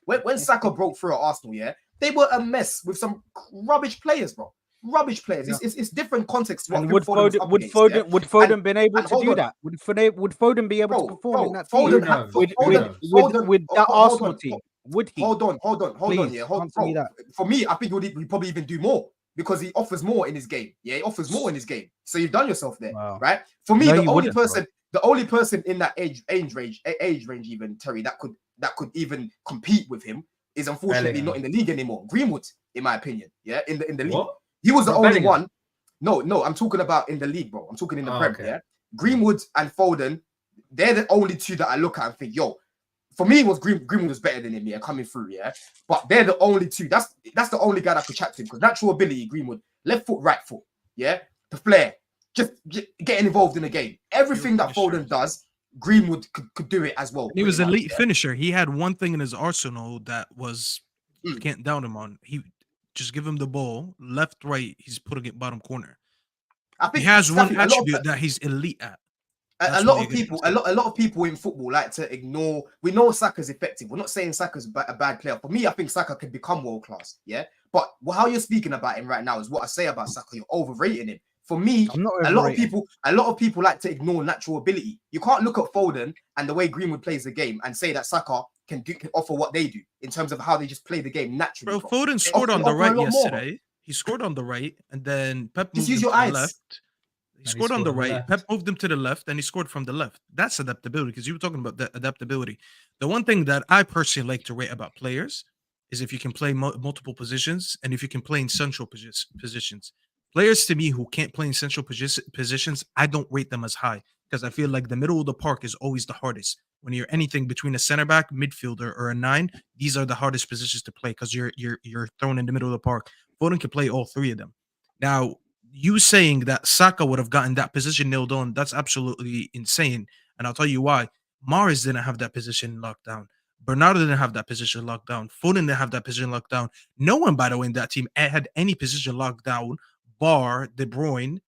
When Saka broke through at Arsenal, yeah, they were a mess with some rubbish players, bro. Rubbish players. It's different context. And would Foden been able to do that? Would Foden be able to perform in that team with that Arsenal team? Would he? Hold on. Yeah, for me, I think he'd probably even do more, because he offers more in his game. Yeah, he offers more in his game. So you've done yourself there, right? For me, the only person in that age range even, Terry, that could even compete with him is unfortunately not in the league anymore. Greenwood, in my opinion, yeah, in the league. What? He was the only one. No, I'm talking about in the league, bro. I'm talking in the Prem, yeah. Greenwood and Foden, they're the only two that I look at and think, yo, for me, it was Greenwood was better than him, yeah, coming through, yeah. But they're the only two. That's the only guy that could chat to him because natural ability, Greenwood, left foot, right foot, yeah. The flair, just getting involved in the game. Everything that Foden does, Greenwood could do it as well. He was elite finisher. He had one thing in his arsenal that was you can't doubt him on. He just give him the ball, left, right. He's putting it bottom corner. I think he has one attribute that he's elite at. A lot of people in football like to ignore. We know Saka's effective. We're not saying Saka's a bad player. For me, I think Saka can become world class. Yeah, but how you're speaking about him right now is what I say about Saka. You're overrating him. For me, a lot of people like to ignore natural ability. You can't look at Foden and the way Greenwood plays the game and say that Saka can offer what they do in terms of how they just play the game naturally. Bro, Foden scored on the right yesterday. He scored on the right, and then Pep moved him to the left. He scored on the right. Pep moved him to the left, and he scored from the left. That's adaptability, because you were talking about that adaptability. The one thing that I personally like to rate about players is if you can play multiple positions and if you can play in central positions. Players to me who can't play in central positions, I don't rate them as high because I feel like the middle of the park is always the hardest. When you're anything between a center back, midfielder, or a 9, these are the hardest positions to play because you're thrown in the middle of the park. Foden can play all 3 of them. Now, you saying that Saka would have gotten that position nailed on, that's absolutely insane. And I'll tell you why. Mahrez didn't have that position locked down. Bernardo didn't have that position locked down. Foden didn't have that position locked down. No one, by the way, in that team had any position locked down, bar De Bruyne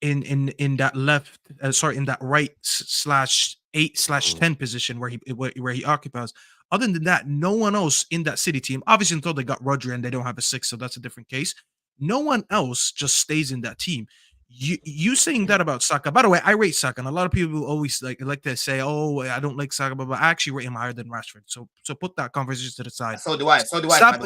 in that left, in that right /8/10 position where he occupies. Other than that, no one else in that City team, obviously until they got Rodri and they don't have a 6, so that's a different case. No one else just stays in that team. You saying that about Saka? By the way, I rate Saka, and a lot of people always like to say, "Oh, I don't like Saka," but I actually rate him higher than Rashford. So put that conversation to the side. So do I. Stop,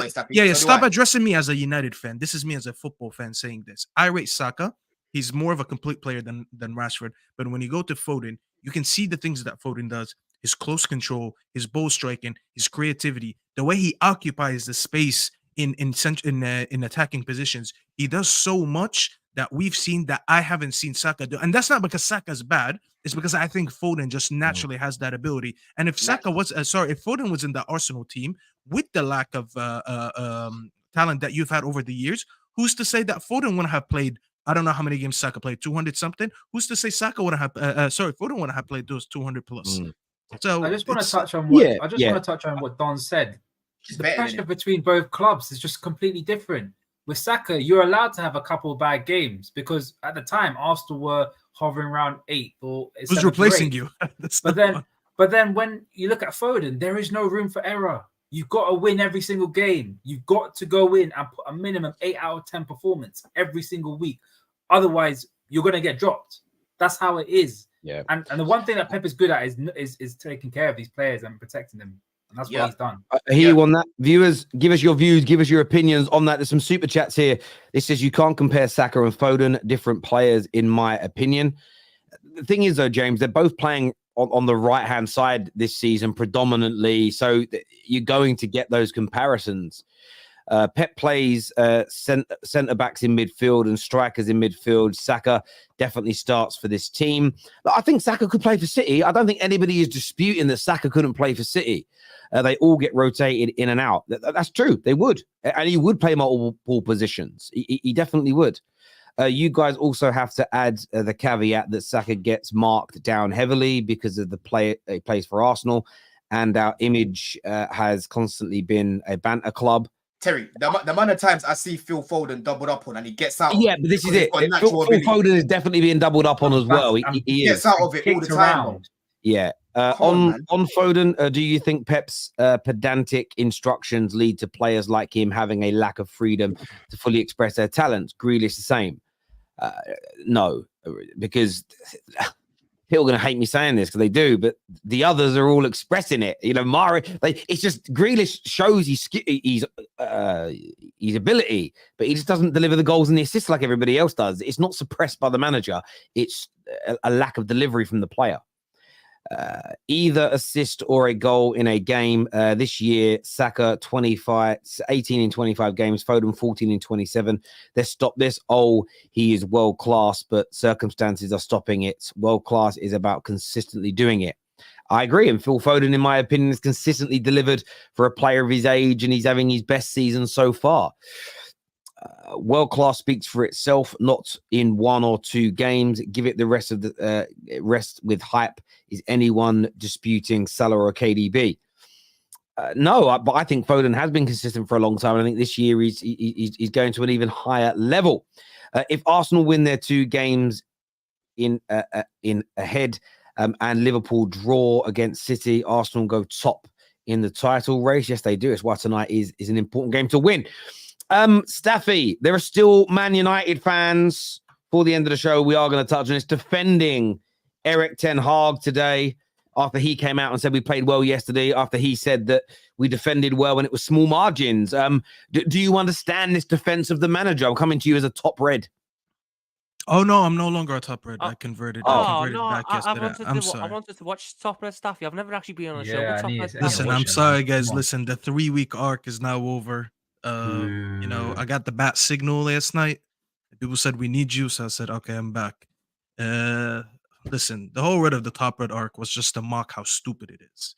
stop addressing me as a United fan. This is me as a football fan saying this. I rate Saka. He's more of a complete player than Rashford. But when you go to Foden, you can see the things that Foden does: his close control, his ball striking, his creativity, the way he occupies the space in attacking positions. He does so much that we've seen that I haven't seen Saka do. And that's not because Saka's bad. It's because I think Foden just naturally has that ability. And if Saka was, if Foden was in the Arsenal team with the lack of talent that you've had over the years, who's to say that Foden wouldn't have played? I don't know how many games Saka played, 200 something. Who's to say Saka wouldn't have? Foden wouldn't have played those 200 plus. So I just want to touch on what want to touch on what Don said. The pressure between both clubs is just completely different. With Saka, you're allowed to have a couple of bad games because at the time Arsenal were hovering around 8th or who's replacing you. but then when you look at Foden, there is no room for error. You've got to win every single game. You've got to go in and put a minimum 8 out of 10 performance every single week. Otherwise, you're going to get dropped. That's how it is. Yeah. And the one thing that Pep is good at is taking care of these players and protecting them. And that's what he's done. I hear you on that. Viewers, give us your views, give us your opinions on that. There's some super chats here. This says you can't compare Saka and Foden, different players, in my opinion. The thing is, though, James, they're both playing on the right-hand side this season predominantly, so you're going to get those comparisons. Pep plays centre-backs in midfield and strikers in midfield. Saka definitely starts for this team. But I think Saka could play for City. I don't think anybody is disputing that Saka couldn't play for City. They all get rotated in and out. That's true. They would. And he would play multiple positions. He definitely would. You guys also have to add the caveat that Saka gets marked down heavily because of the play he plays for Arsenal. And our image has constantly been a banter club. Terry, the amount of times I see Phil Foden doubled up on and he gets out. Yeah, but this is it. Phil Foden is definitely being doubled up on as well. He gets out of it all the time. Yeah. On Foden, do you think Pep's pedantic instructions lead to players like him having a lack of freedom to fully express their talents? Grealish the same. No, because people are going to hate me saying this because they do, but the others are all expressing it. You know, it's just Grealish shows his ability, but he just doesn't deliver the goals and the assists like everybody else does. It's not suppressed by the manager. It's a lack of delivery from the player. Either assist or a goal in a game. This year, Saka 18 in 25 games, Foden 14 in 27. Let's stop this. Oh, he is world class, but circumstances are stopping it. World class is about consistently doing it. I agree. And Phil Foden, in my opinion, has consistently delivered for a player of his age, and he's having his best season so far. World class speaks for itself, not in 1 or 2 games. Give it the rest of the rest with hype. Is anyone disputing Salah or KDB? No, but I think Foden has been consistent for a long time. And I think this year he's going to an even higher level. If Arsenal win their 2 games in ahead and Liverpool draw against City, Arsenal go top in the title race. Yes, they do. It's why tonight is an important game to win. Staffy, there are still Man United fans for the end of the show. We are going to touch on this, defending Erik ten Hag today after he came out and said we played well yesterday, after he said that we defended well when it was small margins. Do you understand this defense of the manager? I'm coming to you as a top red. Oh no, I'm no longer a top red. I converted. I converted back yesterday. I wanted to watch Top Red Staffy. I've never actually been on a show with Top Red. Listen, I'm sorry, guys. Listen, the 3-week arc is now over. You know, I got the bat signal last night. People said we need you, so I said, okay, I'm back. Listen, the whole red of the top red arc was just to mock how stupid it is.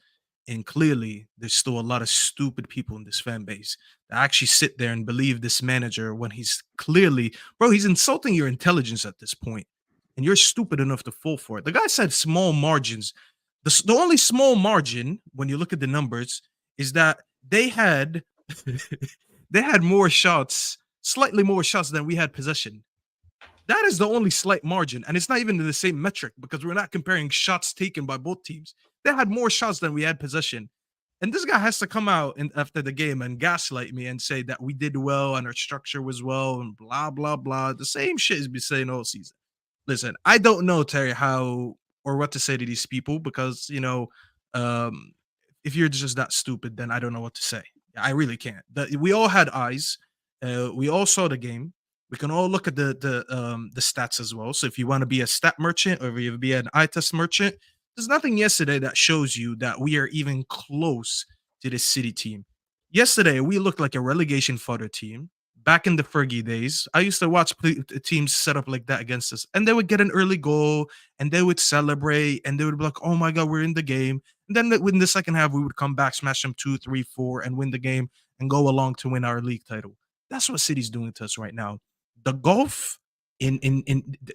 And clearly, there's still a lot of stupid people in this fan base that actually sit there and believe this manager when he's clearly, bro, he's insulting your intelligence at this point, and you're stupid enough to fall for it. The guy said small margins. The only small margin, when you look at the numbers, is that they had they had more shots, slightly more shots than we had possession. That is the only slight margin. And it's not even in the same metric because we're not comparing shots taken by both teams. They had more shots than we had possession. And this guy has to come out after the game and gaslight me and say that we did well and our structure was well and blah, blah, blah. The same shit he's been saying all season. Listen, I don't know, Terry, how or what to say to these people because, you know, if you're just that stupid, then I don't know what to say. I really can't. We all had eyes. We all saw the game. We can all look at the stats as well. So if you want to be a stat merchant or if you be an eye test merchant, there's nothing yesterday that shows you that we are even close to this City team. Yesterday, we looked like a relegation fodder team. Back in the Fergie days, I used to watch teams set up like that against us. And they would get an early goal and they would celebrate and they would be like, oh my God, we're in the game. And then in the second half, we would come back, smash them 2, 3, 4 and win the game and go along to win our league title. That's what City's doing to us right now. The gulf in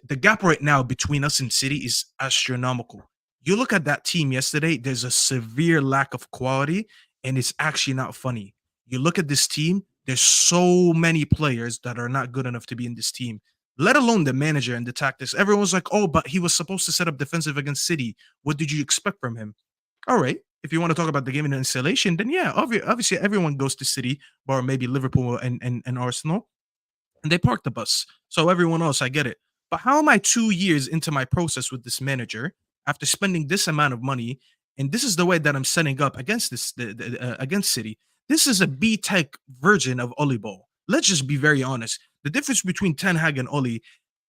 the gap right now between us and City is astronomical. You look at that team yesterday, there's a severe lack of quality, and it's actually not funny. You look at this team, there's so many players that are not good enough to be in this team, let alone the manager and the tactics. Everyone's like, oh, but he was supposed to set up defensive against City. What did you expect from him? All right. If you want to talk about the game in isolation, then yeah, obviously everyone goes to City, or maybe Liverpool and Arsenal. And they park the bus. So everyone else, I get it. But how am I 2 years into my process with this manager after spending this amount of money? And this is the way that I'm setting up against this against City. This is a B-Tech version of Oli Ball. Let's just be very honest. The difference between Ten Hag and Oli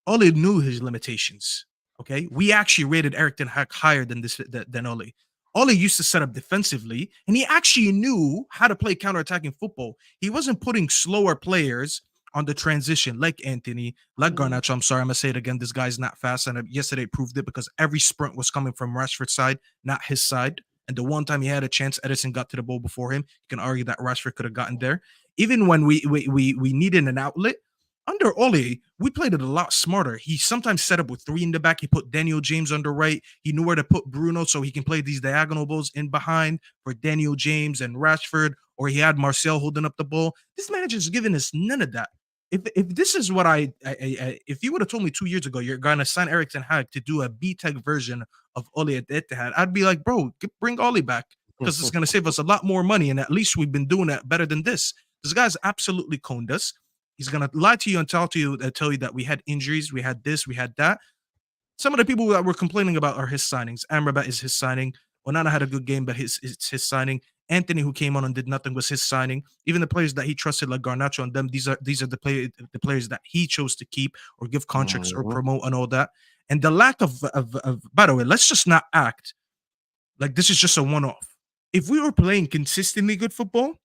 knew his limitations. Okay, we actually rated Erik ten Hag higher than Oli. Oli used to set up defensively, and he actually knew how to play counterattacking football. He wasn't putting slower players on the transition like Anthony, like Garnacho. I'm sorry, I'm going to say it again. This guy's not fast. And yesterday proved it because every sprint was coming from Rashford's side, not his side. And the one time he had a chance, Edison got to the ball before him. You can argue that Rashford could have gotten there. Even when we needed an outlet, under Ole, we played it a lot smarter. He sometimes set up with 3 in the back. He put Daniel James on the right. He knew where to put Bruno so he can play these diagonal balls in behind for Daniel James and Rashford, or he had Martial holding up the ball. This manager's giving us none of that. If this is what if you would have told me 2 years ago you're going to sign Erik ten Hag to do a B-Tech version of Ole at Etihad, I'd be like, bro, bring Ole back because it's going to save us a lot more money, and at least we've been doing it better than this. This guy's absolutely coned us. He's going to lie to you and tell you that we had injuries, we had this, we had that. Some of the people that we're complaining about are his signings. Amrabat is his signing. Onana had a good game, but it's his signing. Anthony, who came on and did nothing, was his signing. Even the players that he trusted, like Garnacho and them, these are the players that he chose to keep or give contracts or promote and all that. And the lack of by the way, let's just not act Like this is just a one-off. If we were playing consistently good football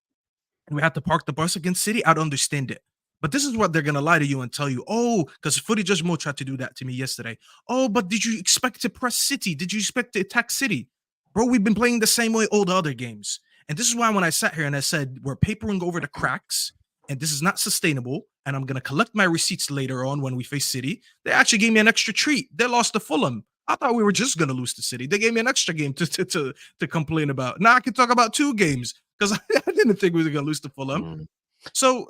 and we had to park the bus against City, I'd understand it. But this is what they're gonna lie to you and tell you. Oh, because Footy Judge Mo tried to do that to me yesterday. Oh, but did you expect to press City? Did you expect to attack City? Bro, we've been playing the same way all the other games. And this is why when I sat here and I said we're papering over the cracks and this is not sustainable, and I'm gonna collect my receipts later on when we face City, they actually gave me an extra treat. They lost to Fulham. I thought we were just gonna lose to City. They gave me an extra game to complain about. Now I can talk about 2 games because I didn't think we were gonna lose to Fulham. So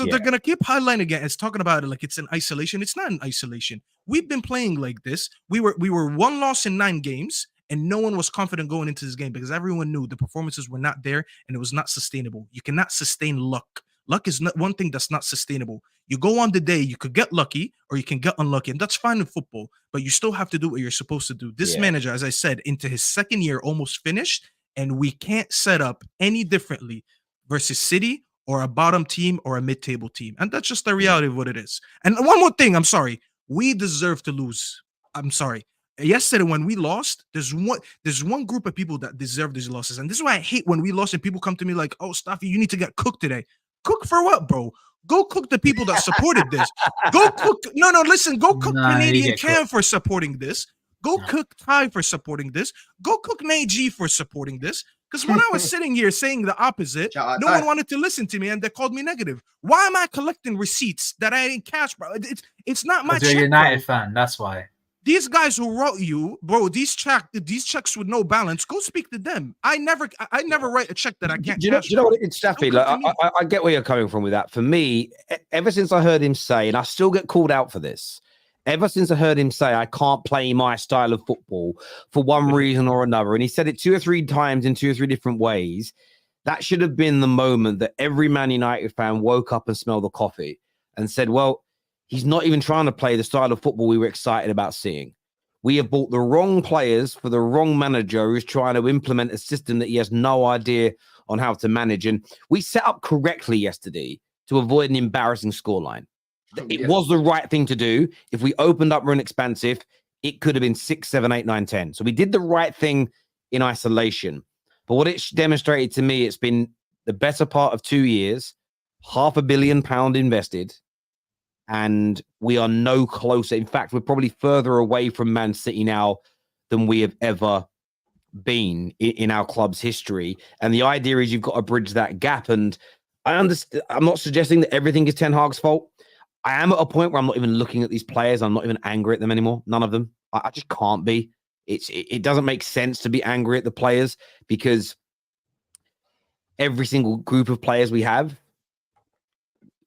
they're gonna keep highlighting again. It's talking about it like it's in isolation. It's not in isolation. We've been playing like this. We were 1 loss in 9 games, and no one was confident going into this game because everyone knew the performances were not there and it was not sustainable. You cannot sustain luck. Luck is not one thing that's not sustainable. You go on the day, you could get lucky or you can get unlucky, and that's fine in football, but you still have to do what you're supposed to do. This manager, as I said, into his 2nd year, almost finished, and we can't set up any differently versus City or a bottom team or a mid-table team. And that's just the reality of what it is. And one more thing, I'm sorry. We deserve to lose. I'm sorry. Yesterday when we lost, there's one group of people that deserve these losses. And this is why I hate when we lost and people come to me like, oh, Staffy, you need to get cooked today. Cook for what, bro? Go cook the people that supported this. Go cook. No, listen. Go cook Canadian Cam for supporting this. Go cook Ty for supporting this. Go cook Nate G for supporting this. Because when I was sitting here saying the opposite, no one wanted to listen to me and they called me negative. Why am I collecting receipts that I didn't cash, bro? It's not my check. You're a United fan. That's why. These guys who wrote you, bro, these checks with no balance, go speak to them. I never write a check that I can't. You know what it's Staffy. Like, I get where you're coming from with that. For me, ever since I heard him say, and I still get called out for this, ever since I heard him say I can't play my style of football for one reason or another, and he said it 2 or 3 times in 2 or 3 different ways, that should have been the moment that every Man United fan woke up and smelled the coffee and said, well, he's not even trying to play the style of football we were excited about seeing. We have bought the wrong players for the wrong manager who's trying to implement a system that he has no idea on how to manage. And we set up correctly yesterday to avoid an embarrassing scoreline. It was the right thing to do. If we opened up run expansive, it could have been 6, 7, 8, 9, 10. So we did the right thing in isolation. But what it's demonstrated to me, it's been the better part of 2 years, £500 million invested, and we are no closer. In fact, we're probably further away from Man City now than we have ever been in our club's history. And the idea is you've got to bridge that gap. And I understand. I'm not suggesting that everything is Ten Hag's fault. I am at a point where I'm not even looking at these players. I'm not even angry at them anymore. None of them. I just can't be. It doesn't make sense to be angry at the players because every single group of players we have,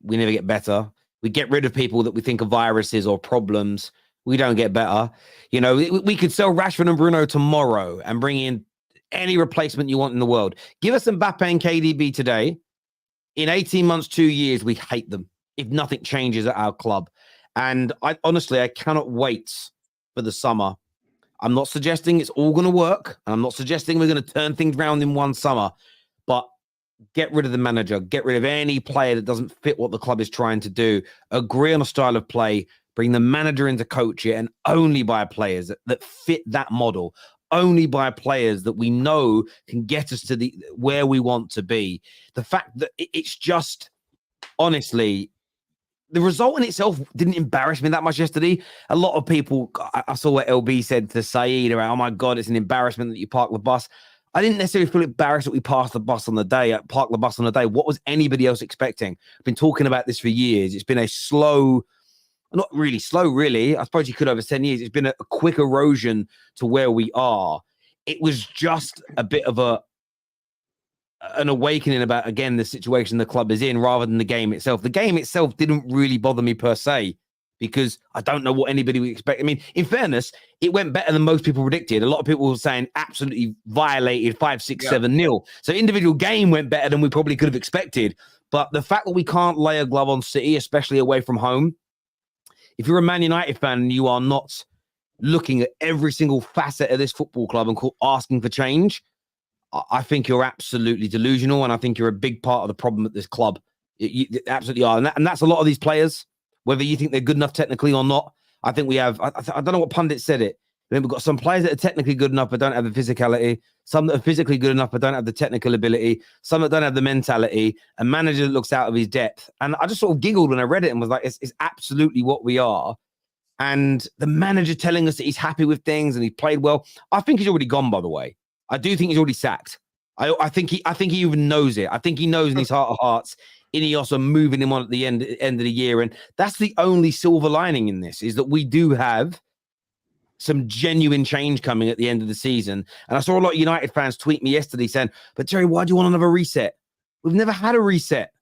we never get better. We get rid of people that we think are viruses or problems. We don't get better. You know, we could sell Rashford and Bruno tomorrow and bring in any replacement you want in the world. Give us Mbappe and KDB today. In 18 months, 2 years, we hate them if nothing changes at our club. And I cannot wait for the summer. I'm not suggesting it's all going to work. And I'm not suggesting we're going to turn things around in one summer. But get rid of the manager. Get rid of any player that doesn't fit what the club is trying to do. Agree on a style of play. Bring the manager in to coach it, and only buy players that fit that model. Only buy players that we know can get us to where we want to be. The fact that it's just, honestly, the result in itself didn't embarrass me that much yesterday. A lot of people, I saw what LB said to Saeed around, oh my God, it's an embarrassment that you parked the bus. I didn't necessarily feel embarrassed that we parked the bus on the day. What was anybody else expecting? I've been talking about this for years. It's been a slow, not really slow, really. I suppose you could over 10 years. It's been a quick erosion to where we are. It was just a bit of an awakening about, again, the situation the club is in rather than the game itself. The game itself didn't really bother me per se, because I don't know what anybody would expect. I mean, in fairness, it went better than most people predicted. A lot of people were saying absolutely violated 5-6-7-0. So individual game went better than we probably could have expected. But the fact that we can't lay a glove on City, especially away from home, if you're a Man United fan and you are not looking at every single facet of this football club and asking for change, I think you're absolutely delusional. And I think you're a big part of the problem at this club. You absolutely are. And that's a lot of these players. Whether you think they're good enough technically or not, I think we have. I don't know what pundit said it. Then we've got some players that are technically good enough but don't have the physicality. Some that are physically good enough but don't have the technical ability. Some that don't have the mentality. A manager that looks out of his depth. And I just sort of giggled when I read it and was like, it's absolutely what we are. And the manager telling us that he's happy with things and he played well. I think he's already gone, by the way. I do think he's already sacked. I think he even knows it. I think he knows in his heart of hearts Ineos are moving him on at the end of the year. And that's the only silver lining in this, is that we do have some genuine change coming at the end of the season. And I saw a lot of United fans tweet me yesterday saying, but Terry, why do you want another reset? We've never had a reset.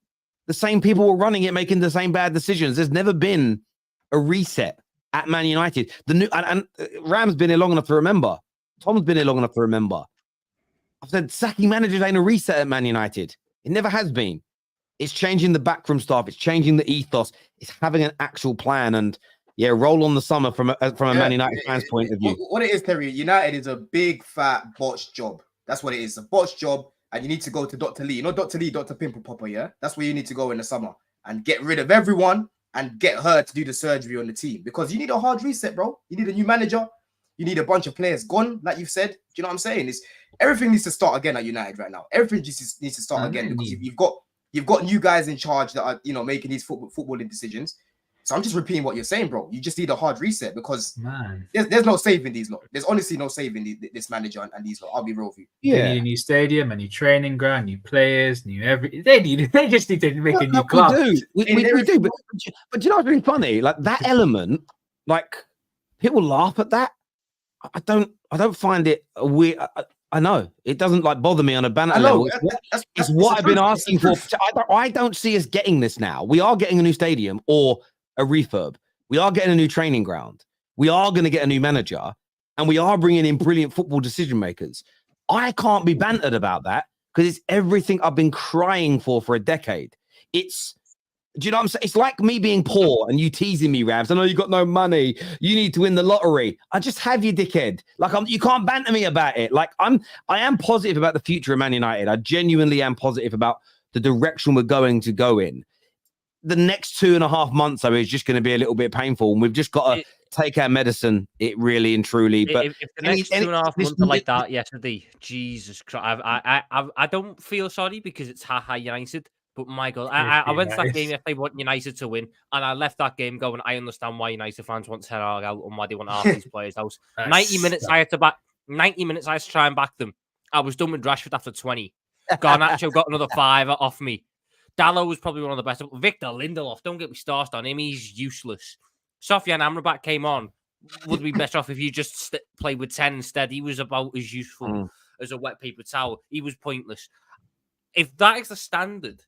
The same people were running it, making the same bad decisions. There's never been a reset at Man United. The new and Ram's been here long enough to remember. Tom's been here long enough to remember. I've said sacking managers ain't a reset at Man United. It never has been. It's changing the backroom staff. It's changing the ethos. It's having an actual plan. And yeah, roll on the summer from a Man United fan's point of view. What it is, Terry, United is a big fat botch job. That's what it is. A botch job. And you need to go to Dr. Lee. You know Dr. Lee, Dr. Pimple Popper, yeah? That's where you need to go in the summer and get rid of everyone and get her to do the surgery on the team, because you need a hard reset, bro. You need a new manager. You need a bunch of players gone, like you've said. Do you know what I'm saying? Everything needs to start again at United right now. Everything just needs to start again, because you've got new guys in charge that are, making these footballing decisions. So I'm just repeating what you're saying, bro. You just need a hard reset, because there's no saving these lot. There's honestly no saving this manager and these lot. I'll be real with you. Yeah. They need a new stadium, a new training ground, new players, new everything. They just need to make a new club. We do. But do you know what's really funny? Like that element, like people laugh at that. I don't find it weird. I know it doesn't like bother me on a banter level. It's what I've been asking for. I don't see us getting this now. We are getting a new stadium or a refurb. We are getting a new training ground. We are going to get a new manager, and we are bringing in brilliant football decision makers. I can't be bantered about that, because it's everything I've been crying for a decade. Do you know what I'm saying? It's like me being poor and you teasing me, Rams. I know you got no money. You need to win the lottery. I just have you, dickhead. Like you can't banter me about it. Like I am positive about the future of Man United. I genuinely am positive about the direction we're going to go in. The next 2.5 months, though, is just going to be a little bit painful, and we've just got to take our medicine. It really and truly. But if the next 2.5 months are like that yesterday, Jesus Christ, I don't feel sorry, because it's United. But my God, I went to that game yesterday, want United to win, and I left that game going, I understand why United fans want Terrag out and why they want half these players out. 90 minutes I had to try and back them. I was done with Rashford after 20. Garnacho got another 5 off me. Dalot was probably one of the best. Victor Lindelof, don't get me started on him. He's useless. Sofian Amrabat came on. Would be better off if you just played with 10 instead. He was about as useful as a wet paper towel. He was pointless. If that is the standard,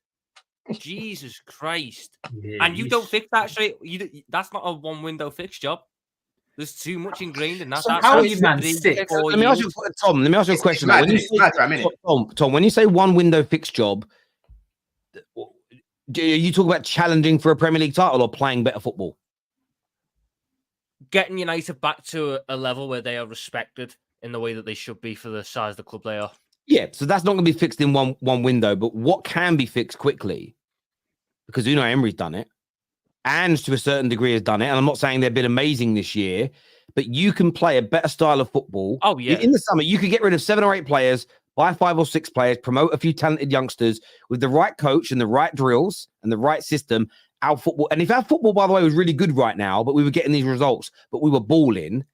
Jesus Christ. And you don't fix that straight. That's not a one-window fix job. There's too much ingrained in that. How are you, man, sick? Let me ask you a question. Tom, when you say one-window fix job, do you talk about challenging for a Premier League title or playing better football? Getting United back to a level where they are respected in the way that they should be for the size of the club they are. Yeah, so that's not going to be fixed in one window, but what can be fixed quickly, because Unai Emery's done it, and to a certain degree has done it, and I'm not saying they've been amazing this year, but you can play a better style of football. Oh, yeah. In the summer, you could get rid of 7 or 8 players, buy 5 or 6 players, promote a few talented youngsters with the right coach and the right drills and the right system. Our football, and if our football, by the way, was really good right now, but we were getting these results, but we were balling,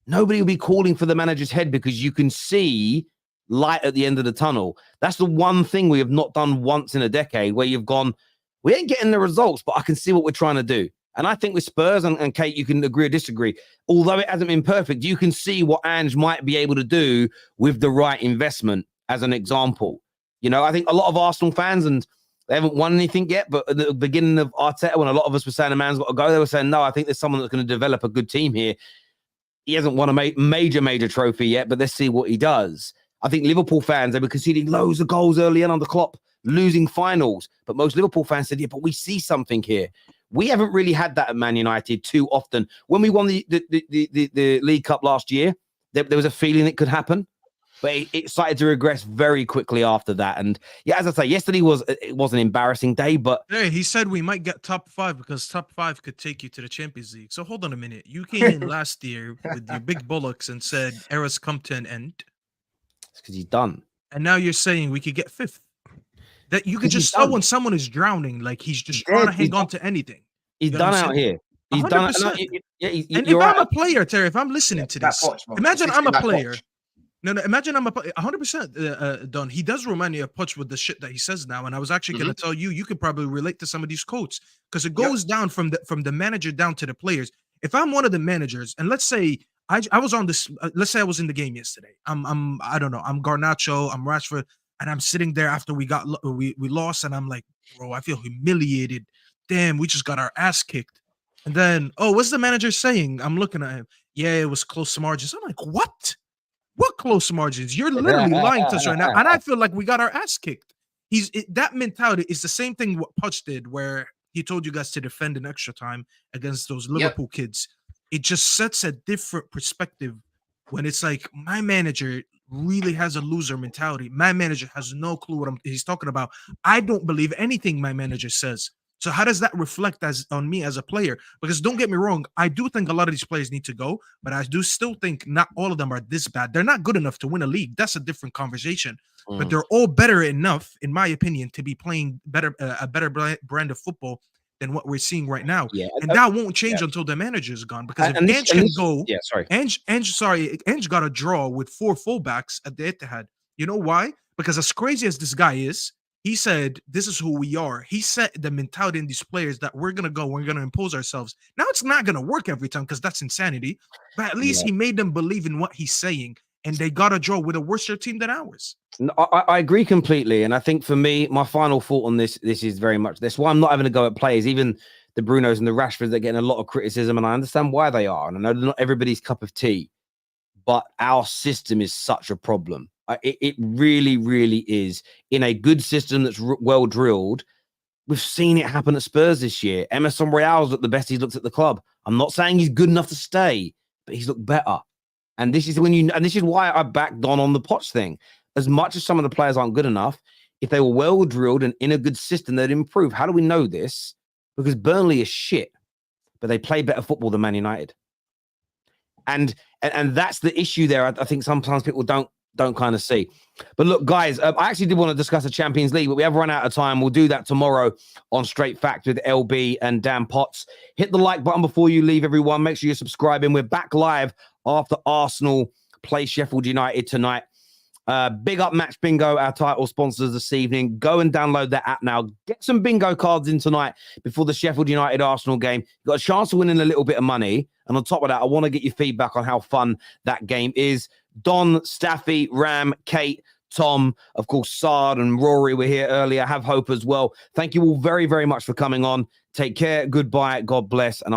nobody would be calling for the manager's head, because you can see light at the end of the tunnel. That's the one thing we have not done once in a decade, where you've gone, we ain't getting the results, but I can see what we're trying to do. And I think with Spurs, and Kate, you can agree or disagree, although it hasn't been perfect, you can see what Ange might be able to do with the right investment, as an example. I think a lot of Arsenal fans, and they haven't won anything yet, but at the beginning of Arteta, when a lot of us were saying a man's got to go, they were saying, no, I think there's someone that's going to develop a good team here. He hasn't won a major trophy yet, but let's see what he does. I think Liverpool fans, they were conceding loads of goals early on under Klopp, losing finals. But most Liverpool fans said, yeah, but we see something here. We haven't really had that at Man United too often. When we won the League Cup last year, there was a feeling it could happen. But it started to regress very quickly after that. And yeah, as I say, yesterday was an embarrassing day, but Hey, he said we might get top 5 because top 5 could take you to the Champions League. So hold on a minute. You came in last year with your big bullocks and said era's come to an end. It's because he's done. And now you're saying we could get 5th. That you could just tell when someone is drowning, like he's just trying to hang on to anything. He's done out here. He's 100%. done. And if I'm a player, Terry, if I'm listening to this, imagine I'm a player. No, imagine I'm 100% done. He does remind me of Poch with the shit that he says now. And I was actually going to tell you, you could probably relate to some of these quotes because it goes down from the manager down to the players. If I'm one of the managers, and let's say I was on this, let's say I was in the game yesterday. I don't know, I'm Garnacho, I'm Rashford, and I'm sitting there after we lost, and I'm like, bro, I feel humiliated. Damn, we just got our ass kicked. And then, what's the manager saying? I'm looking at him. Yeah, it was close margins. I'm like, what? What close margins? You're literally lying to us right now. And I feel like we got our ass kicked. That mentality is the same thing what Poch did, where he told you guys to defend in extra time against those Liverpool kids. It just sets a different perspective when it's like my manager really has a loser mentality. My manager has no clue what he's talking about. I don't believe anything my manager says. So how does that reflect on me as a player? Because don't get me wrong, I do think a lot of these players need to go, but I do still think not all of them are this bad. They're not good enough to win a league. That's a different conversation. But they're all better enough, in my opinion, to be playing a better brand of football than what we're seeing right now. Yeah, and that won't change until the manager is gone. Because if Ange can go, Ange got a draw with 4 fullbacks at the Etihad. You know why? Because as crazy as this guy is, he said, this is who we are. He set the mentality in these players that we're going to impose ourselves. Now, it's not going to work every time because that's insanity. But at least he made them believe in what he's saying. And they got a draw with a worse team than ours. No, I agree completely. And I think for me, my final thought on this is very much this. Why I'm not having a go at players, even the Brunos and the Rashfords, they're getting a lot of criticism. And I understand why they are. And I know not everybody's cup of tea. But our system is such a problem. It really, really is. In a good system that's well drilled, we've seen it happen at Spurs this year. Emerson Royale's looked the best he's looked at the club. I'm not saying he's good enough to stay, but he's looked better. And this is this is why I backed on the Poch thing. As much as some of the players aren't good enough, if they were well drilled and in a good system, they'd improve. How do we know this? Because Burnley is shit, but they play better football than Man United. And that's the issue there. I think sometimes people don't kind of see. But look, guys, I actually did want to discuss the Champions League, but we have run out of time. We'll do that tomorrow on Straight Fact with LB and Dan Potts. Hit the like button before you leave, everyone. Make sure you're subscribing. We're back live after Arsenal play Sheffield United tonight. Big up Match Bingo, our title sponsors this evening. Go and download that app now. Get some bingo cards in tonight before the Sheffield United Arsenal game. You've got a chance of winning a little bit of money. And on top of that, I want to get your feedback on how fun that game is. Don, Staffy, Ram, Kate, Tom, of course, Sard and Rory were here earlier. Have Hope as well. Thank you all very, very much for coming on. Take care. Goodbye. God bless. And I'll